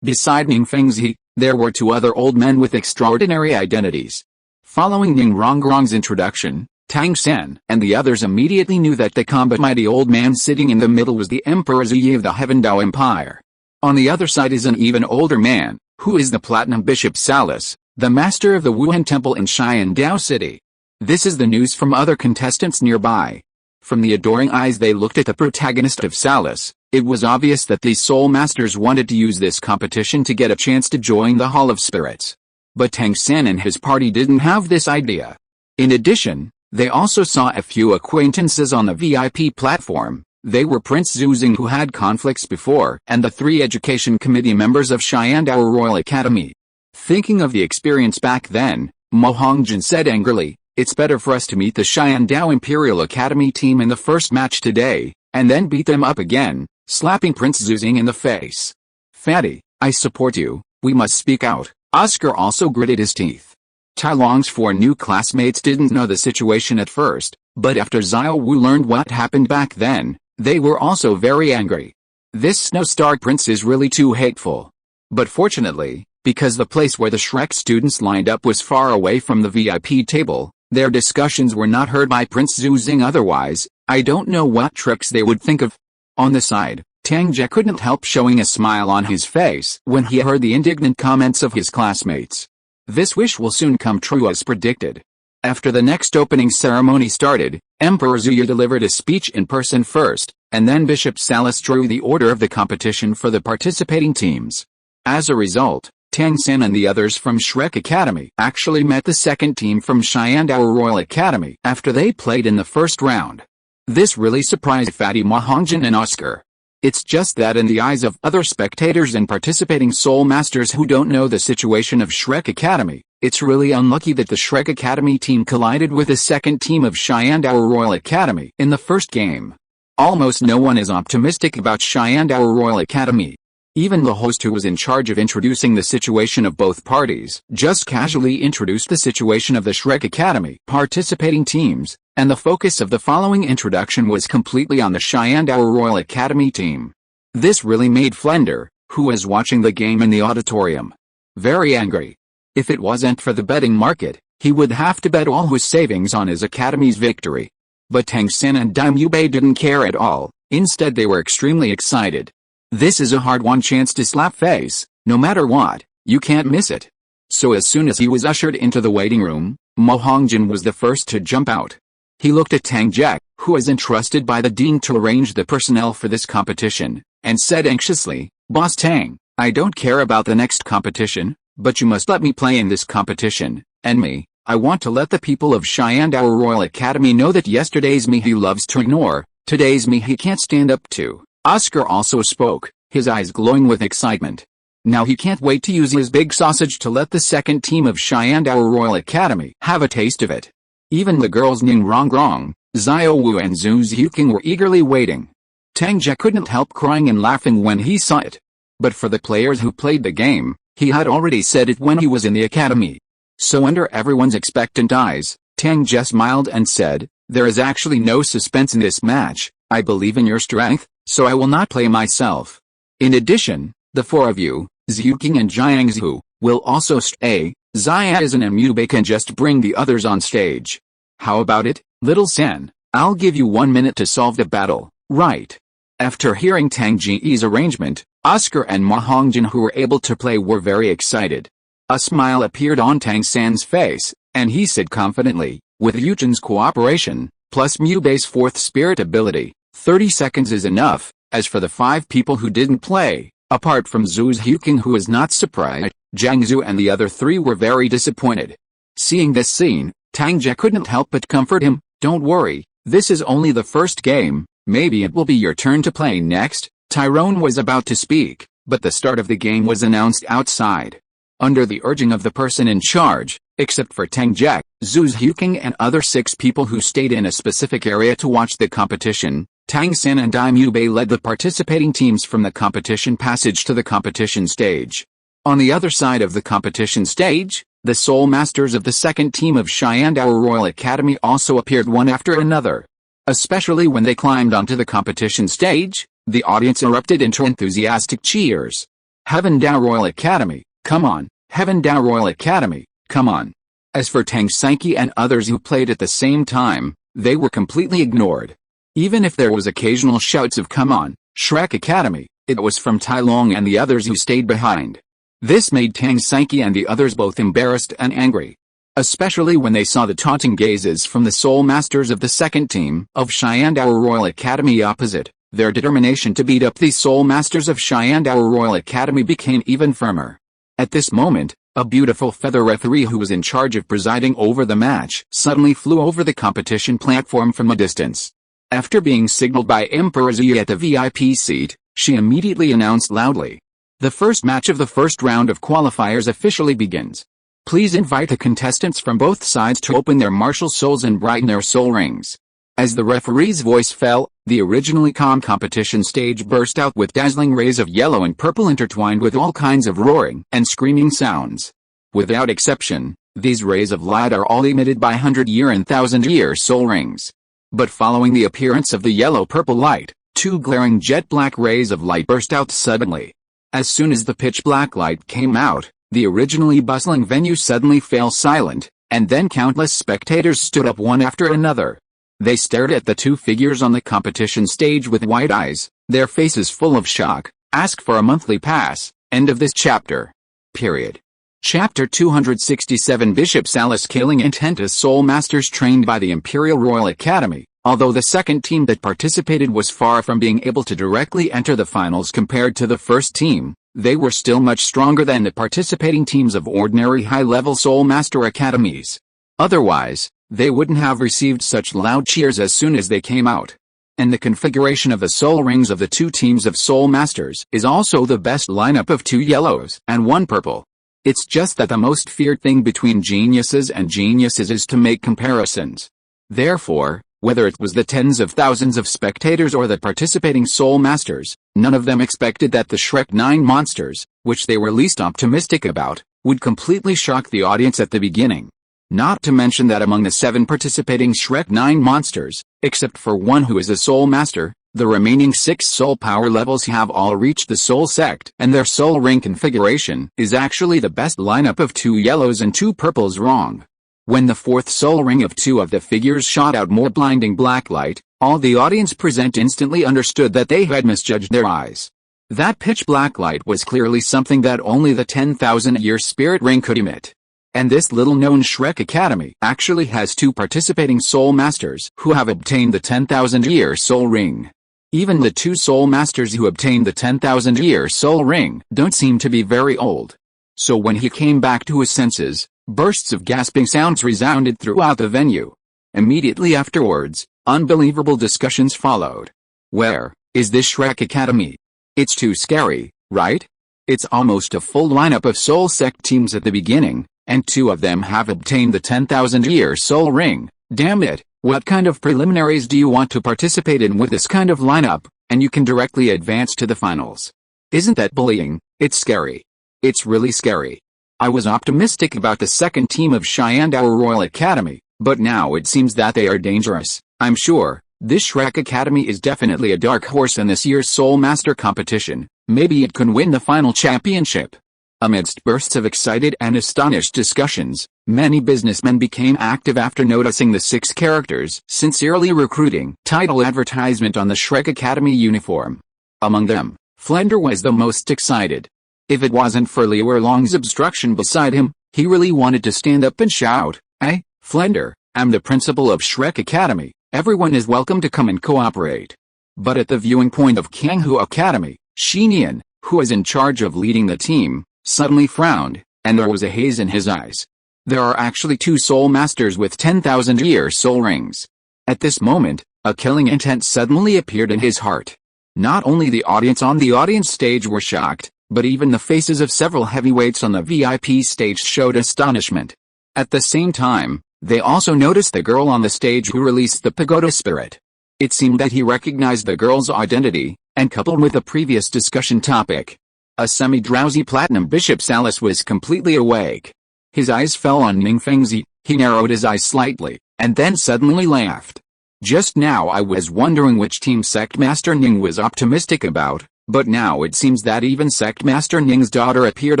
Beside Ning Fengzi, there were 2 other old men with extraordinary identities. Following Ning Rongrong's introduction, Tang San and the others immediately knew that the combat mighty old man sitting in the middle was the Emperor Ziyi of the Heaven Dao Empire. On the other side is an even older man, who is the Platinum Bishop Salus, the master of the Wuhan Temple in Xiandao City. This is the news from other contestants nearby. From the adoring eyes they looked at the protagonist of Salus, it was obvious that these soul masters wanted to use this competition to get a chance to join the Hall of Spirits. But Tang San and his party didn't have this idea. In addition, they also saw a few acquaintances on the VIP platform. They were Prince Zuzing, who had conflicts before, and the 3 education committee members of Xiandao Royal Academy. Thinking of the experience back then, Mo Hongjin said angrily, "It's better for us to meet the Xiandao Imperial Academy team in the first match today, and then beat them up again," slapping Prince Zuzing in the face. "Fatty, I support you, we must speak out." Oscar also gritted his teeth. Tai Long's 4 new classmates didn't know the situation at first, but after Xiao Wu learned what happened back then, they were also very angry. This Snow Star Prince is really too hateful. But fortunately, because the place where the Shrek students lined up was far away from the VIP table, their discussions were not heard by Prince Zuzing. Otherwise, I don't know what tricks they would think of. On the side, Tang Ge couldn't help showing a smile on his face when he heard the indignant comments of his classmates. This wish will soon come true as predicted. After the next opening ceremony started, Emperor Ziyi delivered a speech in person first, and then Bishop Salus drew the order of the competition for the participating teams. As a result, Tang San and the others from Shrek Academy actually met the second team from Xiandao Royal Academy after they played in the first round. This really surprised Fatty Ma Hongjin and Oscar. It's just that in the eyes of other spectators and participating soul masters who don't know the situation of Shrek Academy, it's really unlucky that the Shrek Academy team collided with the second team of Xiandao Royal Academy in the first game. Almost no one is optimistic about Xiandao Royal Academy. Even the host, who was in charge of introducing the situation of both parties, just casually introduced the situation of the Shrek Academy participating teams, and the focus of the following introduction was completely on the Xiandao Royal Academy team. This really made Flender, who was watching the game in the auditorium, very angry. If it wasn't for the betting market, he would have to bet all his savings on his academy's victory. But Tang San and Daimyo Bei didn't care at all. Instead, they were extremely excited. This is a hard-won chance to slap face. No matter what, you can't miss it. So as soon as he was ushered into the waiting room, Mo Hongjin was the first to jump out. He looked at Tang Ge, who was entrusted by the dean to arrange the personnel for this competition, and said anxiously, "Boss Tang, I don't care about the next competition, but you must let me play in this competition, and me, I want to let the people of Xiandao Royal Academy know that yesterday's me he loves to ignore, today's me he can't stand up to." Oscar also spoke, his eyes glowing with excitement. Now he can't wait to use his big sausage to let the second team of Xiandao Royal Academy have a taste of it. Even the girls Ning Rongrong, Xiao Wu and Zhu Ziuqing were eagerly waiting. Tang Ge couldn't help crying and laughing when he saw it. But for the players who played the game, he had already said it when he was in the academy. So under everyone's expectant eyes, Tang Ge smiled and said, "There is actually no suspense in this match. I believe in your strength, so I will not play myself. In addition, the 4 of you, Ziuqing and Jiangzhu, will also stay. Xiaz and Mubei can just bring the others on stage. How about it, little San? I'll give you 1 minute to solve the battle, right?" After hearing Tang Ge's arrangement, Oscar and Ma Hongjin, who were able to play, were very excited. A smile appeared on Tang San's face, and he said confidently, "With Yuchen's cooperation, plus Mubei's 4th spirit ability, 30 seconds is enough." As for the 5 people who didn't play, apart from Zhu Ziuqing, who was not surprised, Jiangzhu and the other 3 were very disappointed. Seeing this scene, Tang Ge couldn't help but comfort him. "Don't worry, this is only the first game, maybe it will be your turn to play next." Tyrone was about to speak, but the start of the game was announced outside. Under the urging of the person in charge, except for Tang Ge, Zhu Huking and other 6 people who stayed in a specific area to watch the competition, Tang San and Daimyu Bei led the participating teams from the competition passage to the competition stage. On the other side of the competition stage, the Soul Masters of the second team of Shyandao Royal Academy also appeared one after another. Especially when they climbed onto the competition stage, the audience erupted into enthusiastic cheers. "Heaven Dao Royal Academy, come on! Heaven Dao Royal Academy, come on!" As for Tang Sanqi and others who played at the same time, they were completely ignored. Even if there was occasional shouts of "Come on, Shrek Academy," it was from Tai Long and the others who stayed behind. This made Tang Sanqi and the others both embarrassed and angry. Especially when they saw the taunting gazes from the Soul Masters of the second team of Shyandao Royal Academy opposite. Their determination to beat up the Soul Masters of Shyandao Royal Academy became even firmer. At this moment, a beautiful feather referee who was in charge of presiding over the match suddenly flew over the competition platform from a distance. After being signaled by Emperor Zhu at the VIP seat, she immediately announced loudly, "The first match of the first round of qualifiers officially begins. Please invite the contestants from both sides to open their martial souls and brighten their soul rings." As the referee's voice fell, the originally calm competition stage burst out with dazzling rays of yellow and purple intertwined with all kinds of roaring and screaming sounds. Without exception, these rays of light are all emitted by 100-year and 1,000-year soul rings. But following the appearance of the yellow-purple light, 2 glaring jet-black rays of light burst out suddenly. As soon as the pitch-black light came out, the originally bustling venue suddenly fell silent, and then countless spectators stood up one after another. They stared at the 2 figures on the competition stage with wide eyes, their faces full of shock. "Ask for a monthly pass." End of this chapter. Period. Chapter 267. Bishop Salas Kaling and Tenta Soul Masters trained by the Imperial Royal Academy. Although the second team that participated was far from being able to directly enter the finals compared to the first team, they were still much stronger than the participating teams of ordinary high-level Soul Master academies. Otherwise, they wouldn't have received such loud cheers as soon as they came out. And the configuration of the soul rings of the 2 teams of Soul Masters is also the best lineup of 2 yellows and 1 purple. It's just that the most feared thing between geniuses and geniuses is to make comparisons. Therefore, whether it was the tens of thousands of spectators or the participating Soul Masters, none of them expected that the Shrek 9 monsters, which they were least optimistic about, would completely shock the audience at the beginning. Not to mention that among the 7 participating Shrek 9 monsters, except for one who is a Soul Master, the remaining 6 soul power levels have all reached the Soul Sect, and their soul ring configuration is actually the best lineup of 2 yellows and 2 purples wrong. When the 4th soul ring of 2 of the figures shot out more blinding black light, all the audience present instantly understood that they had misjudged their eyes. That pitch black light was clearly something that only the 10,000-year spirit ring could emit. And this little-known Shrek Academy actually has 2 participating Soul Masters who have obtained the 10,000-year Soul Ring. Even the 2 Soul Masters who obtained the 10,000-year Soul Ring don't seem to be very old. So when he came back to his senses, bursts of gasping sounds resounded throughout the venue. Immediately afterwards, unbelievable discussions followed. Where is this Shrek Academy? It's too scary, right? It's almost a full lineup of Soul Sect teams at the beginning, and 2 of them have obtained the 10,000-year Soul Ring. Damn it, what kind of preliminaries do you want to participate in with this kind of lineup, and you can directly advance to the finals? Isn't that bullying? It's scary. It's really scary. I was optimistic about the second team of Shyandao Royal Academy, but now it seems that they are dangerous. I'm sure this Shrek Academy is definitely a dark horse in this year's Soul Master competition. Maybe it can win the final championship. Amidst bursts of excited and astonished discussions, many businessmen became active after noticing the 6 characters sincerely recruiting title advertisement on the Shrek Academy uniform. Among them, Flender was the most excited. If it wasn't for Liu Erlong's obstruction beside him, he really wanted to stand up and shout, "Hey, Flender, I'm the principal of Shrek Academy, everyone is welcome to come and cooperate." But at the viewing point of Tang Hao Academy, Xinian, who was in charge of leading the team, suddenly frowned, and there was a haze in his eyes. There are actually 2 soul masters with 10,000-year soul rings. At this moment, a killing intent suddenly appeared in his heart. Not only the audience on the audience stage were shocked, but even the faces of several heavyweights on the VIP stage showed astonishment. At the same time, they also noticed the girl on the stage who released the pagoda spirit. It seemed that he recognized the girl's identity, and coupled with the previous discussion topic, a semi-drowsy platinum Bishop Salas was completely awake. His eyes fell on Ning Fengzi. He narrowed his eyes slightly, and then suddenly laughed. Just now I was wondering which team Sect Master Ning was optimistic about, but now it seems that even Sect Master Ning's daughter appeared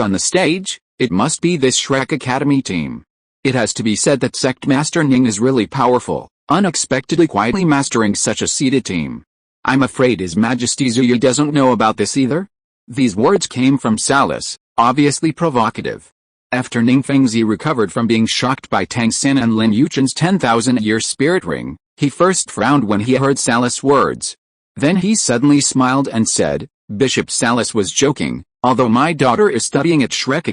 on the stage. It must be this Shrek Academy team. It has to be said that Sect Master Ning is really powerful, unexpectedly quietly mastering such a seeded team. I'm afraid His Majesty Zuyu doesn't know about this either. These words came from Salas, obviously provocative. After Ning Fengzi recovered from being shocked by Tang San and Lin Yuchen's 10,000-year spirit ring, he first frowned when he heard Salas' words. Then he suddenly smiled and said, Bishop Salas was joking, although my daughter is studying at Shrek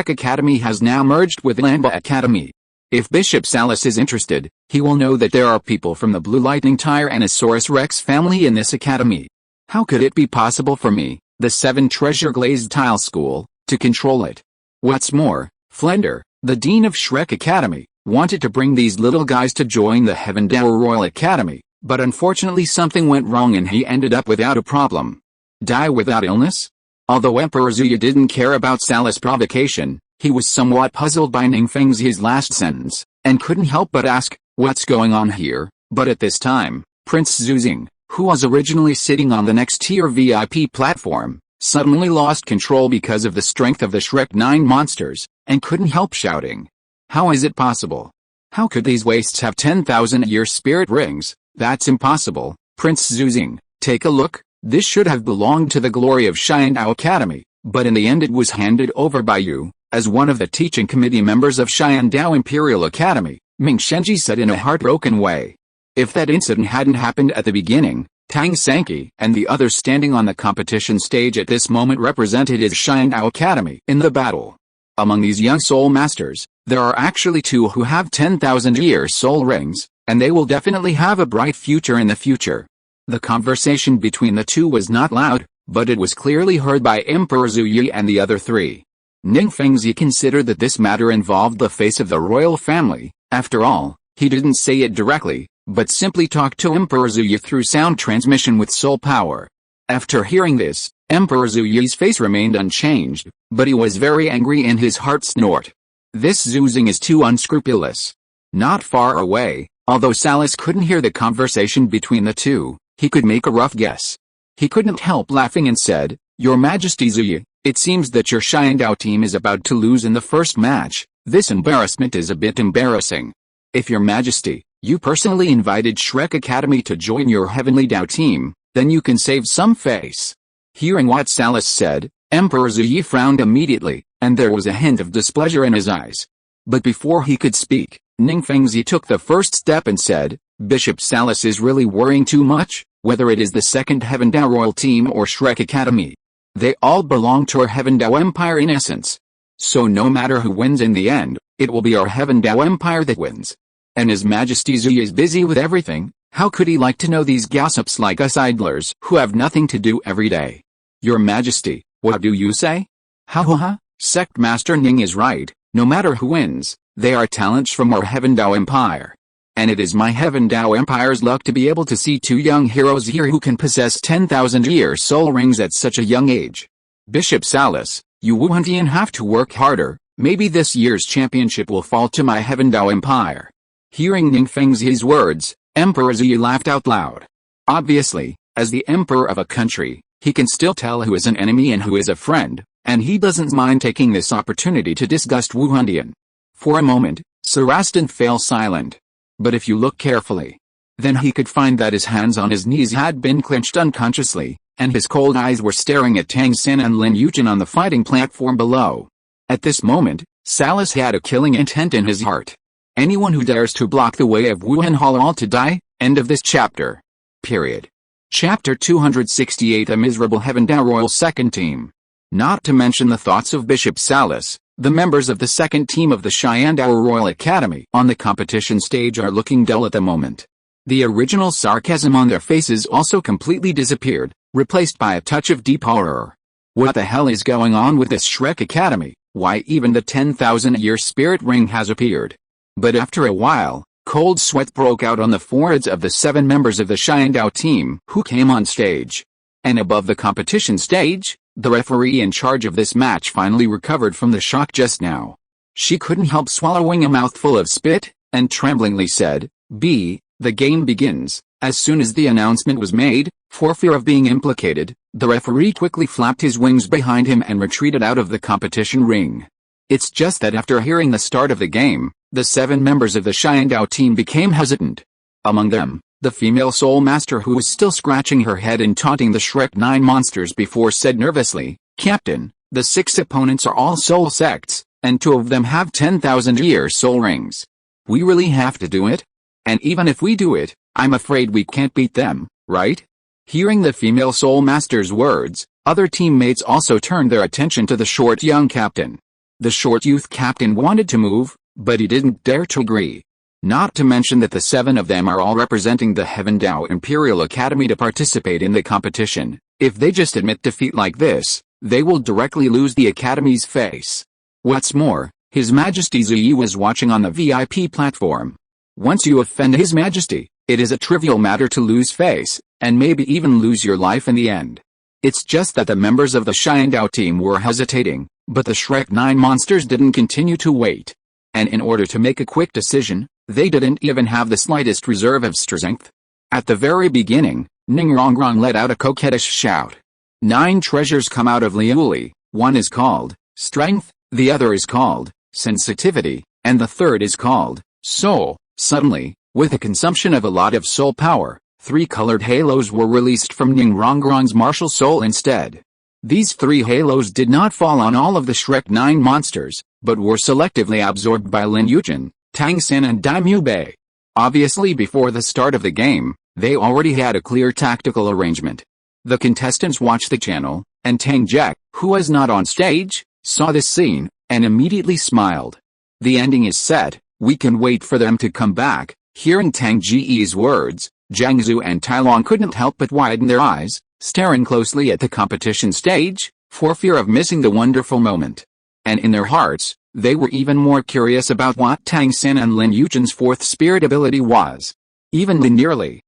Academy has now merged with Lamba Academy. If Bishop Salas is interested, he will know that there are people from the Blue Lightning Tyrannosaurus Rex family in this academy. How could it be possible for me, the 7 Treasure Glazed Tile School, to control it? What's more, Flender, the Dean of Shrek Academy, wanted to bring these little guys to join the Heaven Dower Royal Academy, but unfortunately something went wrong and he ended up without a problem. Die without illness? Although Emperor Zuyu didn't care about Salas' provocation, he was somewhat puzzled by Ning Fengzi's last sentence, and couldn't help but ask, what's going on here? But at this time, Prince Zuzing, who was originally sitting on the next tier VIP platform, suddenly lost control because of the strength of the Shrek 9 monsters, and couldn't help shouting. How is it possible? How could these wastes have 10,000-year spirit rings? That's impossible. Prince Zuzing, take a look. This should have belonged to the glory of Xiandao Academy, but in the end it was handed over by you, as one of the teaching committee members of Xiandao Imperial Academy, Ming Shenji said in a heartbroken way. If that incident hadn't happened at the beginning, Tang Sanqi and the others standing on the competition stage at this moment represented his Xiandao Academy in the battle. Among these young soul masters, there are actually 2 who have 10,000-year soul rings, and they will definitely have a bright future in the future. The conversation between the 2 was not loud, but it was clearly heard by Emperor Zuyu and the other 3. Ning Fengzi considered that this matter involved the face of the royal family. After all, he didn't say it directly, but simply talked to Emperor Zuyu through sound transmission with soul power. After hearing this, Emperor Zuyu's face remained unchanged, but he was very angry in his heart. Snort. This Zuzing is too unscrupulous. Not far away, although Salas couldn't hear the conversation between the 2, he could make a rough guess. He couldn't help laughing and said, Your Majesty Zuyu, it seems that your Xiandao team is about to lose in the first match. This embarrassment is a bit embarrassing. If Your Majesty, you personally invited Shrek Academy to join your Heavenly Dao team, then you can save some face. Hearing what Salas said, Emperor Zuyu frowned immediately, and there was a hint of displeasure in his eyes. But before he could speak, Ning Fengzi took the first step and said, Bishop Salas is really worrying too much, whether it is the second Heaven Dao Royal team or Shrek Academy. They all belong to our Heaven Dao Empire in essence. So no matter who wins in the end, it will be our Heaven Dao Empire that wins. And His Majesty Zuyu is busy with everything. How could he like to know these gossips like us idlers who have nothing to do every day? Your Majesty, what do you say? Ha ha ha, Sect Master Ning is right. No matter who wins, they are talents from our Heaven Dao Empire. And it is my Heaven Dao Empire's luck to be able to see 2 young heroes here who can possess 10,000-year soul rings at such a young age. Bishop Salas, you Wuhandian have to work harder. Maybe this year's championship will fall to my Heaven Dao Empire. Hearing Ning Fengzi's words, Emperor Zuyu laughed out loud. Obviously, as the emperor of a country, he can still tell who is an enemy and who is a friend, and he doesn't mind taking this opportunity to disgust Wuhandian. For a moment, Sarastan fell silent. But if you look carefully, then he could find that his hands on his knees had been clenched unconsciously, and his cold eyes were staring at Tang San and Lin Yuchen on the fighting platform below. At this moment, Salas had a killing intent in his heart. Anyone who dares to block the way of Wuhan Hall to die. End of this chapter. Period. Chapter 268. A miserable Heaven Dao Royal second team. Not to mention the thoughts of Bishop Salas, The members of the second team of the Shyandao Royal Academy on the competition stage are looking dull at the moment. The original sarcasm on their faces also completely disappeared, replaced by a touch of deep horror. What the hell is going on with this Shrek Academy? Why even the 10,000-year spirit ring has appeared. But after a while, cold sweat broke out on the foreheads of the 7 members of the Shyandao team who came on stage. And above the competition stage, the referee in charge of this match finally recovered from the shock just now. She couldn't help swallowing a mouthful of spit, and tremblingly said, "The game begins." As soon as the announcement was made, for fear of being implicated, the referee quickly flapped his wings behind him and retreated out of the competition ring. It's just that after hearing the start of the game, the 7 members of the Shyandao team became hesitant. Among them, the female soul master, who was still scratching her head and taunting the Shrek 9 monsters before, said nervously, "Captain, the 6 opponents are all soul sects, and 2 of them have 10,000-year soul rings. We really have to do it? And even if we do it, I'm afraid we can't beat them, right?" Hearing the female soul master's words, other teammates also turned their attention to the short young captain. The short youth captain wanted to move, but he didn't dare to agree. Not to mention that the 7 of them are all representing the Heaven Dao Imperial Academy to participate in the competition. If they just admit defeat like this, they will directly lose the Academy's face. What's more, His Majesty Ziyi was watching on the VIP platform. Once you offend His Majesty, it is a trivial matter to lose face, and maybe even lose your life in the end. It's just that the members of the Shyandao team were hesitating, but the Shrek 9 monsters didn't continue to wait. And in order to make a quick decision, they didn't even have the slightest reserve of strength. At the very beginning, Ningrongrong let out a coquettish shout. 9 treasures come out of Liuli, one is called strength, the other is called sensitivity, and the third is called soul. Suddenly, with the consumption of a lot of soul power, 3 colored halos were released from Ningrongrong's martial soul instead. These 3 halos did not fall on all of the Shrek 9 monsters, but were selectively absorbed by Lin Yujin, Tang San and Daimyo Bei. Obviously, before the start of the game, they already had a clear tactical arrangement. The contestants watched the channel, and Tang Ge, who was not on stage, saw this scene, and immediately smiled. The ending is set, we can wait for them to come back. Hearing Tang Ge's words, Jiangsu and Tailong couldn't help but widen their eyes, staring closely at the competition stage, for fear of missing the wonderful moment. And in their hearts, they were even more curious about what Tang San and Lin Yujin's 4th spirit ability was. Even the nearly,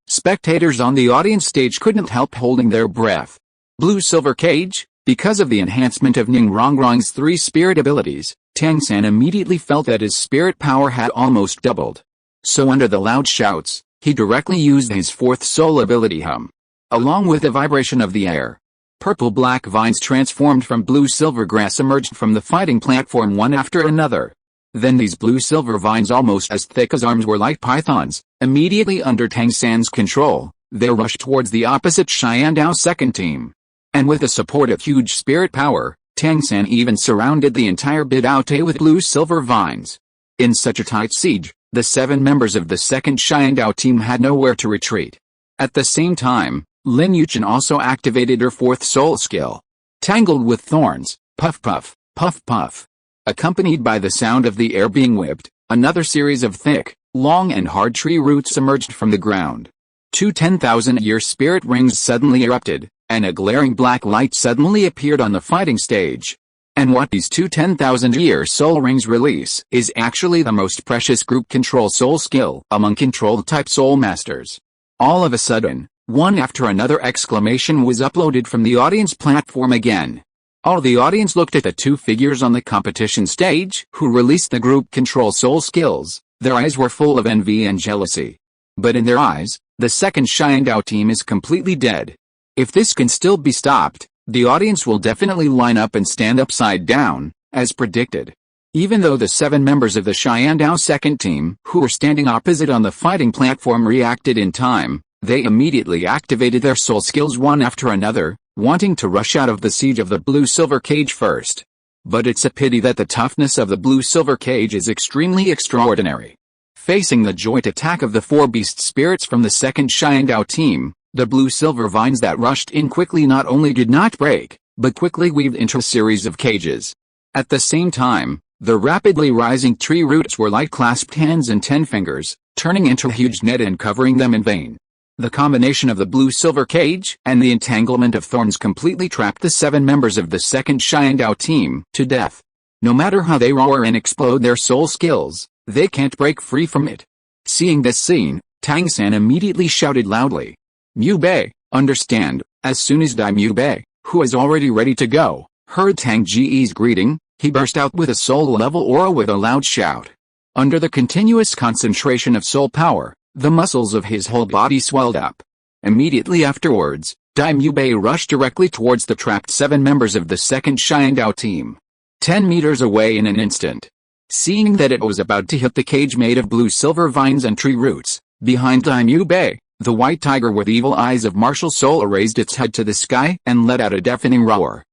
spectators on the audience stage couldn't help holding their breath. Blue Silver Cage. Because of the enhancement of Ningrongrong's 3 spirit abilities, Tang San immediately felt that his spirit power had almost doubled. So under the loud shouts, he directly used his 4th soul ability Hum. Along with the vibration of the air, purple-black vines transformed from blue-silver grass emerged from the fighting platform one after another. Then these blue-silver vines, almost as thick as arms, were like pythons. Immediately under Tang San's control, they rushed towards the opposite Shyandao second team. And with the support of huge spirit power, Tang San even surrounded the entire Bidaote with blue-silver vines. In such a tight siege, the 7 members of the second Shyandao team had nowhere to retreat. At the same time, Lin Yujin also activated her 4th soul skill. Tangled with thorns, puff puff, puff puff. Accompanied by the sound of the air being whipped, another series of thick, long and hard tree roots emerged from the ground. 2 10,000-year spirit rings suddenly erupted, and a glaring black light suddenly appeared on the fighting stage. And what these 2 10,000-year soul rings release is actually the most precious group control soul skill among control-type soul masters. All of a sudden, one after another exclamation was uploaded from the audience platform again. All the audience looked at the 2 figures on the competition stage who released the group control soul skills. Their eyes were full of envy and jealousy. But in their eyes, the second Shyandao team is completely dead. If this can still be stopped, the audience will definitely line up and stand upside down, as predicted. Even though the 7 members of the Shyandao second team, who were standing opposite on the fighting platform, reacted in time, they immediately activated their soul skills one after another, wanting to rush out of the siege of the blue-silver cage first. But it's a pity that the toughness of the blue-silver cage is extremely extraordinary. Facing the joint attack of the 4 beast spirits from the second Shyandao team, the blue-silver vines that rushed in quickly not only did not break, but quickly weaved into a series of cages. At the same time, the rapidly rising tree roots were like clasped hands and 10 fingers, turning into a huge net and covering them in vain. The combination of the blue-silver cage and the entanglement of thorns completely trapped the 7 members of the second Xiandao team to death. No matter how they roar and explode their soul skills, they can't break free from it. Seeing this scene, Tang San immediately shouted loudly, "Mu Bei, understand!" As soon as Mu Bei, who is already ready to go, heard Tang Ge's greeting, he burst out with a soul-level aura with a loud shout. Under the continuous concentration of soul power, the muscles of his whole body swelled up. Immediately afterwards, Mu Bei rushed directly towards the trapped 7 members of the second Xiandao team. 10 meters away in an instant. Seeing that it was about to hit the cage made of blue-silver vines and tree roots, behind Mu Bei, the white tiger with evil eyes of martial soul raised its head to the sky and let out a deafening roar.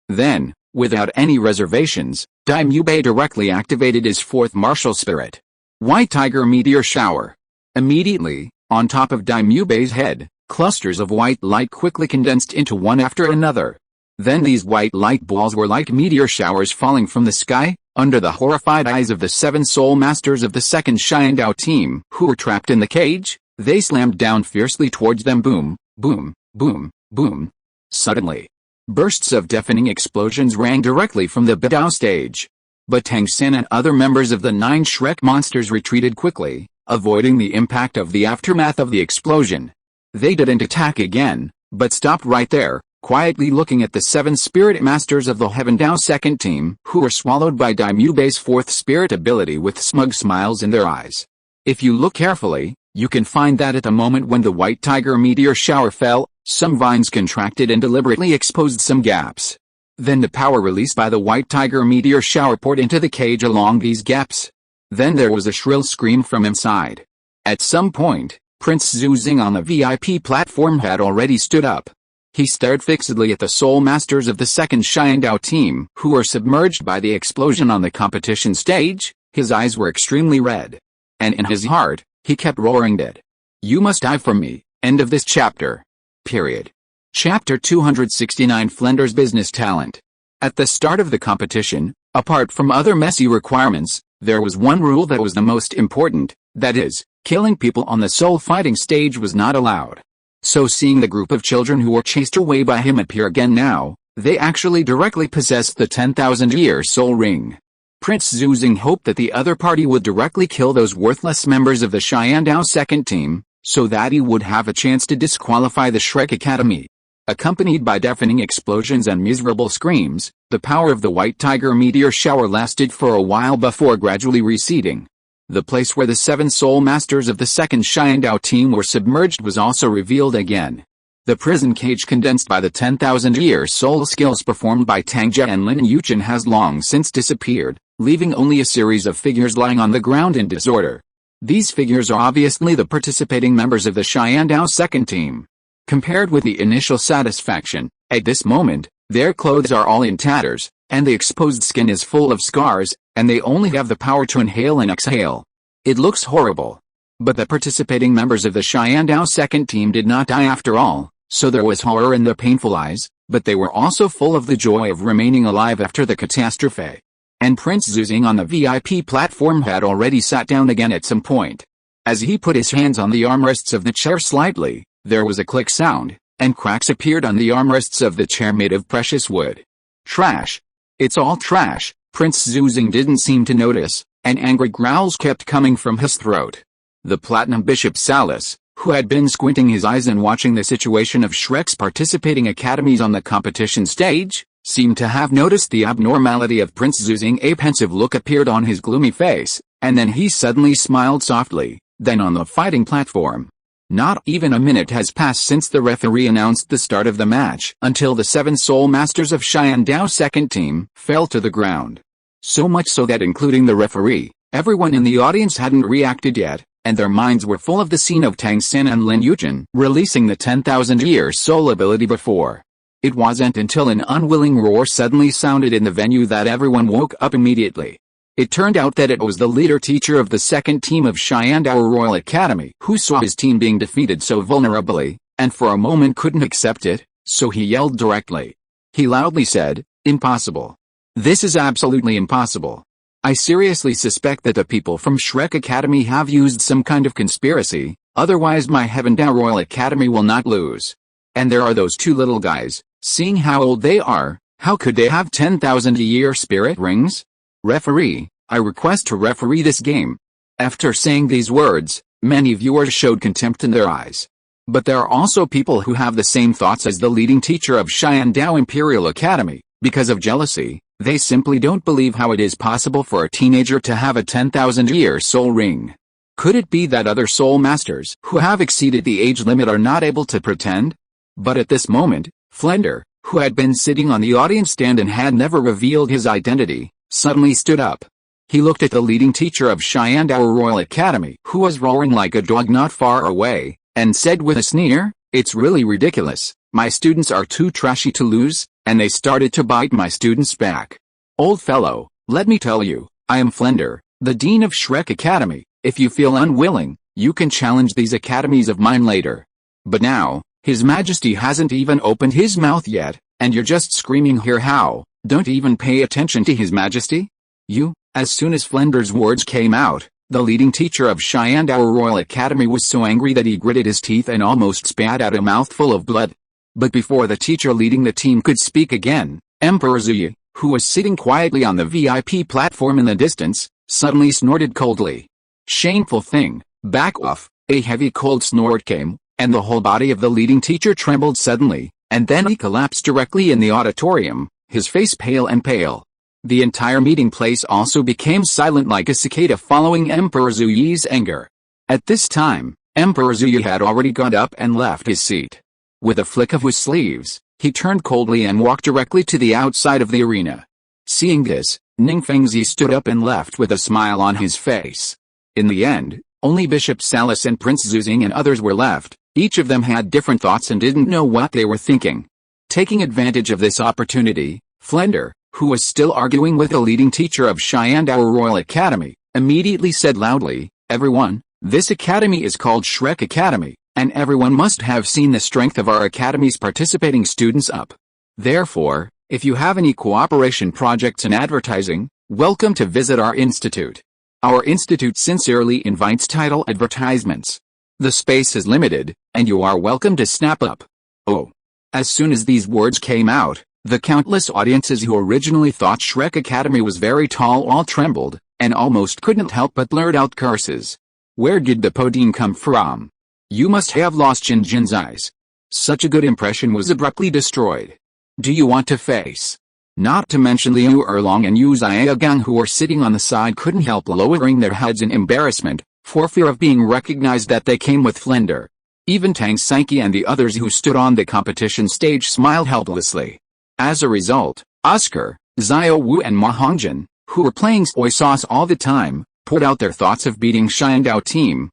Then, without any reservations, Mu Bei directly activated his 4th martial spirit. White Tiger Meteor Shower. Immediately, on top of Mu Bei's head, clusters of white light quickly condensed into one after another. Then these white light balls were like meteor showers falling from the sky, under the horrified eyes of the 7 soul masters of the second Xiandao team who were trapped in the cage. They slammed down fiercely towards them. Boom, boom, boom, boom. Suddenly, bursts of deafening explosions rang directly from the Bedao stage. But Tang San and other members of the 9 Shrek monsters retreated quickly, avoiding the impact of the aftermath of the explosion. They didn't attack again, but stopped right there, quietly looking at the 7 spirit masters of the Heaven Dao second team who were swallowed by Mu Bei's 4th spirit ability with smug smiles in their eyes. If you look carefully, you can find that at the moment when the white tiger meteor shower fell, some vines contracted and deliberately exposed some gaps. Then the power released by the white tiger meteor shower poured into the cage along these gaps. Then there was a shrill scream from inside. At some point, Prince Zuzing on the VIP platform had already stood up. He stared fixedly at the soul masters of the second Xiandao team who were submerged by the explosion on the competition stage. His eyes were extremely red. And in his heart, he kept roaring, "Dead. You must die for me." End of this chapter. Period. Chapter 269 Flender's Business Talent. At the start of the competition, apart from other messy requirements, there was one rule that was the most important, that is, killing people on the soul fighting stage was not allowed. So seeing the group of children who were chased away by him appear again now, they actually directly possessed the 10,000-year soul ring. Prince Zuzing hoped that the other party would directly kill those worthless members of the Xiandao second team, so that he would have a chance to disqualify the Shrek Academy. Accompanied by deafening explosions and miserable screams, the power of the white tiger meteor shower lasted for a while before gradually receding. The place where the 7 soul masters of the second Xiandao team were submerged was also revealed again. The prison cage condensed by the 10,000-year soul skills performed by Tang Ge and Lin Yuchen has long since disappeared, leaving only a series of figures lying on the ground in disorder. These figures are obviously the participating members of the Xiandao second team. Compared with the initial satisfaction, at this moment, their clothes are all in tatters, and the exposed skin is full of scars, and they only have the power to inhale and exhale. It looks horrible. But the participating members of the Xiandao second team did not die after all, so there was horror in their painful eyes, but they were also full of the joy of remaining alive after the catastrophe. And Prince Zuzing on the VIP platform had already sat down again at some point. As he put his hands on the armrests of the chair slightly, there was a click sound, and cracks appeared on the armrests of the chair made of precious wood. Trash. It's all trash. Prince Zuzing didn't seem to notice, and angry growls kept coming from his throat. The Platinum Bishop Salus, who had been squinting his eyes and watching the situation of Shrek's participating academies on the competition stage, seemed to have noticed the abnormality of Prince Zuzing. A pensive look appeared on his gloomy face, and then he suddenly smiled softly. Then on the fighting platform, not even a minute has passed since the referee announced the start of the match until the 7 soul masters of Xiandao second team fell to the ground. So much so that including the referee, everyone in the audience hadn't reacted yet, and their minds were full of the scene of Tang San and Lin Yuchen releasing the 10,000-year soul ability before. It wasn't until an unwilling roar suddenly sounded in the venue that everyone woke up immediately. It turned out that it was the leader teacher of the second team of Xiandao Royal Academy who saw his team being defeated so vulnerably, and for a moment couldn't accept it, so he yelled directly. He loudly said, "Impossible. This is absolutely impossible. I seriously suspect that the people from Shrek Academy have used some kind of conspiracy, otherwise my Heavendale Royal Academy will not lose. And there are those two little guys, seeing how old they are, how could they have 10,000-year spirit rings? Referee, I request to referee this game. After saying these words, many viewers showed contempt in their eyes. But there are also people who have the same thoughts as the leading teacher of Xiandao Imperial Academy. Because of jealousy, they simply don't believe how it is possible for a teenager to have a 10,000-year soul ring. Could it be that other soul masters who have exceeded the age limit are not able to pretend? But at this moment, Flender, who had been sitting on the audience stand and had never revealed his identity, suddenly stood up. He looked at the leading teacher of Xiandao Royal Academy, who was roaring like a dog not far away, and said with a sneer, "It's really ridiculous, my students are too trashy to lose," and they started to bite my students' back. Old fellow, let me tell you, I am Flender, the Dean of Shrek Academy. If you feel unwilling, you can challenge these academies of mine later. But now, His Majesty hasn't even opened his mouth yet, and you're just screaming here how, don't even pay attention to His Majesty? You, as soon as Flender's words came out, the leading teacher of Xiandao Royal Academy was so angry that he gritted his teeth and almost spat out a mouthful of blood. But before the teacher leading the team could speak again, Emperor Zuyi, who was sitting quietly on the VIP platform in the distance, suddenly snorted coldly. Shameful thing, back off. A heavy cold snort came, and the whole body of the leading teacher trembled suddenly, and then he collapsed directly in the auditorium, his face pale and pale. The entire meeting place also became silent like a cicada following Emperor Zuyi's anger. At this time, Emperor Zuyi had already got up and left his seat. With a flick of his sleeves, he turned coldly and walked directly to the outside of the arena. Seeing this, Ning Fengzi stood up and left with a smile on his face. In the end, only Bishop Salis and Prince Zuzing and others were left. Each of them had different thoughts and didn't know what they were thinking. Taking advantage of this opportunity, Flender, who was still arguing with the leading teacher of Xiandao Royal Academy, immediately said loudly, "Everyone, this academy is called Shrek Academy, and everyone must have seen the strength of our academy's participating students up. Therefore, if you have any cooperation projects in advertising, welcome to visit our institute. Our institute sincerely invites title advertisements. The space is limited, and you are welcome to snap up." Oh. As soon as these words came out, the countless audiences who originally thought Shrek Academy was very tall all trembled, and almost couldn't help but blurt out curses. Where did the Podine come from? You must have lost Jin Jin's eyes. Such a good impression was abruptly destroyed. Do you want to face? Not to mention Liu Erlong and Yu Ziagang, who were sitting on the side, couldn't help lowering their heads in embarrassment, for fear of being recognized that they came with Flender. Even Tang San and the others who stood on the competition stage smiled helplessly. As a result, Oscar, Xiao Wu and Ma Hongjin, who were playing soy sauce all the time, put out their thoughts of beating Xiandao team,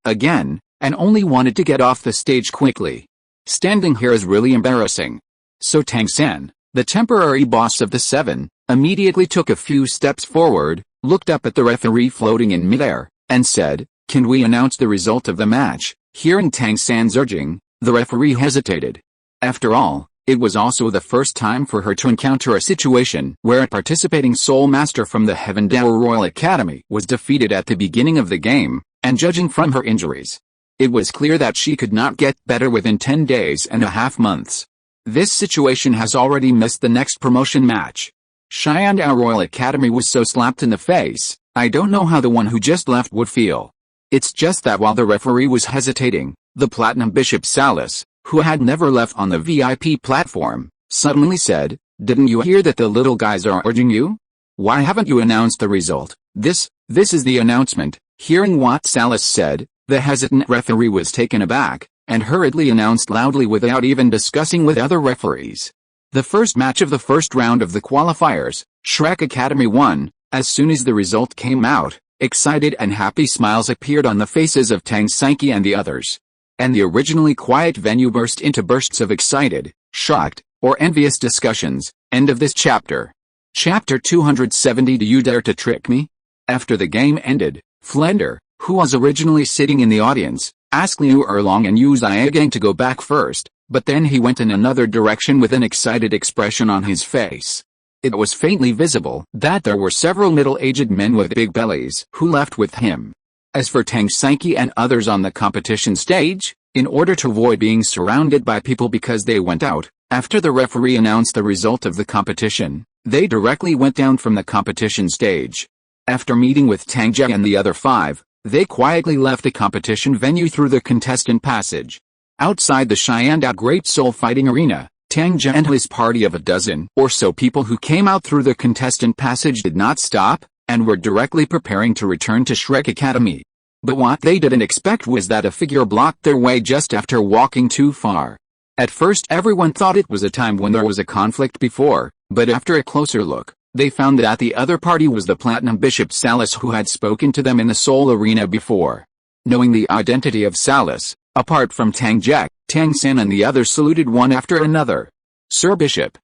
again, and only wanted to get off the stage quickly. Standing here is really embarrassing. So Tang San, the temporary boss of the seven, immediately took a few steps forward, looked up at the referee floating in midair, and said, "Can we announce the result of the match?" Hearing Tang San's urging, the referee hesitated. After all, it was also the first time for her to encounter a situation where a participating soul master from the Heavendale Royal Academy was defeated at the beginning of the game, and judging from her injuries, it was clear that she could not get better within 10 days and a half months. This situation has already missed the next promotion match. Xiandao Royal Academy was so slapped in the face, I don't know how the one who just left would feel. It's just that while the referee was hesitating, the Platinum Bishop Salis, who had never left on the VIP platform, suddenly said, "Didn't you hear that the little guys are urging you? Why haven't you announced the result?" This is the announcement." Hearing what Salis said, the hesitant referee was taken aback, and hurriedly announced loudly without even discussing with other referees. The first match of the first round of the qualifiers, Shrek Academy won. As soon as the result came out, excited and happy smiles appeared on the faces of Tang San and the others. And the originally quiet venue burst into bursts of excited, shocked, or envious discussions. End of this chapter. Chapter 270. Do you dare to trick me? After the game ended, Flender, who was originally sitting in the audience, asked Liu Erlong and Yu Ziagang to go back first, but then he went in another direction with an excited expression on his face. It was faintly visible that there were several middle-aged men with big bellies who left with him. As for Tang San and others on the competition stage, in order to avoid being surrounded by people because they went out, after the referee announced the result of the competition, they directly went down from the competition stage. After meeting with Tang Ge and the other 5, they quietly left the competition venue through the contestant passage. Outside the Xiandao Great Soul Fighting Arena, Tang Ge and his party of a dozen or so people who came out through the contestant passage did not stop, and were directly preparing to return to Shrek Academy. But what they didn't expect was that a figure blocked their way just after walking too far. At first everyone thought it was a time when there was a conflict before, but after a closer look, they found that the other party was the Platinum Bishop Salis who had spoken to them in the Soul Arena before. Knowing the identity of Salis, apart from Tang Ge, Tang San and the others saluted one after another. "Sir Bishop."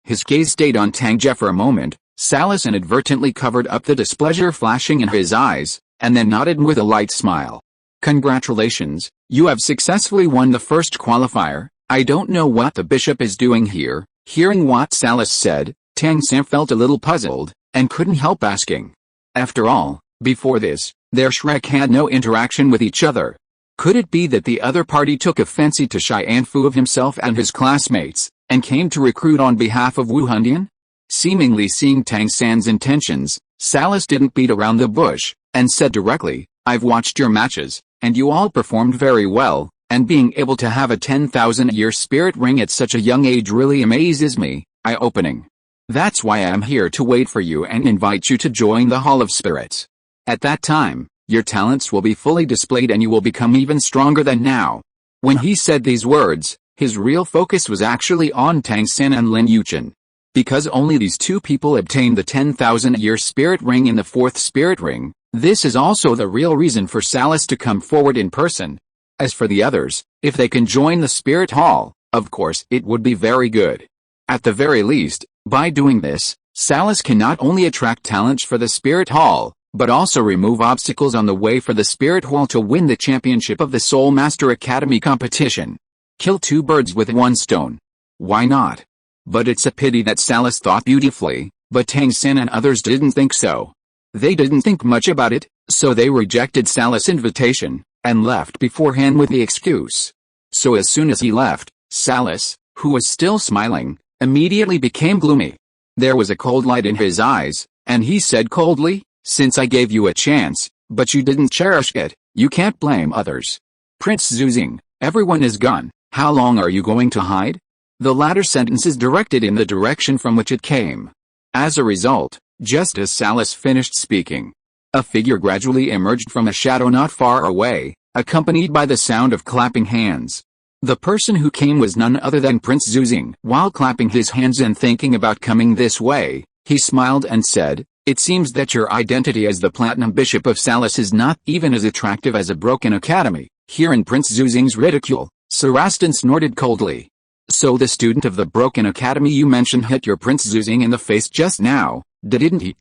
His gaze stayed on Tang Ge for a moment. Salis inadvertently covered up the displeasure flashing in his eyes, and then nodded with a light smile. "Congratulations, you have successfully won the first qualifier. I don't know what the bishop is doing here." Hearing what Salis said, Tang San felt a little puzzled, and couldn't help asking. After all, before this, their Shrek had no interaction with each other. Could it be that the other party took a fancy to Xianfu of himself and his classmates, and came to recruit on behalf of Wu Hundian? Seemingly seeing Tang San's intentions, Salis didn't beat around the bush, and said directly, "I've watched your matches, and you all performed very well, and being able to have a 10,000-year spirit ring at such a young age really amazes me, eye-opening. That's why I am here to wait for you and invite you to join the Hall of Spirits. At that time, your talents will be fully displayed and you will become even stronger than now." When he said these words, his real focus was actually on Tang San and Lin Yuchen. Because only these two people obtained the 10,000-year spirit ring in the 4th spirit ring, this is also the real reason for Salis to come forward in person. As for the others, if they can join the Spirit Hall, of course it would be very good. At the very least, by doing this, Salis can not only attract talents for the Spirit Hall, but also remove obstacles on the way for the Spirit Hall to win the championship of the Soul Master Academy competition. Kill 2 birds with 1 stone. Why not? But it's a pity that Salis thought beautifully, but Tang San and others didn't think so. They didn't think much about it, so they rejected Salis' invitation, and left beforehand with the excuse. So as soon as he left, Salis, who was still smiling, immediately became gloomy. There was a cold light in his eyes, and he said coldly, "Since I gave you a chance, but you didn't cherish it, you can't blame others. Prince Zuzing, everyone is gone, how long are you going to hide?" The latter sentence is directed in the direction from which it came. As a result, just as Salis finished speaking, a figure gradually emerged from a shadow not far away, accompanied by the sound of clapping hands. The person who came was none other than Prince Zuzing. While clapping his hands and thinking about coming this way, he smiled and said, "It seems that your identity as the Platinum Bishop of Salis is not even as attractive as a broken academy." Hearing Prince Zuzing's ridicule, Sarastan snorted coldly. "So the student of the broken academy you mentioned hit your Prince Zuzing in the face just now, didn't he?"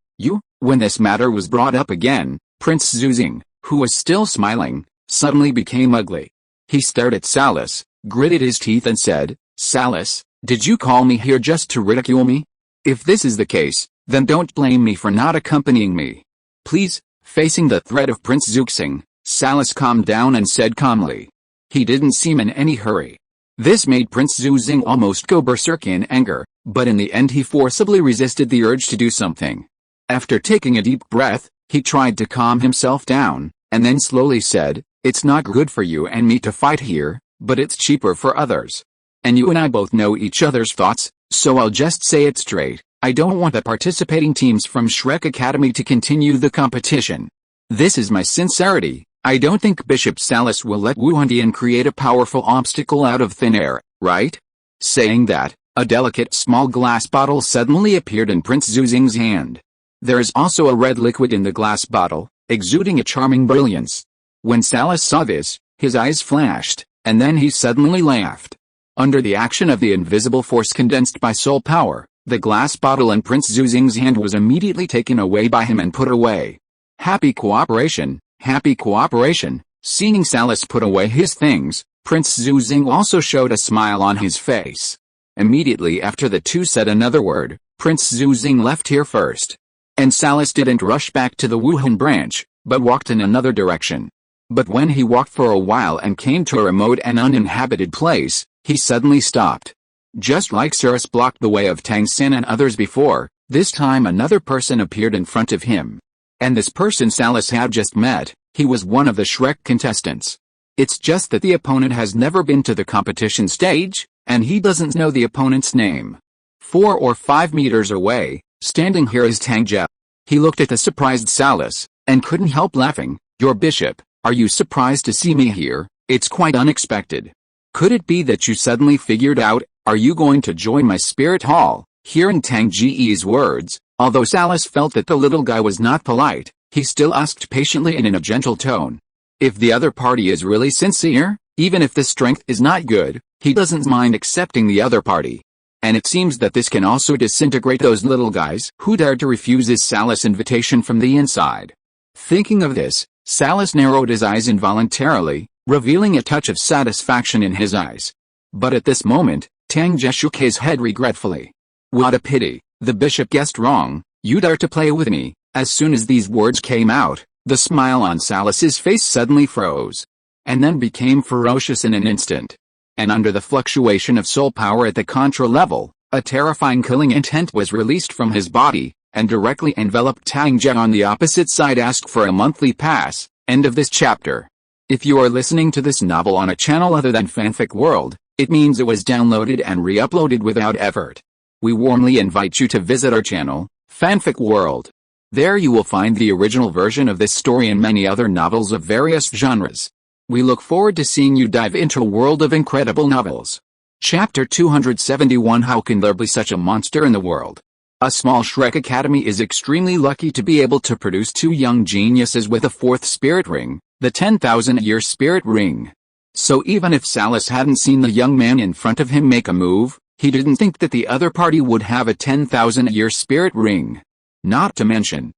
When this matter was brought up again, Prince Zuzing, who was still smiling, suddenly became ugly. He stared at Salis, gritted his teeth and said, "Salis, did you call me here just to ridicule me? If this is the case, then don't blame me for not accompanying me. Please." Facing the threat of Prince Zuzing, Salis calmed down and said calmly. He didn't seem in any hurry. This made Prince Zuzing almost go berserk in anger, but in the end he forcibly resisted the urge to do something. After taking a deep breath, he tried to calm himself down, and then slowly said, "It's not good for you and me to fight here, but it's cheaper for others. And you and I both know each other's thoughts, so I'll just say it straight. I don't want the participating teams from Shrek Academy to continue the competition. This is my sincerity. I don't think Bishop Salis will let Wu Hundian create a powerful obstacle out of thin air, right?" Saying that, a delicate small glass bottle suddenly appeared in Prince Zuzing's hand. There is also a red liquid in the glass bottle, exuding a charming brilliance. When Salis saw this, his eyes flashed, and then he suddenly laughed. Under the action of the invisible force condensed by soul power, the glass bottle in Prince Zuzing's hand was immediately taken away by him and put away. Happy cooperation, happy cooperation. Seeing Salis put away his things, Prince Zuzing also showed a smile on his face. Immediately after the two said another word, Prince Zuzing left here first. And Salas didn't rush back to the Wuhan branch, but walked in another direction. But when he walked for a while and came to a remote and uninhabited place, he suddenly stopped. Just like Cirrus blocked the way of Tang San and others before, this time another person appeared in front of him. And this person Salas had just met, he was one of the Shrek contestants. It's just that the opponent has never been to the competition stage, and he doesn't know the opponent's name. 4 or 5 meters away, standing here is Tang Ge. He looked at the surprised Salas, and couldn't help laughing. "Your bishop, are you surprised to see me here? It's quite unexpected. Could it be that you suddenly figured out, are you going to join my spirit hall?" Hearing Tang Ge's words, although Salas felt that the little guy was not polite, he still asked patiently and in a gentle tone. If the other party is really sincere, even if the strength is not good, he doesn't mind accepting the other party. And it seems that this can also disintegrate those little guys who dared to refuse his Salas invitation from the inside. Thinking of this, Salas narrowed his eyes involuntarily, revealing a touch of satisfaction in his eyes. But at this moment, Tang Ge shook his head regretfully. "What a pity, the bishop guessed wrong. You dare to play with me." As soon as these words came out, the smile on Salas's face suddenly froze, and then became ferocious in an instant. And under the fluctuation of soul power at the contra level, a terrifying killing intent was released from his body, and directly enveloped Tang Ge on the opposite side. Ask for a monthly pass. End of this chapter. If you are listening to this novel on a channel other than Fanfic World, it means it was downloaded and re-uploaded without effort. We warmly invite you to visit our channel, Fanfic World. There you will find the original version of this story and many other novels of various genres. We look forward to seeing you dive into a world of incredible novels. Chapter 271. How can there be such a monster in the world? A small Shrek Academy is extremely lucky to be able to produce 2 young geniuses with a 4th spirit ring, the 10,000-year spirit ring. So even if Salas hadn't seen the young man in front of him make a move, he didn't think that the other party would have a 10,000-year spirit ring. Not to mention,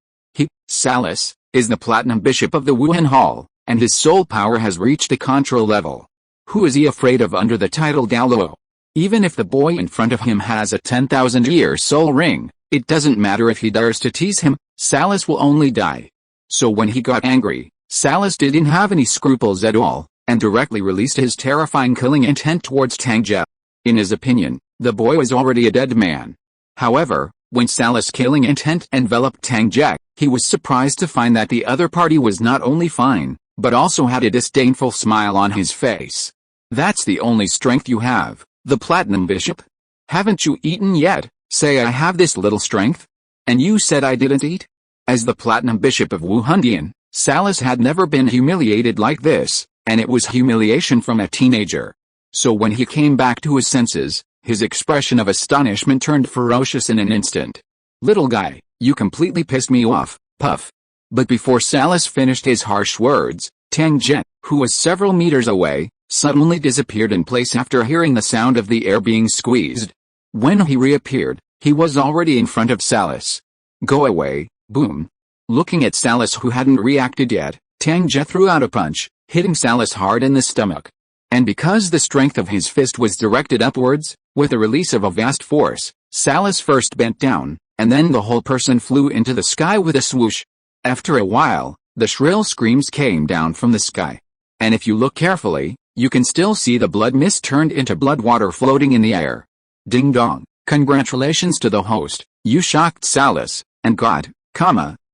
Salas, is the Platinum Bishop of the Wuhan Hall, and his soul power has reached a contra level. Who is he afraid of under the title Douluo? Even if the boy in front of him has a 10,000-year soul ring, it doesn't matter if he dares to tease him, Salas will only die. So when he got angry, Salas didn't have any scruples at all, and directly released his terrifying killing intent towards Tang Ge. In his opinion, the boy was already a dead man. However, when Salas' killing intent enveloped Tang Ge, he was surprised to find that the other party was not only fine, but also had a disdainful smile on his face. "That's the only strength you have, the Platinum Bishop? Haven't you eaten yet? Say I have this little strength? And you said I didn't eat?" As the Platinum Bishop of Wuhan, Salas had never been humiliated like this, and it was humiliation from a teenager. So when he came back to his senses, his expression of astonishment turned ferocious in an instant. "Little guy, you completely pissed me off, puff." But before Salas finished his harsh words, Tang Ge, who was several meters away, suddenly disappeared in place after hearing the sound of the air being squeezed. When he reappeared, he was already in front of Salas. "Go away, boom." Looking at Salas who hadn't reacted yet, Tang Ge threw out a punch, hitting Salas hard in the stomach. And because the strength of his fist was directed upwards, with the release of a vast force, Salas first bent down, and then the whole person flew into the sky with a swoosh. After a while, the shrill screams came down from the sky. And if you look carefully, you can still see the blood mist turned into blood water floating in the air. Ding dong, congratulations to the host, you shocked Salas, and got,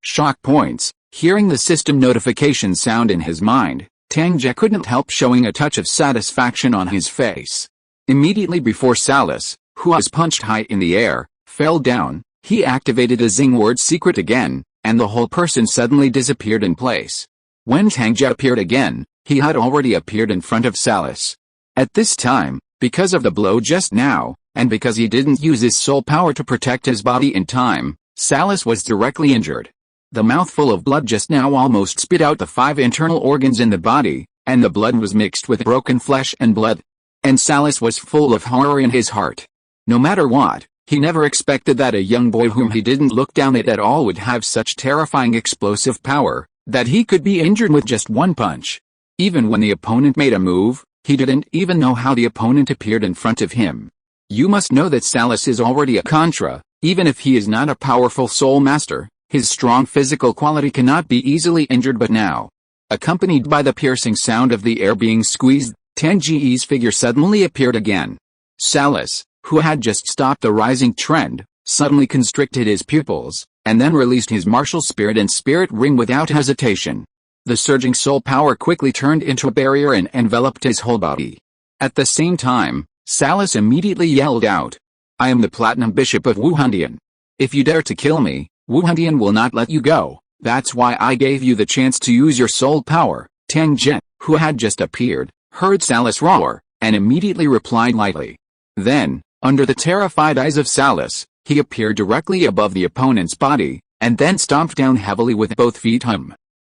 shock points. Hearing the system notification sound in his mind, Tang Ge couldn't help showing a touch of satisfaction on his face. Immediately before Salas, who was punched high in the air, fell down, he activated a Zing word secret again, and the whole person suddenly disappeared in place. When Tang Ge appeared again, he had already appeared in front of Salas. At this time, because of the blow just now, and because he didn't use his soul power to protect his body in time, Salas was directly injured. The mouthful of blood just now almost spit out the 5 internal organs in the body, and the blood was mixed with broken flesh and blood. And Salas was full of horror in his heart. No matter what, he never expected that a young boy whom he didn't look down at all would have such terrifying explosive power, that he could be injured with just one punch. Even when the opponent made a move, he didn't even know how the opponent appeared in front of him. You must know that Salas is already a contra, Even if he is not a powerful soul master, his strong physical quality cannot be easily injured. But now, accompanied by the piercing sound of the air being squeezed, Tang Ge's figure suddenly appeared again. Salas, who had just stopped the rising trend, suddenly constricted his pupils, and then released his martial spirit and spirit ring without hesitation. The surging soul power quickly turned into a barrier and enveloped his whole body. At the same time, Salas immediately yelled out, "I am the Platinum Bishop of Wuhandian. If you dare to kill me, Wuhandian will not let you go. That's why I gave you the chance to use your soul power." Tang Ge, who had just appeared, heard Salas roar, and immediately replied lightly. Then, under the terrified eyes of Salas, he appeared directly above the opponent's body, and then stomped down heavily with both feet.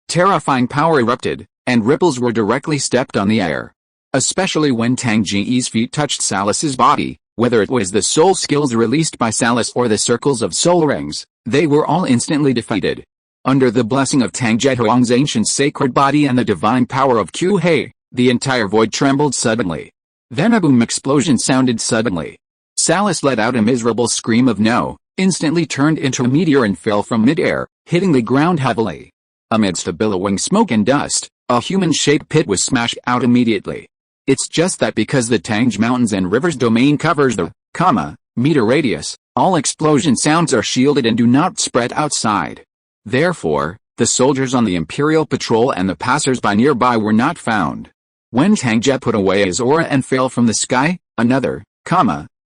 Terrifying power erupted, and ripples were directly stepped on the air. Especially when Tang Ge's feet touched Salas's body, whether it was the soul skills released by Salas or the circles of soul rings, they were all instantly defeated. Under the blessing of Tang Ge Huang's ancient sacred body and the divine power of Q He, the entire void trembled suddenly. Then a boom explosion sounded suddenly. Salas let out a miserable scream of no, instantly turned into a meteor and fell from mid-air, hitting the ground heavily. Amidst the billowing smoke and dust, a human-shaped pit was smashed out immediately. It's just that because the Tang Mountains and Rivers domain covers the, meter radius, all explosion sounds are shielded and do not spread outside. Therefore, the soldiers on the Imperial Patrol and the passers-by nearby were not found. When Tang Ge put away his aura and fell from the sky, another,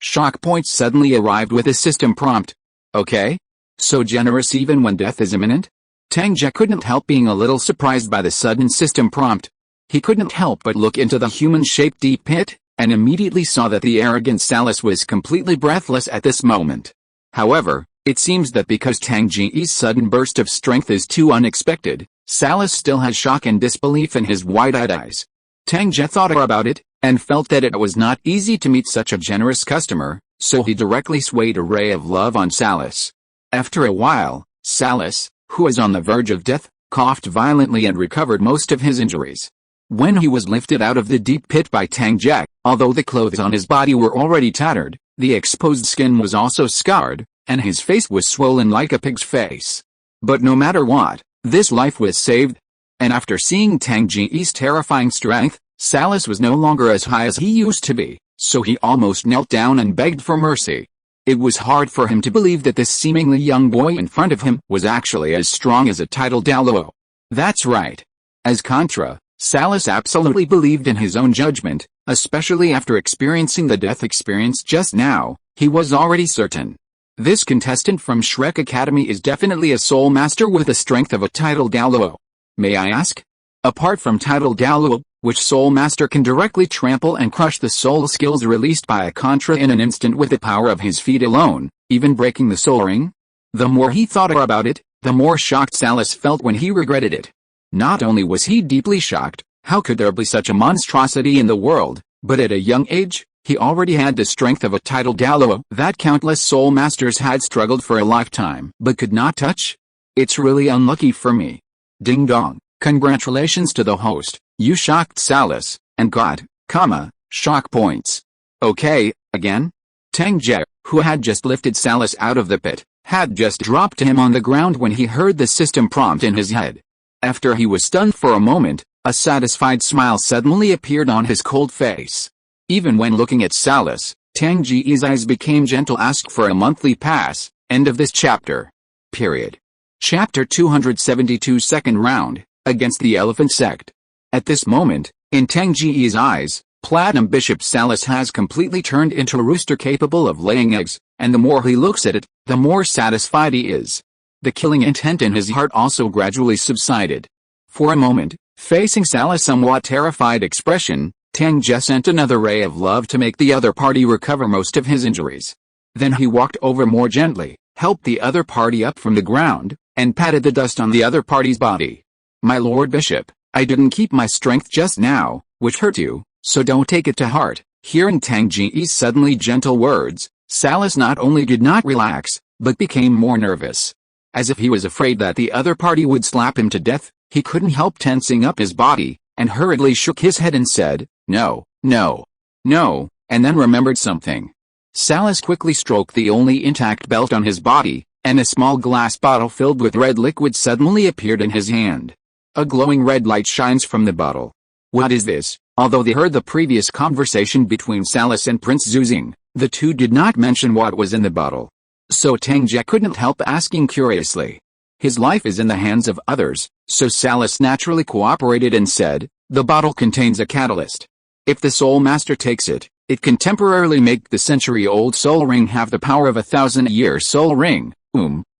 shock point suddenly arrived with a system prompt. Okay? So generous even when death is imminent? Tang Ge couldn't help being a little surprised by the sudden system prompt. He couldn't help but look into the human-shaped deep pit, and immediately saw that the arrogant Salas was completely breathless at this moment. However, it seems that because Tang Ge's sudden burst of strength is too unexpected, Salas still has shock and disbelief in his wide-eyed eyes. Tang Ge thought about it, and felt that it was not easy to meet such a generous customer, so he directly swayed a ray of love on Salas. After a while, Salas, who was on the verge of death, coughed violently and recovered most of his injuries. When he was lifted out of the deep pit by Tang Ge, although the clothes on his body were already tattered, the exposed skin was also scarred, and his face was swollen like a pig's face. But no matter what, this life was saved. And after seeing Tang Ge's terrifying strength, Salas was no longer as high as he used to be, so he almost knelt down and begged for mercy. It was hard for him to believe that this seemingly young boy in front of him was actually as strong as a titled Douluo. That's right. As Contra, Salas absolutely believed in his own judgment, especially after experiencing the death experience just now. He was already certain. This contestant from Shrek Academy is definitely a soul master with the strength of a titled Douluo. May I ask? Apart from titled Douluo, which soul master can directly trample and crush the soul skills released by a Contra in an instant with the power of his feet alone, even breaking the soul ring? The more he thought about it, the more shocked Salas felt when he regretted it. Not only was he deeply shocked, how could there be such a monstrosity in the world, but at a young age, he already had the strength of a titled Douluo that countless soul masters had struggled for a lifetime but could not touch? It's really unlucky for me. Ding dong, congratulations to the host, you shocked Salas, and got, shock points. Okay, again? Tang Ge, who had just lifted Salas out of the pit, had just dropped him on the ground when he heard the system prompt in his head. After he was stunned for a moment, a satisfied smile suddenly appeared on his cold face. Even when looking at Salas, Tang Ge's eyes became gentle. Ask for a monthly pass. End of this chapter. Period. Chapter 272 Second Round, Against the Elephant Sect. At this moment, in Tang Ge's eyes, Platinum Bishop Salas has completely turned into a rooster capable of laying eggs, and the more he looks at it, the more satisfied he is. The killing intent in his heart also gradually subsided. For a moment, facing Salas' somewhat terrified expression, Tang Ge sent another ray of love to make the other party recover most of his injuries. Then he walked over more gently, helped the other party up from the ground, and patted the dust on the other party's body. My Lord Bishop, I didn't keep my strength just now, which hurt you, so don't take it to heart. Hearing Tang Ge's suddenly gentle words, Salas not only did not relax, but became more nervous. As if he was afraid that the other party would slap him to death, he couldn't help tensing up his body, and hurriedly shook his head and said, no, no, no, and then remembered something. Salas quickly stroked the only intact belt on his body, and a small glass bottle filled with red liquid suddenly appeared in his hand. A glowing red light shines from the bottle. What is this? Although they heard the previous conversation between Salas and Prince Zuzing, the two did not mention what was in the bottle. So Tang Ge couldn't help asking curiously. His life is in the hands of others, so Salas naturally cooperated and said, "The bottle contains a catalyst. If the Soul Master takes it, it can temporarily make the century-old soul ring have the power of a 1,000-year soul ring."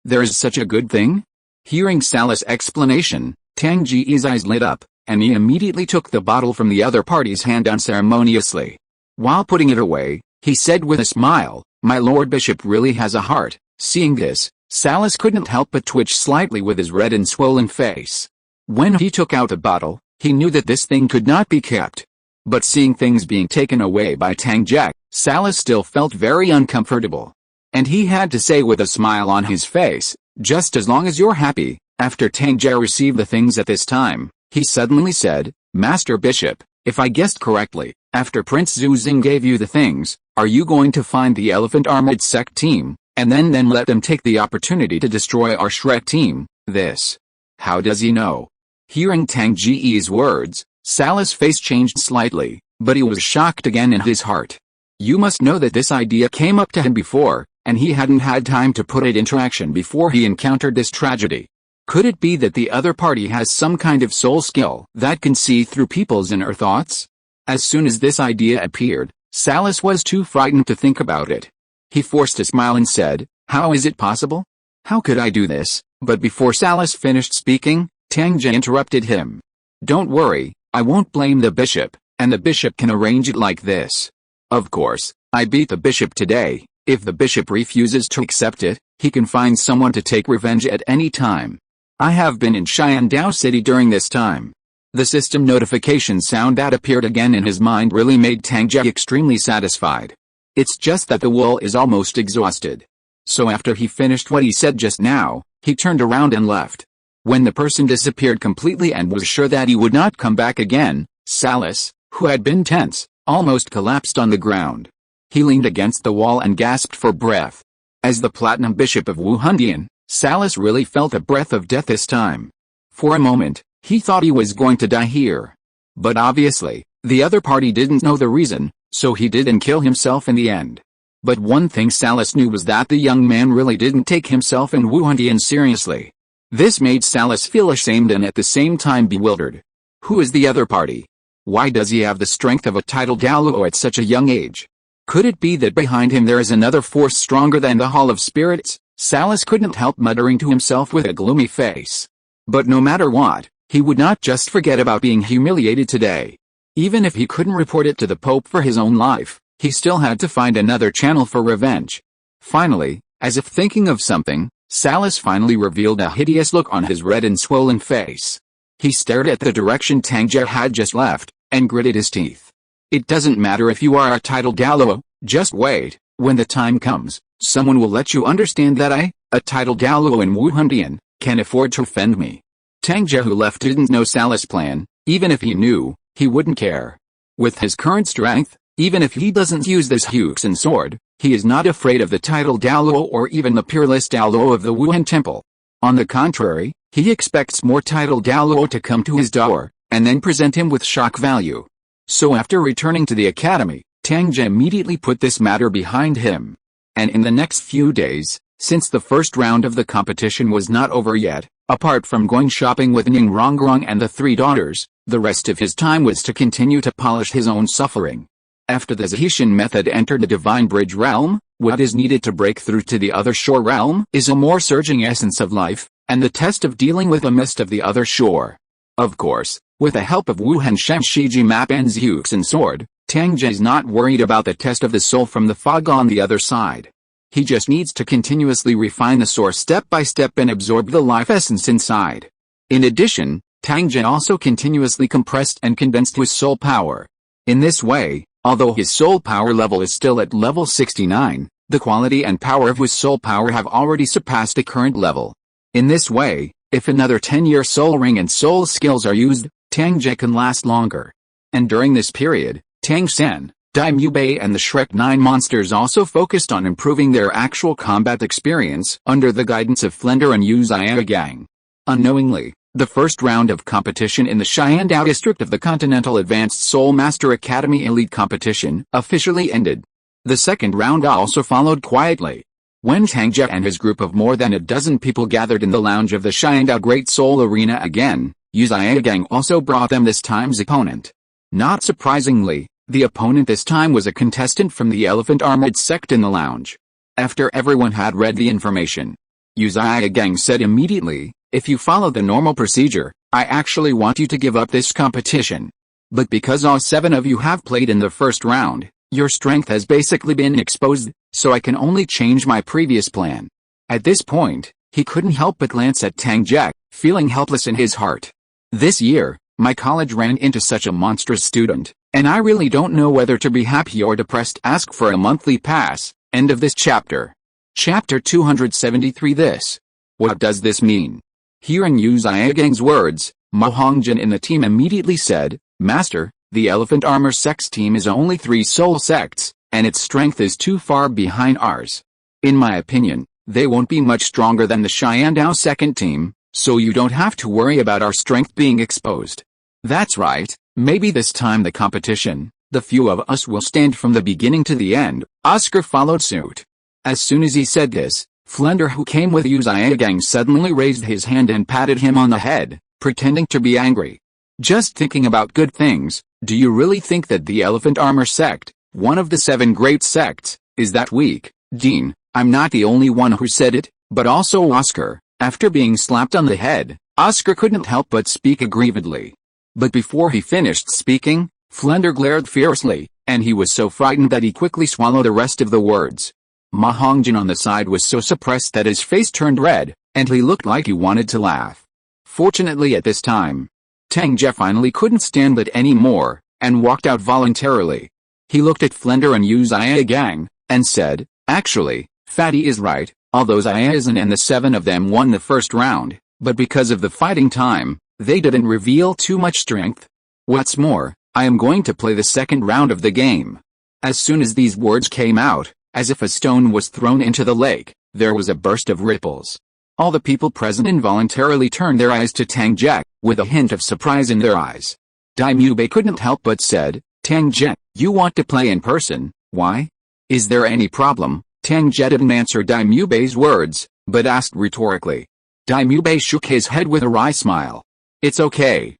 There is such a good thing? Hearing Salas' explanation, Tang Ge's eyes lit up, and he immediately took the bottle from the other party's hand unceremoniously. While putting it away, he said with a smile, "My Lord Bishop really has a heart." Seeing this, Salas couldn't help but twitch slightly with his red and swollen face. When he took out the bottle, he knew that this thing could not be kept. But seeing things being taken away by Tang Ge, Salas still felt very uncomfortable. And he had to say with a smile on his face, "Just as long as you're happy." After Tang Ge received the things at this time, he suddenly said, "Master Bishop, if I guessed correctly, after Prince Zuzing gave you the things, are you going to find the Elephant Armored Sect team, and then let them take the opportunity to destroy our Shrek team?" This. How does he know? Hearing Tang Ge's words, Salas' face changed slightly, but he was shocked again in his heart. You must know that this idea came up to him before, and he hadn't had time to put it into action before he encountered this tragedy. Could it be that the other party has some kind of soul skill that can see through people's inner thoughts? As soon as this idea appeared, Salas was too frightened to think about it. He forced a smile and said, "How is it possible? How could I do this?" But before Salas finished speaking, Tang Ge interrupted him. "Don't worry, I won't blame the bishop, and the bishop can arrange it like this. Of course, I beat the bishop today. If the bishop refuses to accept it, he can find someone to take revenge at any time. I have been in Xiandao City during this time." The system notification sound that appeared again in his mind really made Tang Ge extremely satisfied. It's just that the wool is almost exhausted. So after he finished what he said just now, he turned around and left. When the person disappeared completely and was sure that he would not come back again, Salas, who had been tense, almost collapsed on the ground. He leaned against the wall and gasped for breath. As the Platinum Bishop of Wuhandian, Salas really felt a breath of death this time. For a moment, he thought he was going to die here. But obviously, the other party didn't know the reason, so he didn't kill himself in the end. But one thing Salas knew was that the young man really didn't take himself and Wuhandian seriously. This made Salas feel ashamed and at the same time bewildered. Who is the other party? Why does he have the strength of a titled Douluo at such a young age? Could it be that behind him there is another force stronger than the Hall of Spirits? Salas couldn't help muttering to himself with a gloomy face. But no matter what, he would not just forget about being humiliated today. Even if he couldn't report it to the Pope for his own life, he still had to find another channel for revenge. Finally, as if thinking of something, Salas finally revealed a hideous look on his red and swollen face. He stared at the direction Tang Ge had just left, and gritted his teeth. "It doesn't matter if you are a titled Douluo, just wait. When the time comes, someone will let you understand that I, a titled Douluo in Wuhandian, can afford to offend me." Tang Ge, who left, didn't know Salas' plan. Even if he knew, he wouldn't care. With his current strength, even if he doesn't use this Huxin sword, he is not afraid of the titled Douluo or even the peerless Douluo of the Wuhan Temple. On the contrary, he expects more titled Douluo to come to his door, and then present him with shock value. So after returning to the academy, Tang Ge immediately put this matter behind him. And in the next few days, since the first round of the competition was not over yet, apart from going shopping with Ning Rongrong and the three daughters, the rest of his time was to continue to polish his own suffering. After the Zahishan method entered the Divine Bridge realm, what is needed to break through to the other shore realm is a more surging essence of life, and the test of dealing with the mist of the other shore. Of course, with the help of Wuhan Shen Shiji Map and Huxin sword, Tang Ge is not worried about the test of the soul from the fog on the other side. He just needs to continuously refine the source step by step and absorb the life essence inside. In addition, Tang Ge also continuously compressed and condensed his soul power. In this way, although his soul power level is still at level 69, the quality and power of his soul power have already surpassed the current level. In this way, if another 10-year soul ring and soul skills are used, Tang Ge can last longer. And during this period, Tang San, Daimyubei and the Shrek 9 monsters also focused on improving their actual combat experience under the guidance of Flender and Uzaya Gang. Unknowingly, the first round of competition in the Xiandao district of the Continental Advanced Soul Master Academy Elite Competition officially ended. The second round also followed quietly. When Tang Ge and his group of more than a dozen people gathered in the lounge of the Xiandao Great Soul Arena again, Uzaya Gang also brought them this time's opponent. Not surprisingly, the opponent this time was a contestant from the Elephant Armored sect in the lounge. After everyone had read the information, Uzaya Gang said immediately, "If you follow the normal procedure, I actually want you to give up this competition. But because all 7 of you have played in the first round, your strength has basically been exposed, so I can only change my previous plan." At this point, he couldn't help but glance at Tang Ge, feeling helpless in his heart. "This year, my college ran into such a monstrous student, and I really don't know whether to be happy or depressed. Ask for a monthly pass." End of this chapter. Chapter 273. What does this mean? Hearing Uzaya Gang's words, Ma Hongjin in the team immediately said, "Master, the Elephant Armor Sect's team is only 3 soul sects, and its strength is too far behind ours. In my opinion, they won't be much stronger than the Xiandao second team, so you don't have to worry about our strength being exposed." "That's right, maybe this time the competition, the few of us will stand from the beginning to the end." Oscar followed suit. As soon as he said this, Flender, who came with Uzaya Gang, suddenly raised his hand and patted him on the head, pretending to be angry. "Just thinking about good things, do you really think that the Elephant Armor sect, one of the 7 great sects, is that weak?" "Dean, I'm not the only one who said it, but also Oscar." After being slapped on the head, Oscar couldn't help but speak aggrievedly. But before he finished speaking, Flender glared fiercely, and he was so frightened that he quickly swallowed the rest of the words. Ma Hongjin on the side was so suppressed that his face turned red, and he looked like he wanted to laugh. Fortunately at this time, Tang Ge finally couldn't stand it anymore, and walked out voluntarily. He looked at Flender and Uzaya Gang, and said, "Actually, Fatty is right, although Zayazen and the 7 of them won the first round, but because of the fighting time, they didn't reveal too much strength. What's more, I am going to play the second round of the game." As soon as these words came out, as if a stone was thrown into the lake, there was a burst of ripples. All the people present involuntarily turned their eyes to Tang Ge, with a hint of surprise in their eyes. Daimyubei couldn't help but said, "Tang Ge, you want to play in person, why? Is there any problem?" Tang Ge didn't answer Daimyubei's words, but asked rhetorically. Daimyubei shook his head with a wry smile. It's okay,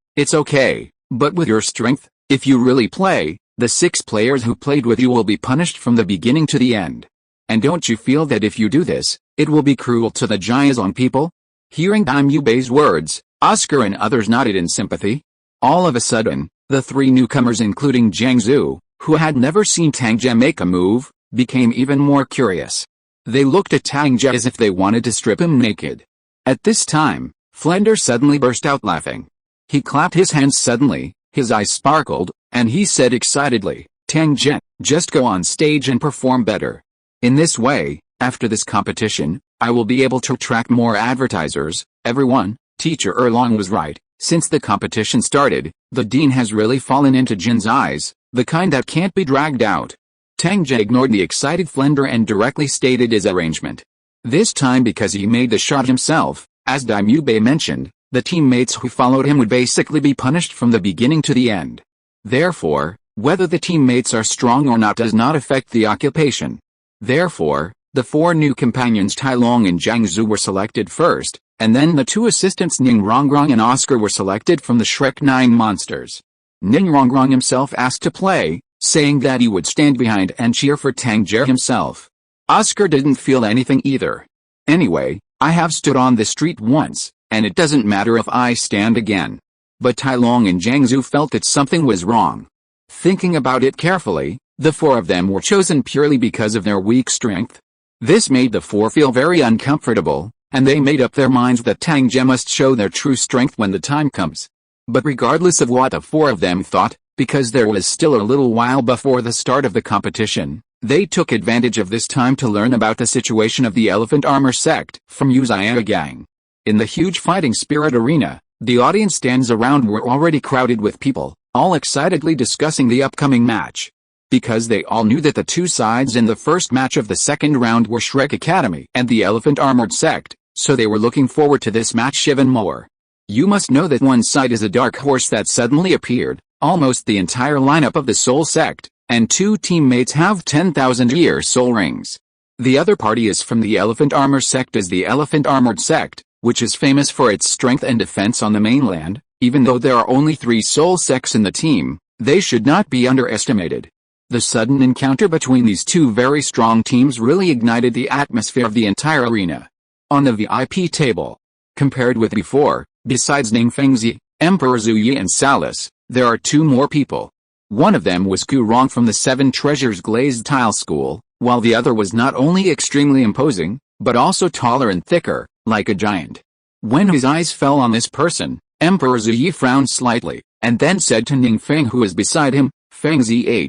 but with your strength, if you really play, the 6 players who played with you will be punished from the beginning to the end. And don't you feel that if you do this, it will be cruel to the Jiazong people?" Hearing Daimyubei's words, Oscar and others nodded in sympathy. All of a sudden, the 3 newcomers, including Jiangsu, who had never seen Tang Ge make a move, became even more curious. They looked at Tang Ge as if they wanted to strip him naked. At this time, Flender suddenly burst out laughing. He clapped his hands suddenly, his eyes sparkled, and he said excitedly, "Tang Ge, just go on stage and perform better. In this way, after this competition, I will be able to attract more advertisers." Everyone, Teacher Erlong was right. Since the competition started, the dean has really fallen into Jin's eyes, the kind that can't be dragged out. Tang Ge ignored the excited Flender and directly stated his arrangement. This time because he made the shot himself, as Daimyubei mentioned, the teammates who followed him would basically be punished from the beginning to the end. Therefore, whether the teammates are strong or not does not affect the occupation. Therefore, the 4 new companions Tai Long and Jiangsu were selected first, and then the 2 assistants Ning Rongrong and Oscar were selected from the Shrek 9 monsters. Ning Rongrong himself asked to play, saying that he would stand behind and cheer for Tang Ge himself. Oscar didn't feel anything either. "Anyway, I have stood on the street once, and it doesn't matter if I stand again." But Tai Long and Jiangsu felt that something was wrong. Thinking about it carefully, the 4 of them were chosen purely because of their weak strength. This made the 4 feel very uncomfortable, and they made up their minds that Tang Ge must show their true strength when the time comes. But regardless of what the 4 of them thought, because there was still a little while before the start of the competition, they took advantage of this time to learn about the situation of the Elephant Armor sect from Uzaya Gang. In the huge fighting spirit arena, the audience stands around were already crowded with people, all excitedly discussing the upcoming match. because they all knew that the two sides in the first match of the second round were Shrek Academy and the Elephant Armored Sect, so they were looking forward to this match even more. You must know that one side is a dark horse that suddenly appeared, almost the entire lineup of the Soul Sect, and two teammates have 10,000-year soul rings. The other party is from the Elephant Armor Sect as the Elephant Armored Sect, which is famous for its strength and defense on the mainland. Even though there are only 3 soul sects in the team, they should not be underestimated. The sudden encounter between these two very strong teams really ignited the atmosphere of the entire arena. On the VIP table, compared with before, besides Ning Fengzi, Emperor Zuyi and Salis, there are 2 more people. One of them was Gu Rong from the Seven Treasures Glazed Tile School, while the other was not only extremely imposing, but also taller and thicker, like a giant. When his eyes fell on this person, Emperor Zuyi frowned slightly, and then said to Ning Feng who was beside him, Fengzi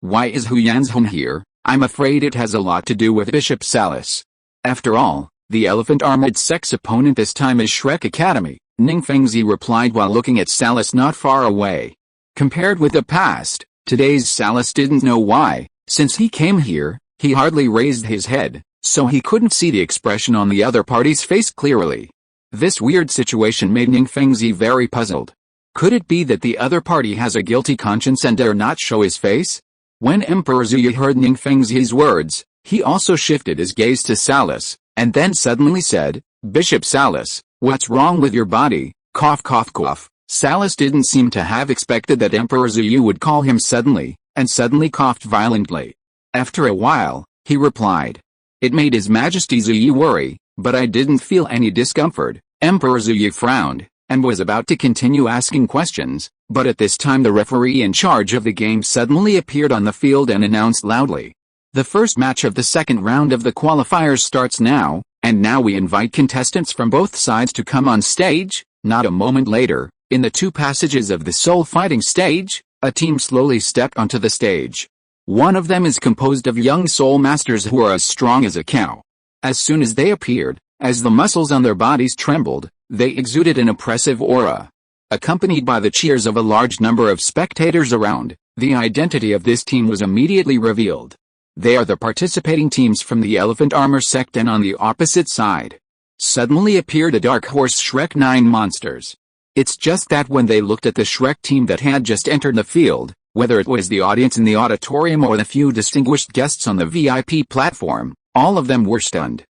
why is Hu Yanzhong here? I'm afraid it has a lot to do with Bishop Salis. After all, the Elephant Armored Sect's opponent this time is Shrek Academy, Ning Fengzi replied while looking at Salis not far away. Compared with the past, today's Salis didn't know why. Since he came here, he hardly raised his head, so he couldn't see the expression on the other party's face clearly. This weird situation made Ning Fengzi very puzzled. Could it be that the other party has a guilty conscience and dare not show his face? When Emperor Zuyi heard Ning Fengzi's words, he also shifted his gaze to Salis, and then suddenly said, Bishop Salis, what's wrong with your body? Cough cough cough. Salis didn't seem to have expected that Emperor Zuyi would call him suddenly, and suddenly coughed violently. After a while, he replied. It made His Majesty Zuyi worry, but I didn't feel any discomfort. Emperor Zuyi frowned, and was about to continue asking questions, but at this time the referee in charge of the game suddenly appeared on the field and announced loudly. The first match of the second round of the qualifiers starts now, and now we invite contestants from both sides to come on stage. Not a moment later, in the 2 passages of the soul fighting stage, a team slowly stepped onto the stage. One of them is composed of young soul masters who are as strong as a cow. As soon as they appeared, as the muscles on their bodies trembled, they exuded an oppressive aura. Accompanied by the cheers of a large number of spectators around, the identity of this team was immediately revealed. They are the participating teams from the Elephant Armor Sect, and on the opposite side suddenly appeared a dark horse Shrek 9 monsters. It's just that when they looked at the Shrek team that had just entered the field, whether it was the audience in the auditorium or the few distinguished guests on the VIP platform, all of them were stunned.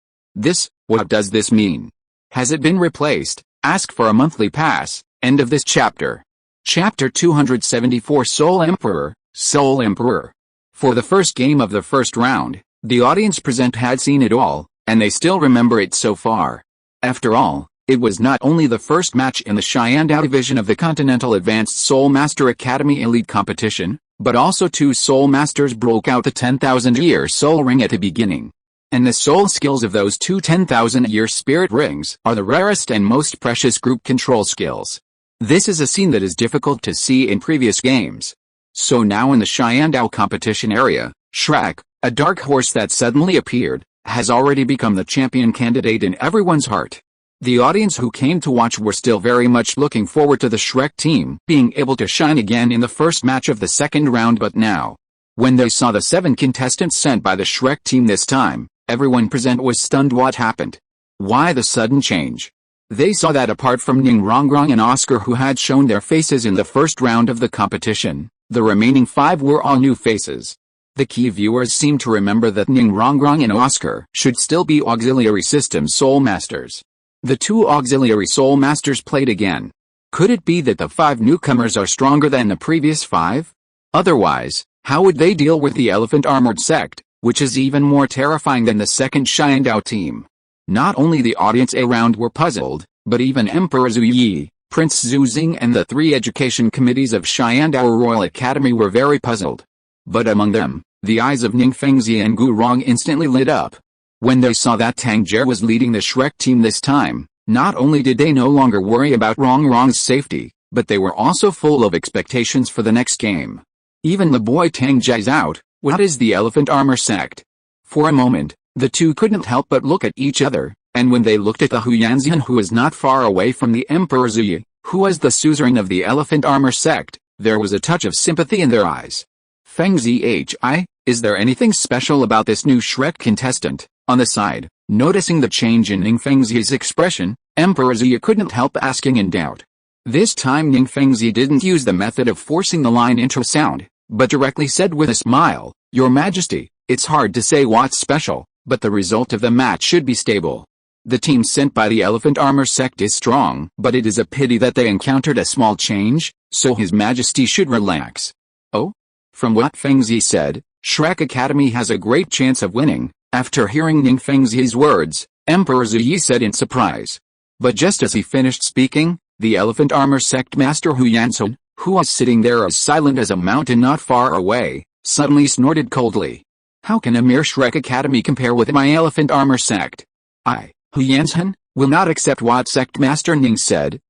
What does this mean? Has it been replaced? Ask for a monthly pass. End of this chapter. Chapter 274 Soul Emperor, Soul Emperor. For the first game of the first round, the audience present had seen it all, and they still remember it so far. After all, it was not only the first match in the Xiandao division of the Continental Advanced Soul Master Academy Elite Competition, but also 2 Soul Masters broke out the 10,000-year Soul Ring at the beginning. And the soul skills of those 2 10,000-year spirit rings are the rarest and most precious group control skills. This is a scene that is difficult to see in previous games. So now in the Xiandao competition area, Shrek, a dark horse that suddenly appeared, has already become the champion candidate in everyone's heart. The audience who came to watch were still very much looking forward to the Shrek team being able to shine again in the first match of the second round, but now, when they saw the 7 contestants sent by the Shrek team this time, everyone present was stunned. What happened? Why the sudden change? They saw that apart from Ning Rongrong and Oscar, who had shown their faces in the first round of the competition, the remaining 5 were all new faces. The key viewers seem to remember that Ning Rongrong and Oscar should still be Auxiliary System Soul Masters. The 2 Auxiliary Soul Masters played again. Could it be that the 5 newcomers are stronger than the previous 5? Otherwise, how would they deal with the Elephant Armored Sect, which is even more terrifying than the second Xiandao team? Not only the audience around were puzzled, but even Emperor Zuyi, Prince Zuzing and the 3 education committees of Xiandao Royal Academy were very puzzled. But among them, the eyes of Ning Fengzi and Gu Rong instantly lit up. When they saw that Tang Ge was leading the Shrek team this time, not only did they no longer worry about Rong's safety, but they were also full of expectations for the next game. Even the boy Tang Ge's out. What is the Elephant Armor Sect? For a moment, the 2 couldn't help but look at each other, and when they looked at the Huyanzian, who was not far away from the Emperor Zuyi, who was the suzerain of the Elephant Armor Sect, there was a touch of sympathy in their eyes. Feng Zhi, is there anything special about this new Shrek contestant? On the side, noticing the change in Ning Fengzi's expression, Emperor Zhi couldn't help asking in doubt. This time Ning Fengzi didn't use the method of forcing the line into sound, but directly said with a smile, "Your Majesty, it's hard to say what's special, but the result of the match should be stable. The team sent by the Elephant Armor sect is strong, but it is a pity that they encountered a small change, so His Majesty should relax." Oh? From what Fengzi said, Shrek Academy has a great chance of winning. After hearing Ning Fengzi's words, Emperor Zhi said in surprise. But just as he finished speaking, the Elephant Armor sect master Hu Yansun, who was sitting there as silent as a mountain not far away, suddenly snorted coldly. "How can a mere Shrek Academy compare with my Elephant Armor sect? I, Hu Yansun, will not accept what Sect Master Ning said.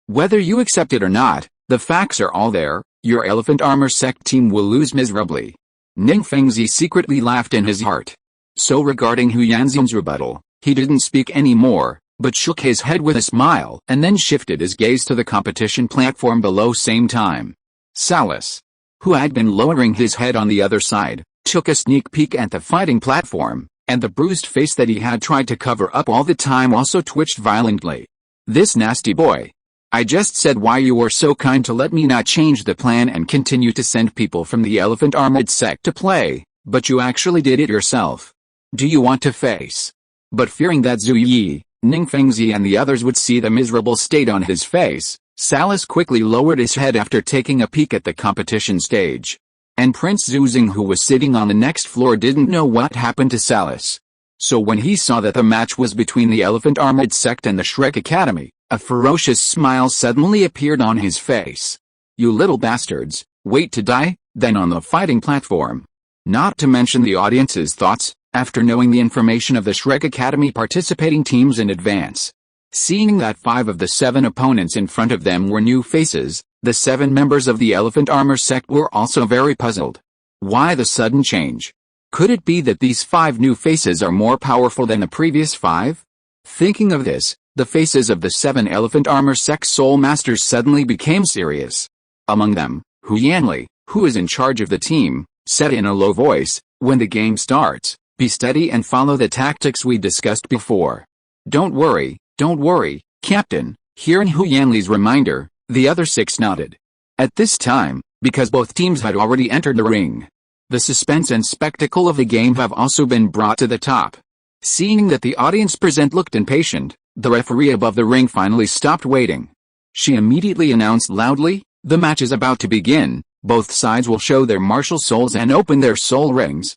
Whether you accept it or not, the facts are all there. Your Elephant Armor sect team will lose miserably." Ning Fengzi secretly laughed in his heart. So regarding Hu Yanzun's rebuttal, he didn't speak anymore, but shook his head with a smile and then shifted his gaze to the competition platform below same time. Salas, who had been lowering his head on the other side, took a sneak peek at the fighting platform, and the bruised face that he had tried to cover up all the time also twitched violently. "This nasty boy. I just said why you were so kind to let me not change the plan and continue to send people from the Elephant Armored sect to play, but you actually did it yourself. Do you want to face?" But fearing that Zhu Yi, Ning Fengzi and the others would see the miserable state on his face, Salas quickly lowered his head after taking a peek at the competition stage. And Prince Zuzing, who was sitting on the next floor, didn't know what happened to Salas. So when he saw that the match was between the Elephant Armored sect and the Shrek Academy, a ferocious smile suddenly appeared on his face. "You little bastards, wait to die, then on the fighting platform." Not to mention the audience's thoughts, after knowing the information of the Shrek Academy participating teams in advance. Seeing that 5 of the 7 opponents in front of them were new faces, the 7 members of the Elephant Armor sect were also very puzzled. Why the sudden change? Could it be that these 5 new faces are more powerful than the previous 5? Thinking of this, the faces of the 7 Elephant Armor sect soul masters suddenly became serious. Among them, Hu Yanli, who is in charge of the team, said in a low voice, "When the game starts, be steady and follow the tactics we discussed before." Don't worry, Captain." Hearing Hu Yanli's reminder, the other 6 nodded. At this time, because both teams had already entered the ring, the suspense and spectacle of the game have also been brought to the top. Seeing that the audience present looked impatient, the referee above the ring finally stopped waiting. She immediately announced loudly, "The match is about to begin. Both sides will show their martial souls and open their soul rings."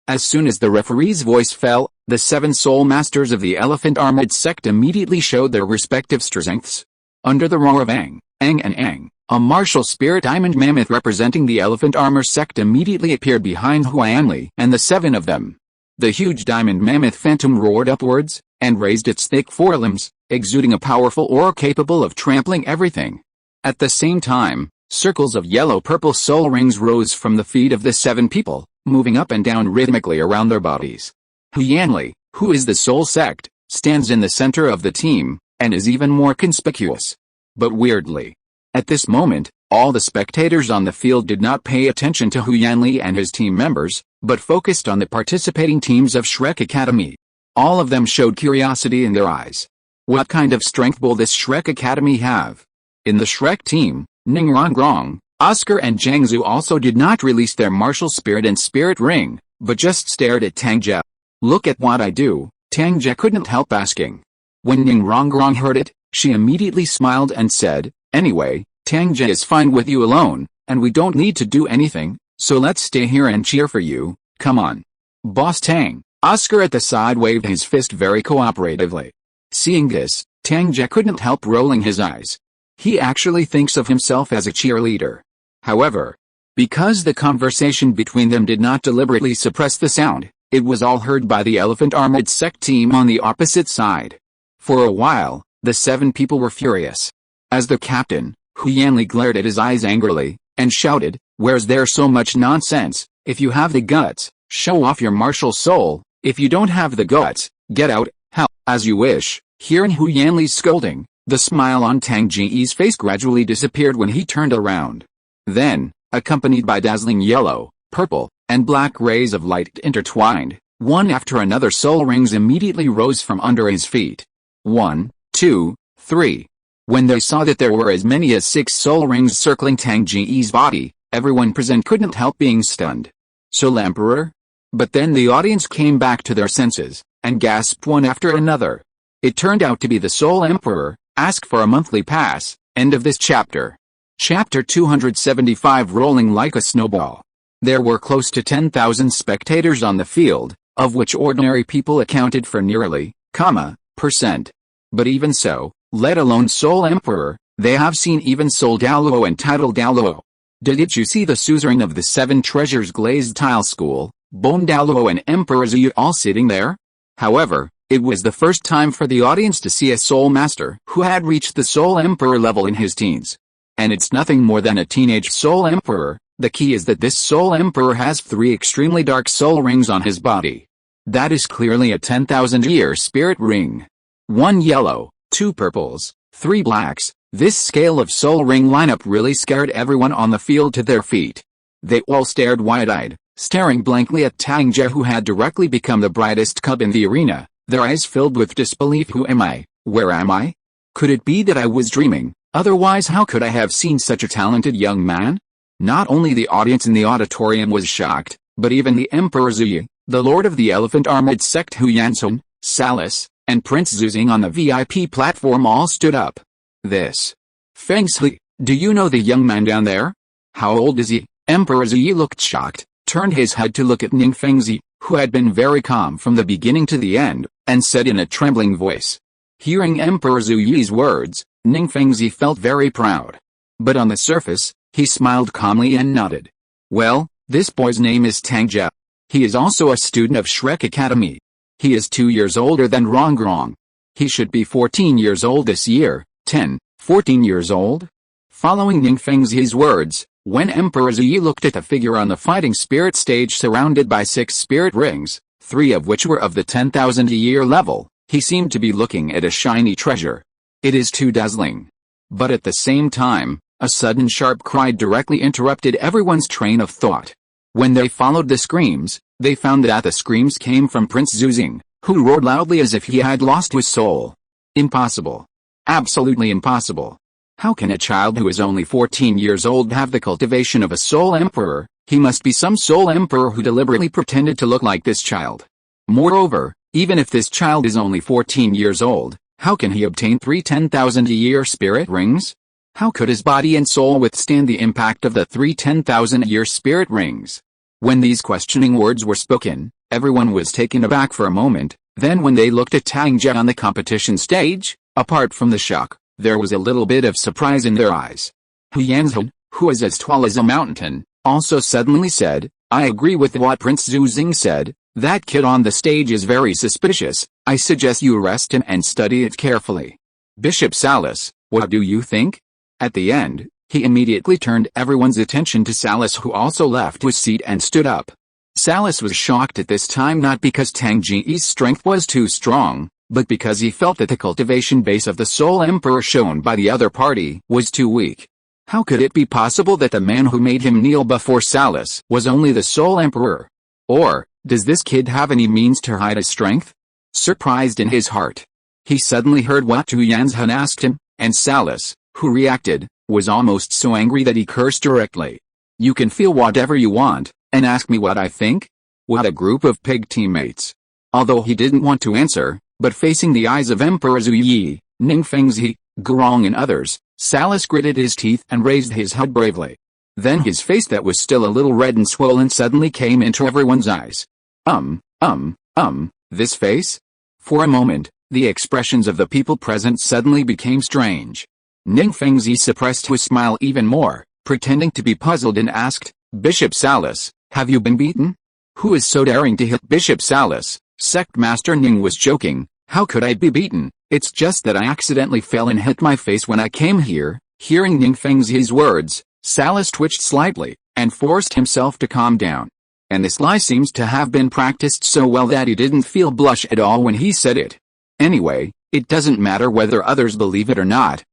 As soon as the referee's voice fell, the 7 soul masters of the Elephant Armored sect immediately showed their respective strengths. Under the roar of Ang, and Ang, a martial spirit diamond mammoth representing the Elephant Armor sect immediately appeared behind Hu Yanli and the 7 of them. The huge diamond mammoth phantom roared upwards, and raised its thick forelimbs, exuding a powerful aura capable of trampling everything. At the same time, circles of yellow-purple soul rings rose from the feet of the 7 people, moving up and down rhythmically around their bodies. Hu Yanli, who is the soul sect, stands in the center of the team, and is even more conspicuous. But weirdly, at this moment, all the spectators on the field did not pay attention to Hu Yanli and his team members, but focused on the participating teams of Shrek Academy. All of them showed curiosity in their eyes. What kind of strength will this Shrek Academy have? In the Shrek team, Ning Rongrong, Oscar and Jiangzu also did not release their martial spirit and spirit ring, but just stared at Tang Ge. "Look at what I do," Tang Ge couldn't help asking. When Ning Rongrong heard it, she immediately smiled and said, "Anyway, Tang Ge is fine with you alone, and we don't need to do anything, so let's stay here and cheer for you. Come on." "Boss Tang." Oscar at the side waved his fist very cooperatively. Seeing this, Tang Ge couldn't help rolling his eyes. He actually thinks of himself as a cheerleader. However, because the conversation between them did not deliberately suppress the sound, it was all heard by the Elephant Armored sect team on the opposite side. For a while, the 7 people were furious. As the captain, Hu Yanli glared at his eyes angrily, and shouted, "Where's there so much nonsense? If you have the guts, show off your martial soul. If you don't have the guts, get out, hell, as you wish." Hearing Hu Yanli's scolding, the smile on Tang Ge's face gradually disappeared when he turned around. Then, accompanied by dazzling yellow, purple, and black rays of light intertwined. One after another soul rings immediately rose from under his feet. 1, 2, 3. When they saw that there were as many as 6 soul rings circling Tang Ge's body, everyone present couldn't help being stunned. Soul Emperor? But then the audience came back to their senses, and gasped one after another. It turned out to be the Soul Emperor. Ask for a monthly pass. End of this chapter. Chapter 275. Rolling like a snowball. There were close to 10,000 spectators on the field, of which ordinary people accounted for nearly, %. But even so, let alone Soul Emperor, they have seen even Soul Douluo and Title Douluo. Did you see the suzerain of the 7 treasures glazed tile school, Bon Douluo and Emperor Zhu all sitting there? However, it was the first time for the audience to see a Soul Master who had reached the Soul Emperor level in his teens. And it's nothing more than a teenage Soul Emperor. The key is that this Soul Emperor has 3 extremely dark soul rings on his body. That is clearly a 10,000-year spirit ring. 1 yellow, 2 purples, 3 blacks. This scale of soul ring lineup really scared everyone on the field to their feet. They all stared wide-eyed, staring blankly at Tang Ge, who had directly become the brightest cub in the arena, their eyes filled with disbelief. Who am I? Where am I? Could it be that I was dreaming? Otherwise, how could I have seen such a talented young man? Not only the audience in the auditorium was shocked, but even the Emperor Zhu, the Lord of the Elephant Armored Sect Hu Yansun, Salis, and Prince Zuzing on the VIP platform all stood up. This. Feng Shui, do you know the young man down there? How old is he? Emperor Zhu looked shocked, turned his head to look at Ning Fengzi, who had been very calm from the beginning to the end, and said in a trembling voice. Hearing Emperor Zhu's words, Ning Fengzi felt very proud. But on the surface, he smiled calmly and nodded. Well, this boy's name is Tang Ge. He is also a student of Shrek Academy. He is 2 years older than Rongrong. He should be 14 years old this year. 14 years old? Following Ning Fengzi's words, when Emperor Zhu looked at the figure on the fighting spirit stage surrounded by 6 spirit rings, 3 of which were of the 10,000-year level, he seemed to be looking at a shiny treasure. It is too dazzling. But at the same time, a sudden sharp cry directly interrupted everyone's train of thought. When they followed the screams, they found that the screams came from Prince Zuzing, who roared loudly as if he had lost his soul. Impossible. Absolutely impossible. How can a child who is only 14 years old have the cultivation of a Soul Emperor? He must be some Soul Emperor who deliberately pretended to look like this child. Moreover, even if this child is only 14 years old, how can he obtain 3 10,000-year spirit rings? How could his body and soul withstand the impact of the 3 10,000-year spirit rings? When these questioning words were spoken, everyone was taken aback for a moment. Then when they looked at Tang Ge on the competition stage, apart from the shock, there was a little bit of surprise in their eyes. Hu Yanzhen, who was as tall as a mountain, also suddenly said, I agree with what Prince Zuzing said. That kid on the stage is very suspicious. I suggest you arrest him and study it carefully. Bishop Salis, what do you think? At the end, he immediately turned everyone's attention to Salis, who also left his seat and stood up. Salis was shocked at this time, not because Tang Ge's strength was too strong, but because he felt that the cultivation base of the Soul Emperor shown by the other party was too weak. How could it be possible that the man who made him kneel before Salis was only the Soul Emperor? Or, does this kid have any means to hide his strength? Surprised in his heart, he suddenly heard what Hu Yanzhen asked him, and Salis, who reacted, was almost so angry that he cursed directly. You can feel whatever you want, and ask me what I think? What a group of pig teammates. Although he didn't want to answer, but facing the eyes of Emperor Zhu, Ning Fengzi, Gurong and others, Salis gritted his teeth and raised his head bravely. Then his face that was still a little red and swollen suddenly came into everyone's eyes. This face? For a moment, the expressions of the people present suddenly became strange. Ning Fengzi suppressed his smile even more, pretending to be puzzled, and asked, Bishop Salis, have you been beaten? Who is so daring to hit Bishop Salis? Sect Master Ning was joking. How could I be beaten? It's just that I accidentally fell and hit my face when I came here. Hearing Ning Fengzi's words, Salis twitched slightly, and forced himself to calm down. And this lie seems to have been practiced so well that he didn't feel blush at all when he said it. Anyway, it doesn't matter whether others believe it or not.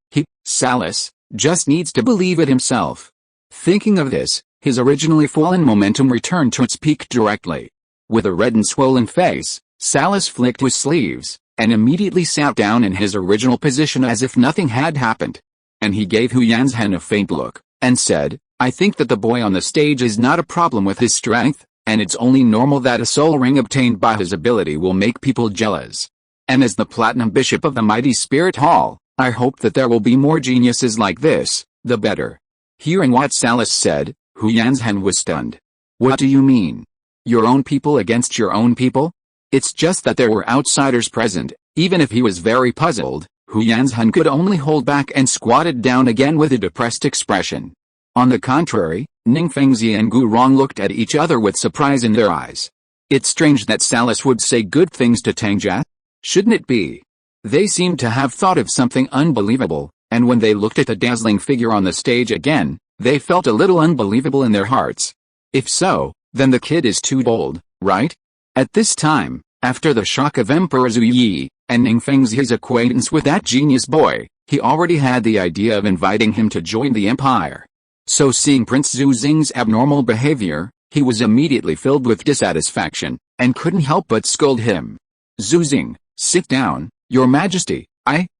Salis, just needs to believe it himself. Thinking of this, His originally fallen momentum returned to its peak directly. With a red and swollen face, Salas flicked his sleeves, and immediately sat down in his original position as if nothing had happened. And he gave Hu Yanzhan a faint look, and said, I think that the boy on the stage is not a problem with his strength, and it's only normal that a soul ring obtained by his ability will make people jealous. And as the Platinum Bishop of the mighty Spirit Hall, I hope that there will be more geniuses like this, the better. Hearing what Salas said, Hu Yanzhan was stunned. What do you mean? Your own people against your own people? It's just that there were outsiders present. Even if he was very puzzled, Hu Yanzhan could only hold back and squatted down again with a depressed expression. On the contrary, Ning Fengzi and Gu Rong looked at each other with surprise in their eyes. It's strange that Salas would say good things to Tang Ge. Shouldn't it be? They seemed to have thought of something unbelievable, and when they looked at the dazzling figure on the stage again, they felt a little unbelievable in their hearts. If so, then the kid is too bold, right? At this time, after the shock of Emperor Zhu Yi, and Ning Fengzi's acquaintance with that genius boy, he already had the idea of inviting him to join the empire. So seeing Prince Zhu Xing's abnormal behavior, he was immediately filled with dissatisfaction, and couldn't help but scold him. Zhu Xing, sit down, your majesty.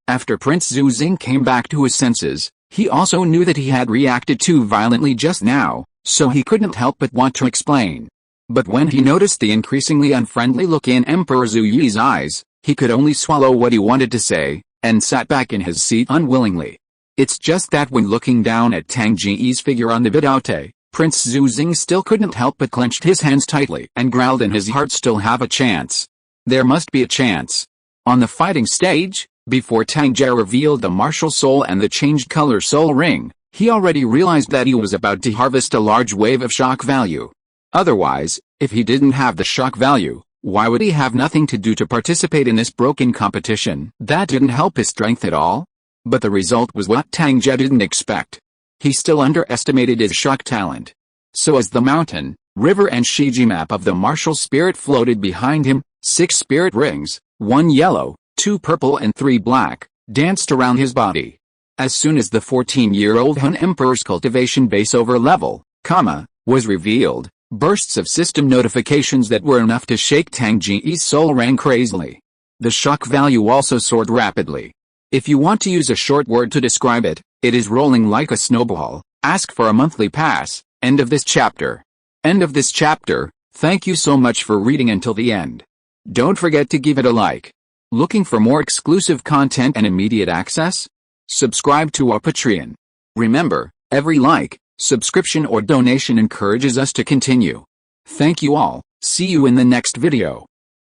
After Prince Zhu Xing came back to his senses, he also knew that he had reacted too violently just now, so he couldn't help but want to explain. But when he noticed the increasingly unfriendly look in Emperor Zhu Yi's eyes, he could only swallow what he wanted to say, and sat back in his seat unwillingly. It's just that when looking down at Tang Ge's figure on the bidote, Prince Zhu Xing still couldn't help but clenched his hands tightly and growled in his heart, still have a chance. There must be a chance. On the fighting stage, before Tang Ge revealed the martial soul and the changed color soul ring, he already realized that he was about to harvest a large wave of shock value. Otherwise, if he didn't have the shock value, why would he have nothing to do to participate in this broken competition? That didn't help his strength at all. But the result was what Tang Ge didn't expect. He still underestimated his shock talent. So as the mountain, river and Shiji map of the martial spirit floated behind him, 6 spirit rings, 1 yellow, 2 purple and 3 black, danced around his body. As soon as the 14-year-old Han Emperor's cultivation base over level, was revealed, bursts of system notifications that were enough to shake Tang Ge's soul rang crazily. The shock value also soared rapidly. If you want to use a short word to describe it, it is rolling like a snowball. Ask for a monthly pass. End of this chapter. End of this chapter. Thank you so much for reading until the end. Don't forget to give it a like. Looking for more exclusive content and immediate access? Subscribe to our Patreon. Remember, every like, subscription or donation encourages us to continue. Thank you all. See you in the next video.